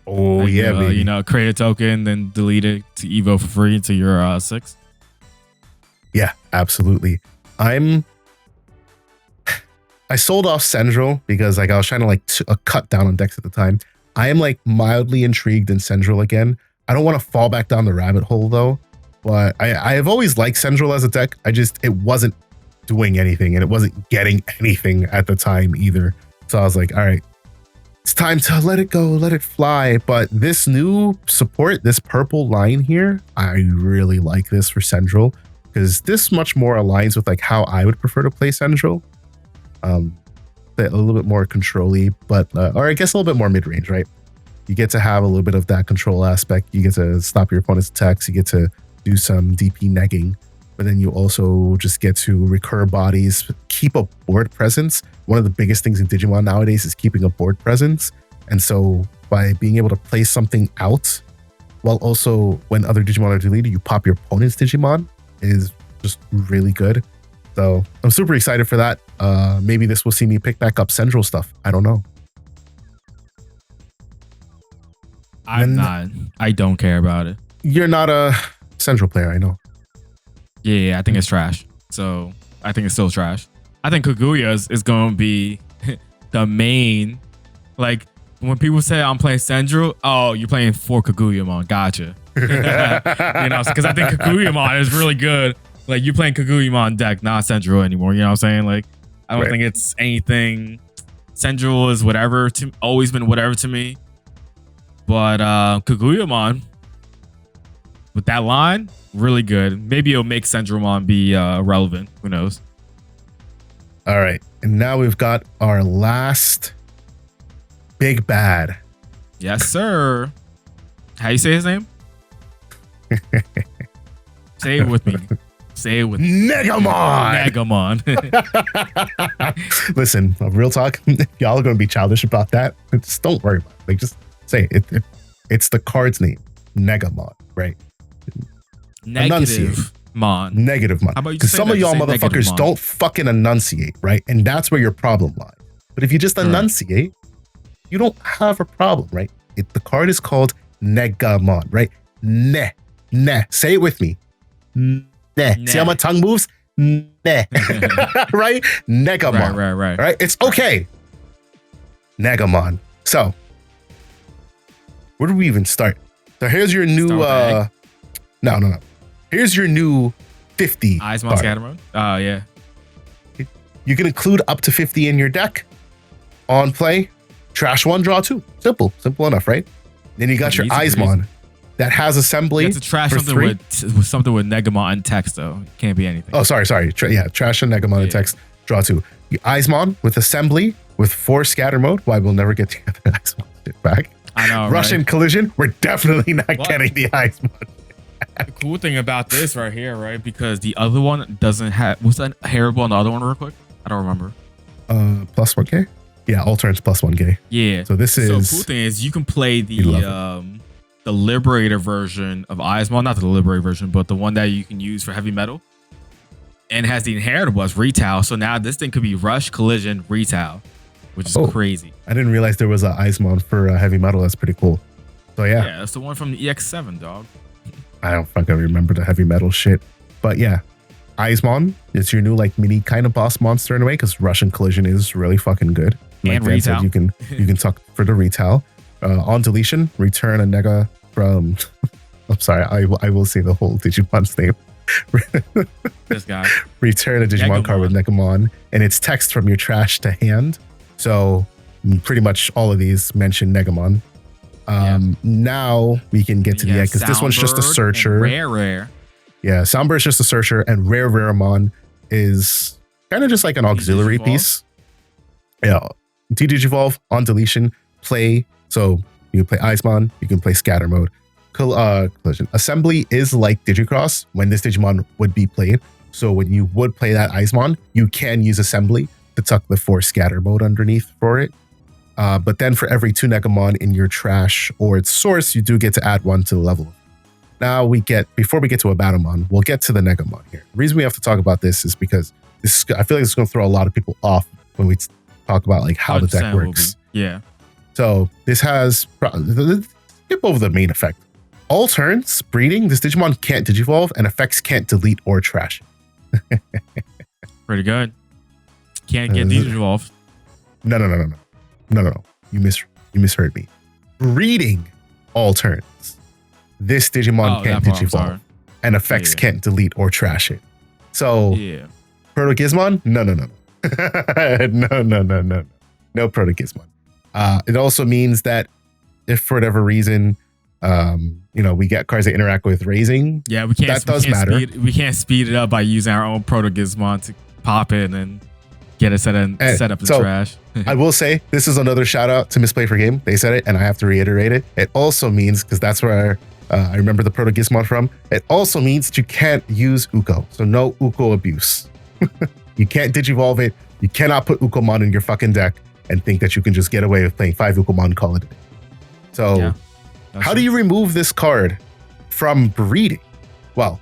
Oh, like, yeah, baby. Create a token, then delete it to Evo for free into your 6. Yeah, absolutely. I sold off Central because like I was trying to like cut down on decks at the time. I am like mildly intrigued in Central again. I don't want to fall back down the rabbit hole though, but I have always liked Central as a deck. It wasn't doing anything and it wasn't getting anything at the time either. So I was like, all right, it's time to let it go, let it fly. But this new support, this purple line here, I really like this for Central because this much more aligns with like how I would prefer to play Central. A little bit more control-y, but or I guess a little bit more mid-range, right? You get to have a little bit of that control aspect. You get to stop your opponent's attacks. You get to do some DP negging, but then you also just get to recur bodies, keep a board presence. One of the biggest things in Digimon nowadays is keeping a board presence. And so by being able to play something out, while also when other Digimon are deleted, you pop your opponent's Digimon is just really good. So I'm super excited for that. Maybe this will see me pick back up Central stuff. I don't know. I don't care about it. You're not a Central player, I know. Yeah, I think it's trash. So I think it's still trash. I think Kaguya is going to be the main. Like when people say I'm playing Central, oh, you're playing for Kaguyamon. Gotcha. Because I think Kaguyamon is really good. Like you're playing Kaguyamon deck, not Central anymore. You know what I'm saying? Like I don't think it's anything. Central is whatever to always been whatever to me. But Kaguyamon with that line, really good. Maybe it'll make Centralmon be relevant. Who knows? All right. And now we've got our last big bad. Yes, sir. How you say his name? Say it with me. Say it with Negamon. Negamon. Listen, real talk. If y'all are going to be childish about that, just don't worry about it. Like, just say it. It's the card's name, Negamon, right? Negative Mon. Negative Mon. Because some of y'all motherfuckers don't fucking enunciate, right? And that's where your problem lies. But if you just enunciate, you don't have a problem, right? The card is called Negamon, right? Ne. Say it with me. Ne. See how my tongue moves? Ne. Right? Negamon. Right? It's okay. Negamon. So, where do we even start? So here's your new No. Here's your new 50. Eismon Scattermode? Oh, yeah. You can include up to 50 in your deck. On play, trash 1, draw 2. Simple enough, right? Then you got your Eismon that has assembly. You have to trash something with something with Negamon and text, though. It can't be anything. Oh, sorry. Trash and Negamon and text, draw 2. Your Eismon with assembly with 4 scatter mode. Why we'll never get the other Eismon shit back. I know. Russian collision. We're definitely not getting the Eismon. The cool thing about this right here, right? Because the other one doesn't have. What's that heritable on the other one, real quick? I don't remember. Plus 1K. Yeah, all turns plus 1K. Yeah. So this is. So the cool thing is you can play the Liberator version of Eismon, not the Liberator version, but the one that you can use for heavy metal, and it has the inheritable as retail. So now this thing could be rush, collision, retail, which is crazy. I didn't realize there was a Eismon for heavy metal. That's pretty cool. So yeah, that's the one from the EX7, dog. I don't fucking remember the heavy metal shit, but yeah, Eismon is your new like mini kind of boss monster in a way because Russian collision is really fucking good. Like and retail, said, you can talk for the retail. On deletion, return a nega from. I'm sorry, I will say the whole Digimon's name. This guy. Return a Digimon card with Negamon, and it's text from your trash to hand. So pretty much all of these mention Negamon. Now we can get to the end because this one's just a searcher. Rare. Yeah, Soundbird's just a searcher, and Rareramon is kind of just like an auxiliary piece. Yeah, Digivolve on deletion, play. So you can play Eismon, you can play Scatter Mode. Collision. Assembly is like Digicross when this Digimon would be played. So when you would play that Eismon, you can use Assembly to tuck the 4 Scatter Mode underneath for it. But then for every 2 Negamon in your trash or its source, you do get to add 1 to the level. Now before we get to a Battlemon, we'll get to the Negamon here. The reason we have to talk about this is because I feel like it's going to throw a lot of people off when we talk about like how the deck works. Yeah. So this has, skip over the main effect. All turns, breeding, this Digimon can't Digivolve and effects can't delete or trash. Pretty good. Can't get Digivolved. No. You misheard me. Breeding all turns. This Digimon can't Digivolve and effects can't delete or trash it. So Proto-Gizmon? No. No Proto-Gizmon. It also means that if for whatever reason, we get cards that interact with raising. Yeah, we can't. That does matter. We can't speed it up by using our own Proto-Gizmon to pop in and get it set up in trash. I will say this is another shout out to Misplay for Game. They said it, and I have to reiterate it. It also means, because that's where I remember the Proto-Gizmon from. It also means that you can't use Uko, so no Uko abuse. You can't Digivolve it. You cannot put Ukomon in your fucking deck and think that you can just get away with playing 5 Ukomon, call it a day. So, how do you remove this card from breeding? Well,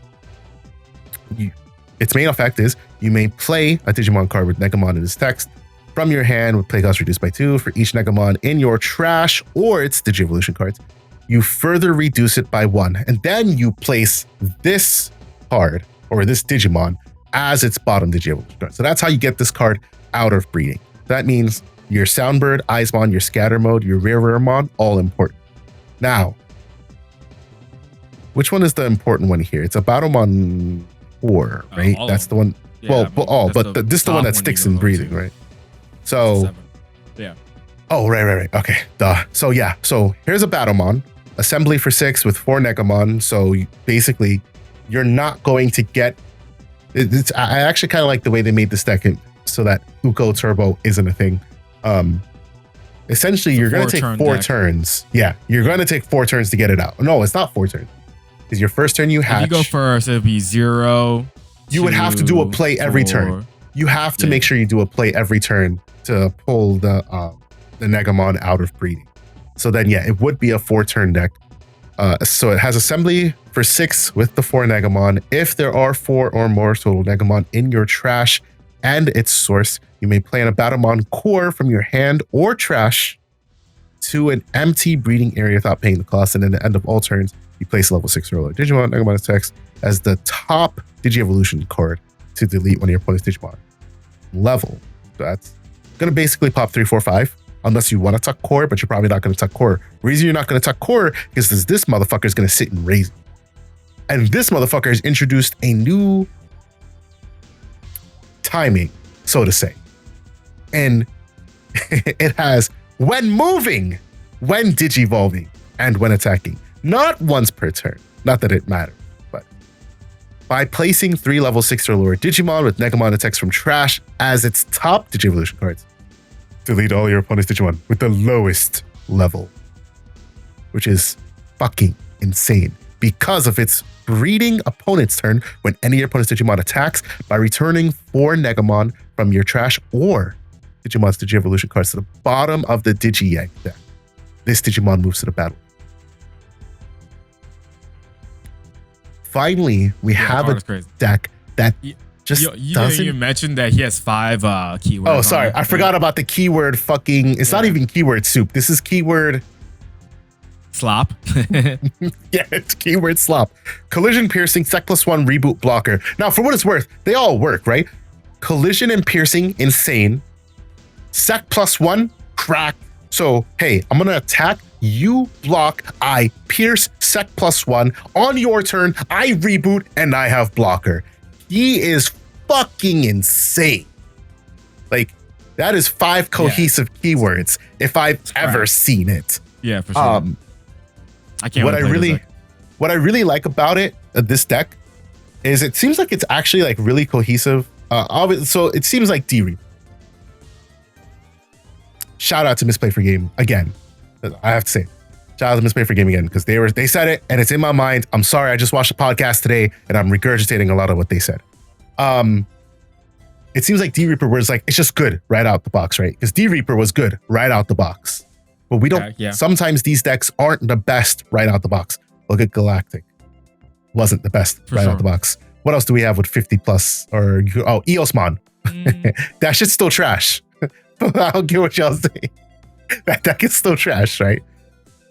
its main effect is you may play a Digimon card with Negamon in its text from your hand with play cost reduced by 2 for each Negamon in your trash or its Digi-Evolution cards. You further reduce it by 1, and then you place this card or this Digimon as its bottom Digi-Evolution card. So that's how you get this card out of breeding. That means your Soundbird, Eismon, your Scatter Mode, your Rareramon, all important. Now, which one is the important one here? It's a Battlemon 4, right? That's the one. Yeah, but this is the one that sticks in breathing, right? So, yeah. Oh, right. Okay, duh. So yeah, so here's a Battlemon, assembly for 6 with 4 Negamon. So basically, you're not going to get. I actually kind of like the way they made this deck so that Uko Turbo isn't a thing. Essentially, you're going to take 4 turns. Yeah, you're going to take 4 turns to get it out. No, it's not 4 turns. Because your first turn you hatch. If you go first, it'd be 0. You would have to do a play every turn. You have to make sure you do a play every turn to pull the Negamon out of breeding. So then, yeah, it would be a 4-turn deck. So it has assembly for 6 with the 4 Negamon. If there are 4 or more total Negamon in your trash and its source, you may play in a Battlemon core from your hand or trash to an empty breeding area without paying the cost. And at the end of all turns, you place a level 6 or lower Digimon Negamon attacks as the top Digi-Evolution card to delete one of your opponent's Digimon level. That's going to basically pop 3, 4, 5, unless you want to tuck core, but you're probably not going to tuck core. Reason you're not going to tuck core is this motherfucker is going to sit and raise. And this motherfucker has introduced a new timing, so to say. And it has when moving, when digivolving, and when attacking. Not once per turn. Not that it matters, but by placing 3 level 6 or lower Digimon with Negamon attacks from trash as its top Digi-Evolution cards, delete all your opponent's Digimon with the lowest level, which is fucking insane because of its breeding opponent's turn when any of your opponent's Digimon attacks by returning 4 Negamon from your trash or Digimon's Digi-Evolution cards to the bottom of the Digi-Egg deck. This Digimon moves to the battle. Finally, we have a deck that doesn't. You mentioned that he has 5 keywords. Oh, sorry. I forgot about the keyword fucking. It's not even keyword soup. This is keyword slop. Yeah, it's keyword slop. Collision, piercing, sec +1, reboot, blocker. Now, for what it's worth, they all work, right? Collision and piercing, insane. Sec +1, crack. So, hey, I'm going to attack. You block, I pierce, sec +1. On your turn, I reboot, and I have blocker. He is fucking insane. Like, that is 5 cohesive keywords if I've ever seen it. Yeah, for sure. I can't. What I really like about it, this deck, is it seems like it's actually like really cohesive. So it seems like D-Reap. Shout out to Misplay for Game again. I have to say, shout out to Misplay for Game again because they said it and it's in my mind. I'm sorry, I just watched the podcast today and I'm regurgitating a lot of what they said. It seems like D-Reaper was like it's just good right out the box, right? Because D-Reaper was good right out the box, but we don't. Sometimes these decks aren't the best right out the box. Look at Galactic, wasn't the best out the box. What else do we have with 50+ or EOSmon? That shit's still trash. I don't care what y'all say. That deck is still trash, right?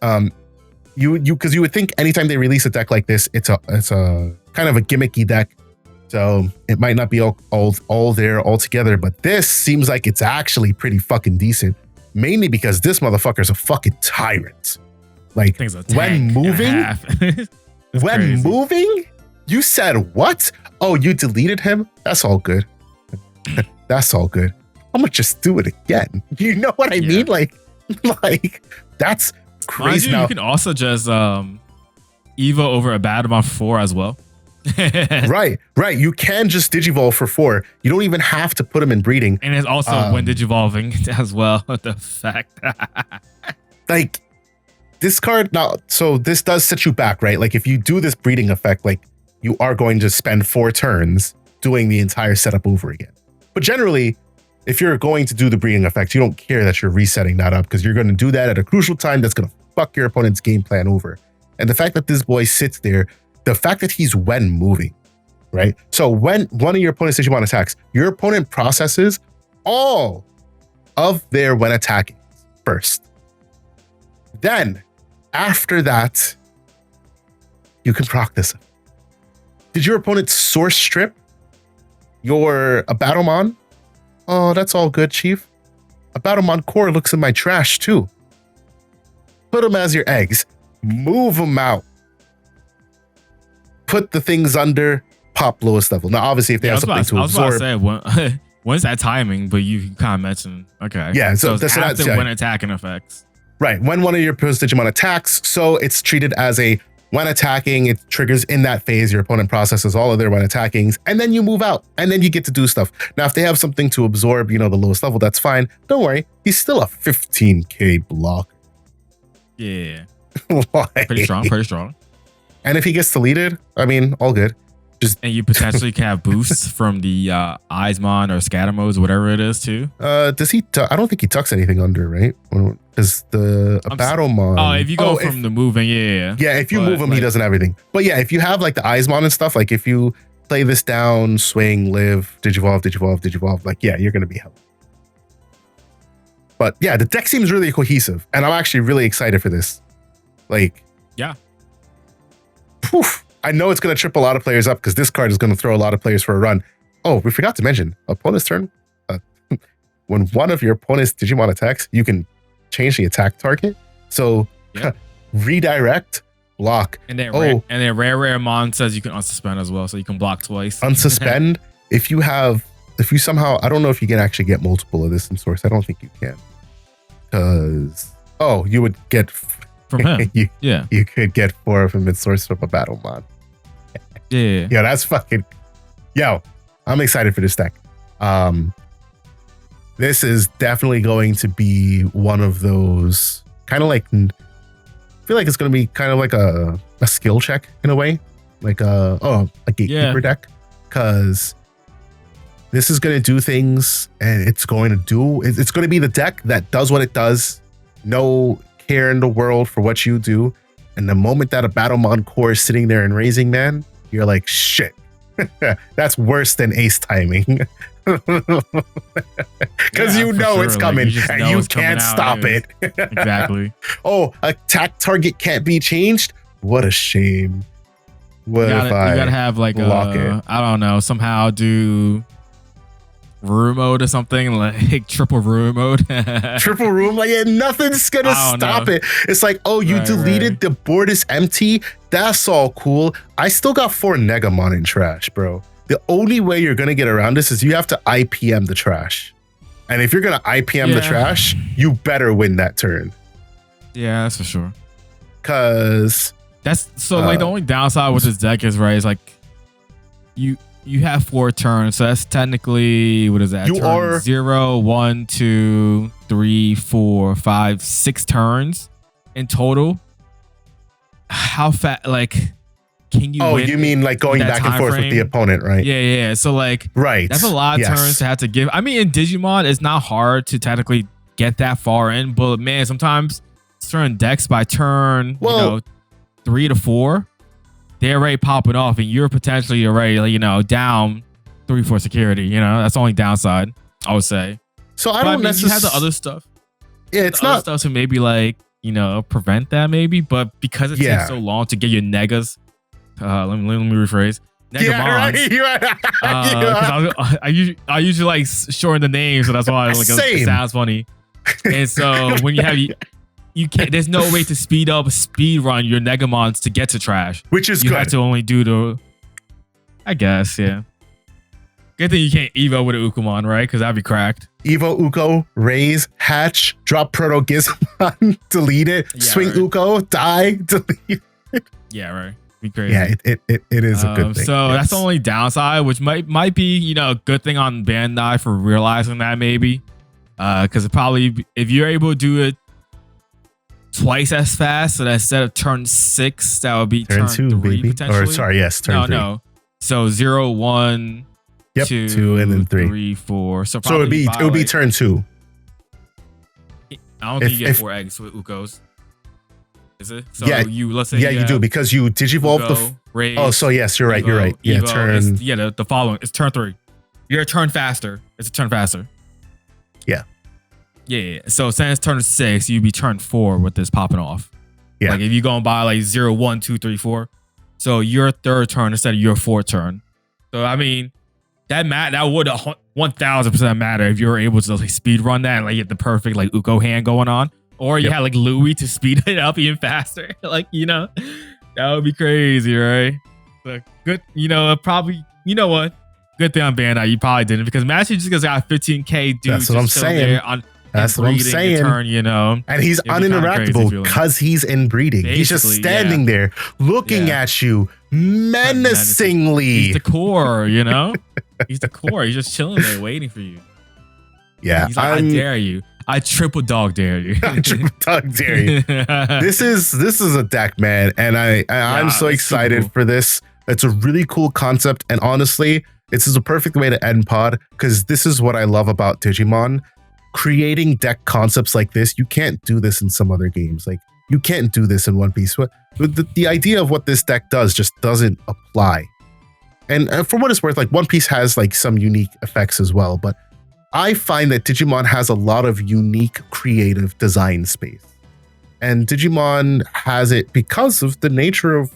Because you would think anytime they release a deck like this, it's a kind of a gimmicky deck, so it might not be all there all together. But this seems like it's actually pretty fucking decent, mainly because this motherfucker's a fucking tyrant. Like when moving, moving, you said what? Oh, you deleted him? That's all good. That's all good. I'm gonna just do it again. You know what I mean? Like that's crazy. You can also just Evo over a Battlemon 4 as well. right. You can just Digivolve for 4. You don't even have to put them in breeding. And it's also when Digivolving as well. The fact. Like this card now, so this does set you back, right? Like if you do this breeding effect, like you are going to spend 4 turns doing the entire setup over again. But generally, if you're going to do the breeding effect, you don't care that you're resetting that up because you're going to do that at a crucial time that's going to fuck your opponent's game plan over. And the fact that this boy sits there, the fact that he's when moving, right? So when one of your opponent's Digimon attacks, your opponent processes all of their when attacking first. Then, after that, you can proc this. Did your opponent source strip a Battlemon? Oh, that's all good, Chief. A Battlemon core looks in my trash, too. Put them as your eggs. Move them out. Put the things under. pop lowest level. Now, obviously, if they have something to absorb. I was about to say, when's that timing? But you kind of mentioned, okay. Yeah, so it's that's after when attacking effects. Right, when one of your opposed Digimon attacks, so it's treated as a when attacking, it triggers in that phase, your opponent processes all of their when attackings, and then you move out, and then you get to do stuff. Now, if they have something to absorb, the lowest level, that's fine. Don't worry, he's still a 15k block. Yeah. Like, pretty strong. And if he gets deleted, I mean, all good. And you potentially can have boosts from the Eismon or scatter modes, whatever it is, too. Does he? I don't think he tucks anything under, right? Because the Battlemon. Oh, if you go from the moving, yeah. Yeah, if you move him, he doesn't have everything. But yeah, if you have like the Eismon and stuff, like if you play this down, swing, live, digivolve, like yeah, you're gonna be helped. But yeah, the deck seems really cohesive, and I'm actually really excited for this. Like, yeah. Poof. I know it's going to trip a lot of players up because this card is going to throw a lot of players for a run. Oh, we forgot to mention, opponent's turn. When one of your opponent's Digimon attacks, you can change the attack target. So redirect, block. And then rare mon says you can unsuspend as well, so you can block twice. Unsuspend. if you somehow, I don't know if you can actually get multiple of this in source. I don't think you can. Because, you would get from him. You could get 4 of them in source from a Battlemon. Yeah. Yeah, that's fucking. Yo, I'm excited for this deck. This is definitely going to be one of those kind of like. I feel like it's going to be kind of like a skill check in a way, like a gatekeeper deck, because this is going to do things, and it's going to be the deck that does what it does. No care in the world for what you do, and the moment that a Battlemon core is sitting there and raising man, you're like, shit, that's worse than ace timing. Because it's coming, and you can't stop it. Exactly. Oh, attack target can't be changed. What a shame. What if I you gotta have like I don't know, somehow do room mode or something, like triple room mode. Triple room, like nothing's gonna stop it. It's like, you deleted the board is empty. That's all cool. I still got 4 Negamon in trash, bro. The only way you're gonna get around this is you have to IPM the trash. And if you're gonna IPM the trash, you better win that turn. Yeah, that's for sure. Cause that's so like the only downside with this deck is is like you have 4 turns, so that's technically, what is that? You are 0, 1, 2, 3, 4, 5, 6 turns in total. How fast? Like, can you? Oh, you mean like going back and forth with the opponent, right? Yeah. So like, right. That's a lot of turns to have to give. I mean, in Digimon, it's not hard to technically get that far in, but man, sometimes certain decks by turn, 3 to 4. They're already popping off, and you're potentially already, down 3 for security. That's the only downside, I would say. So I don't necessarily you have the other stuff. Yeah, it's not stuff to maybe prevent that maybe, but because it takes so long to get your negas. Let me rephrase. Negamons. Yeah, right. I usually like shorten the name, so that's why it sounds funny. And so when you have you can't. There's no way to speed run your Negamons to get to trash, which is you good. have to only do the. I guess, yeah. Good thing you can't Evo with an Ukumon, right? Because that'd be cracked. Evo Uko, raise, hatch, drop Proto Gizmon, delete it, swing Uko, die, delete it. Yeah, right. Be crazy. Yeah, it is a good thing. So that's the only downside, which might be a good thing on Bandai for realizing that maybe, because probably if you're able to do it twice as fast, so that instead of turn 6, that would be turn 2, 3 baby. potentially. Or sorry, yes, turn 3. No. So 0, 1, 2, and then 3, 4. So it would be turn 2. I don't think you get 4 eggs with Ukos. Is it? So let's say you do, because you digivolve raise, so yes, you're right. Yeah, Evo, the following is turn 3. You're a turn faster. It's a turn faster. Yeah. Yeah. So since turn 6, you'd be turn 4 with this popping off. Yeah. Like if you go by 0, 1, 2, 3, 4. So your 3rd turn instead of your 4th turn. So I mean, that would 1000% matter if you were able to speed run that and get the perfect Uko hand going on, or you had Louis to speed it up even faster. That would be crazy, right? But good, probably, what? Good thing on Bandai, you probably didn't, because imagine just because I got 15K dude That's what I'm just saying. there on That's what I'm saying. Turn, And he's uninteractable because he's inbreeding. He's just standing there looking at you menacingly. He's the core, He's the core. He's just chilling there waiting for you. Yeah. He's like, I dare you. I triple dog dare you. I triple dog dare you. This is a deck, man. And I'm so excited for this. It's a really cool concept. And honestly, this is a perfect way to end pod, because this is what I love about Digimon. Creating deck concepts like this, you can't do this in some other games. Like, you can't do this in One Piece. The idea of what this deck does just doesn't apply. And for what it's worth, like, One Piece has like some unique effects as well, but I find that Digimon has a lot of unique creative design space. And Digimon has it because of the nature of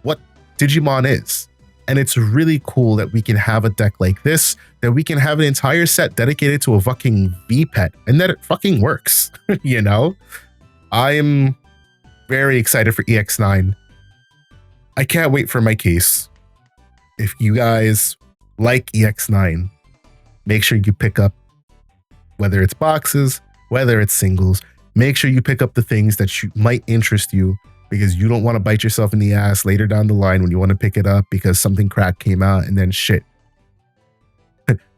what Digimon is. And it's really cool that we can have a deck like this, that we can have an entire set dedicated to a fucking V-Pet, and that it fucking works, I'm very excited for EX9. I can't wait for my case. If you guys like EX9, make sure you pick up, whether it's boxes, whether it's singles, make sure you pick up the things that might interest you, because you don't want to bite yourself in the ass later down the line when you want to pick it up because something crack came out and then shit,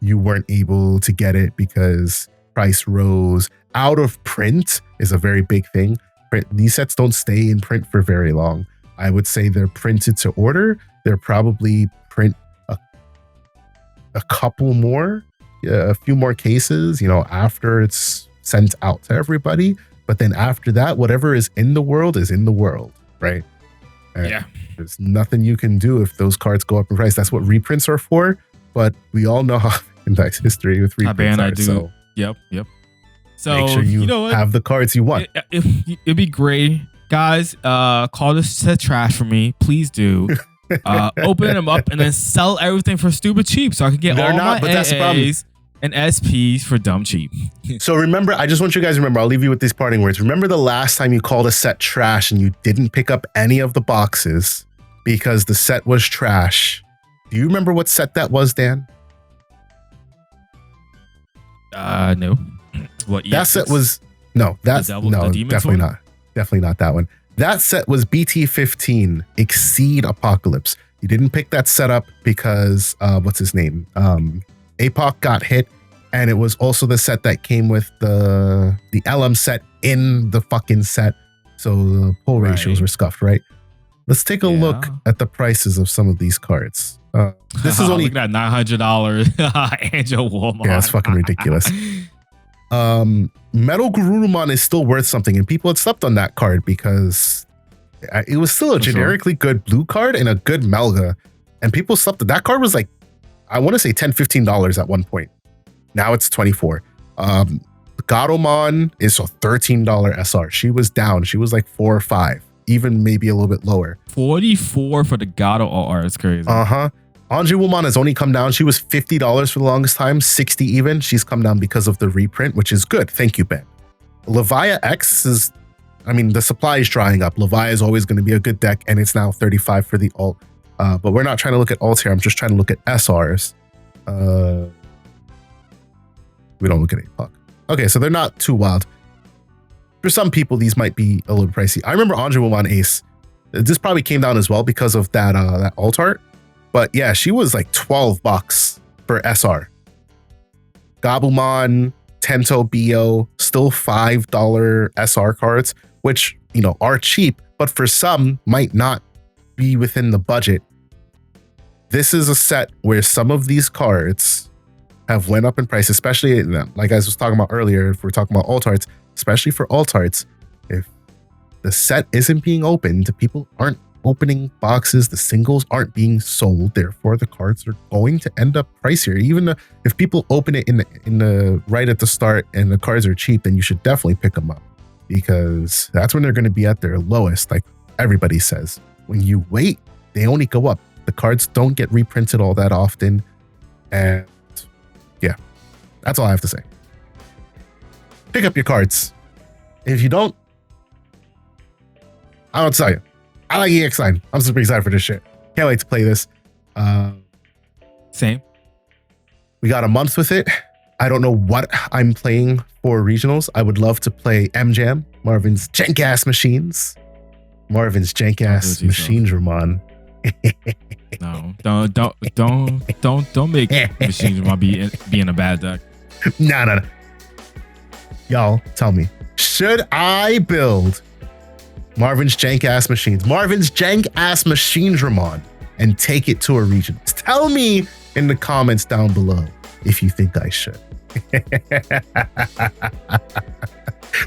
you weren't able to get it because price rose. Out of print is a very big thing. These sets don't stay in print for very long. I would say they're printed to order. They're probably print a couple more, a few more cases, after it's sent out to everybody. But then after that, whatever is in the world is in the world, right? And there's nothing you can do if those cards go up in price. That's what reprints are for. But we all know how Bandai's history with reprints are. So yep. So make sure you have the cards you want. It'd be great, guys. Call this set trash for me, please do. Open them up and then sell everything for stupid cheap, so I can get all my AAs and SPs for dumb cheap. So remember, I just want you guys to remember, I'll leave you with these parting words. Remember the last time you called a set trash and you didn't pick up any of the boxes because the set was trash. Do you remember what set that was, Dan? No. What? That set was definitely not. Definitely not that one. That set was BT15 Exceed Apocalypse. You didn't pick that set up because what's his name? APOC got hit, and it was also the set that came with the LM set in the fucking set, so the pull ratios were scuffed, right? Let's take a look at the prices of some of these cards. This is only look at $900 Angel Woolmon. Yeah, it's fucking ridiculous. Metal Garurumon is still worth something, and people had slept on that card because it was still a generically good blue card and a good Melga, and people slept. That card was like, I want to say $10, $15 at one point. Now it's $24. Gatomon is a $13 SR. She was down. She was like 4 or 5, even maybe a little bit lower. 44 for the Gato OR. It's crazy. Anjewomon has only come down. She was $50 for the longest time, 60 even. She's come down because of the reprint, which is good. Thank you, Ben. Levia X is, the supply is drying up. Levia is always going to be a good deck, and it's now 35 for the alt. But we're not trying to look at alts here. I'm just trying to look at SRs. We don't look at APOC. Okay, so they're not too wild. For some people, these might be a little pricey. I remember Anjewomon Ace. This probably came down as well because of that alt art. But yeah, she was like $12 for SR. Gabumon, Tento Bio, still $5 SR cards, which, are cheap, but for some might not be within the budget. This is a set where some of these cards have went up in price, especially like I was talking about earlier, if we're talking about alt arts, especially for alt arts. If the set isn't being opened, people aren't opening boxes, the singles aren't being sold, therefore the cards are going to end up pricier. Even if people open it in the right at the start and the cards are cheap, then you should definitely pick them up, because that's when they're going to be at their lowest. Like everybody says, when you wait, they only go up. The cards don't get reprinted all that often. And yeah, that's all I have to say. Pick up your cards. If you don't, I don't tell you. I like EX9. I'm super excited for this shit. Can't wait to play this. Same. We got a month with it. I don't know what I'm playing for regionals. I would love to play MJam, Marvin's jank ass machines. Marvin's jank ass machines, Ramon. No, don't make machines be in a bad deck. No. Y'all, tell me, should I build Marvin's jank ass machines, Marvin's jank ass machines, Ramon, and take it to a region? Tell me in the comments down below if you think I should.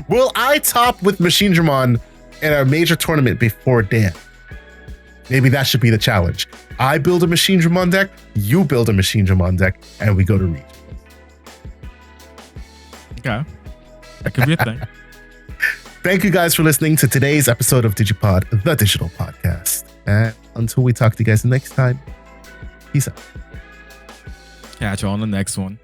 Will I top with Machine Dramon in a major tournament before Dan? Maybe that should be the challenge. I build a Machine Dramon deck, you build a Machine Dramon deck, and we go to region. Okay. That could be a thing. Thank you guys for listening to today's episode of DigiPod, the digital podcast. And until we talk to you guys next time, peace out. Catch you on the next one.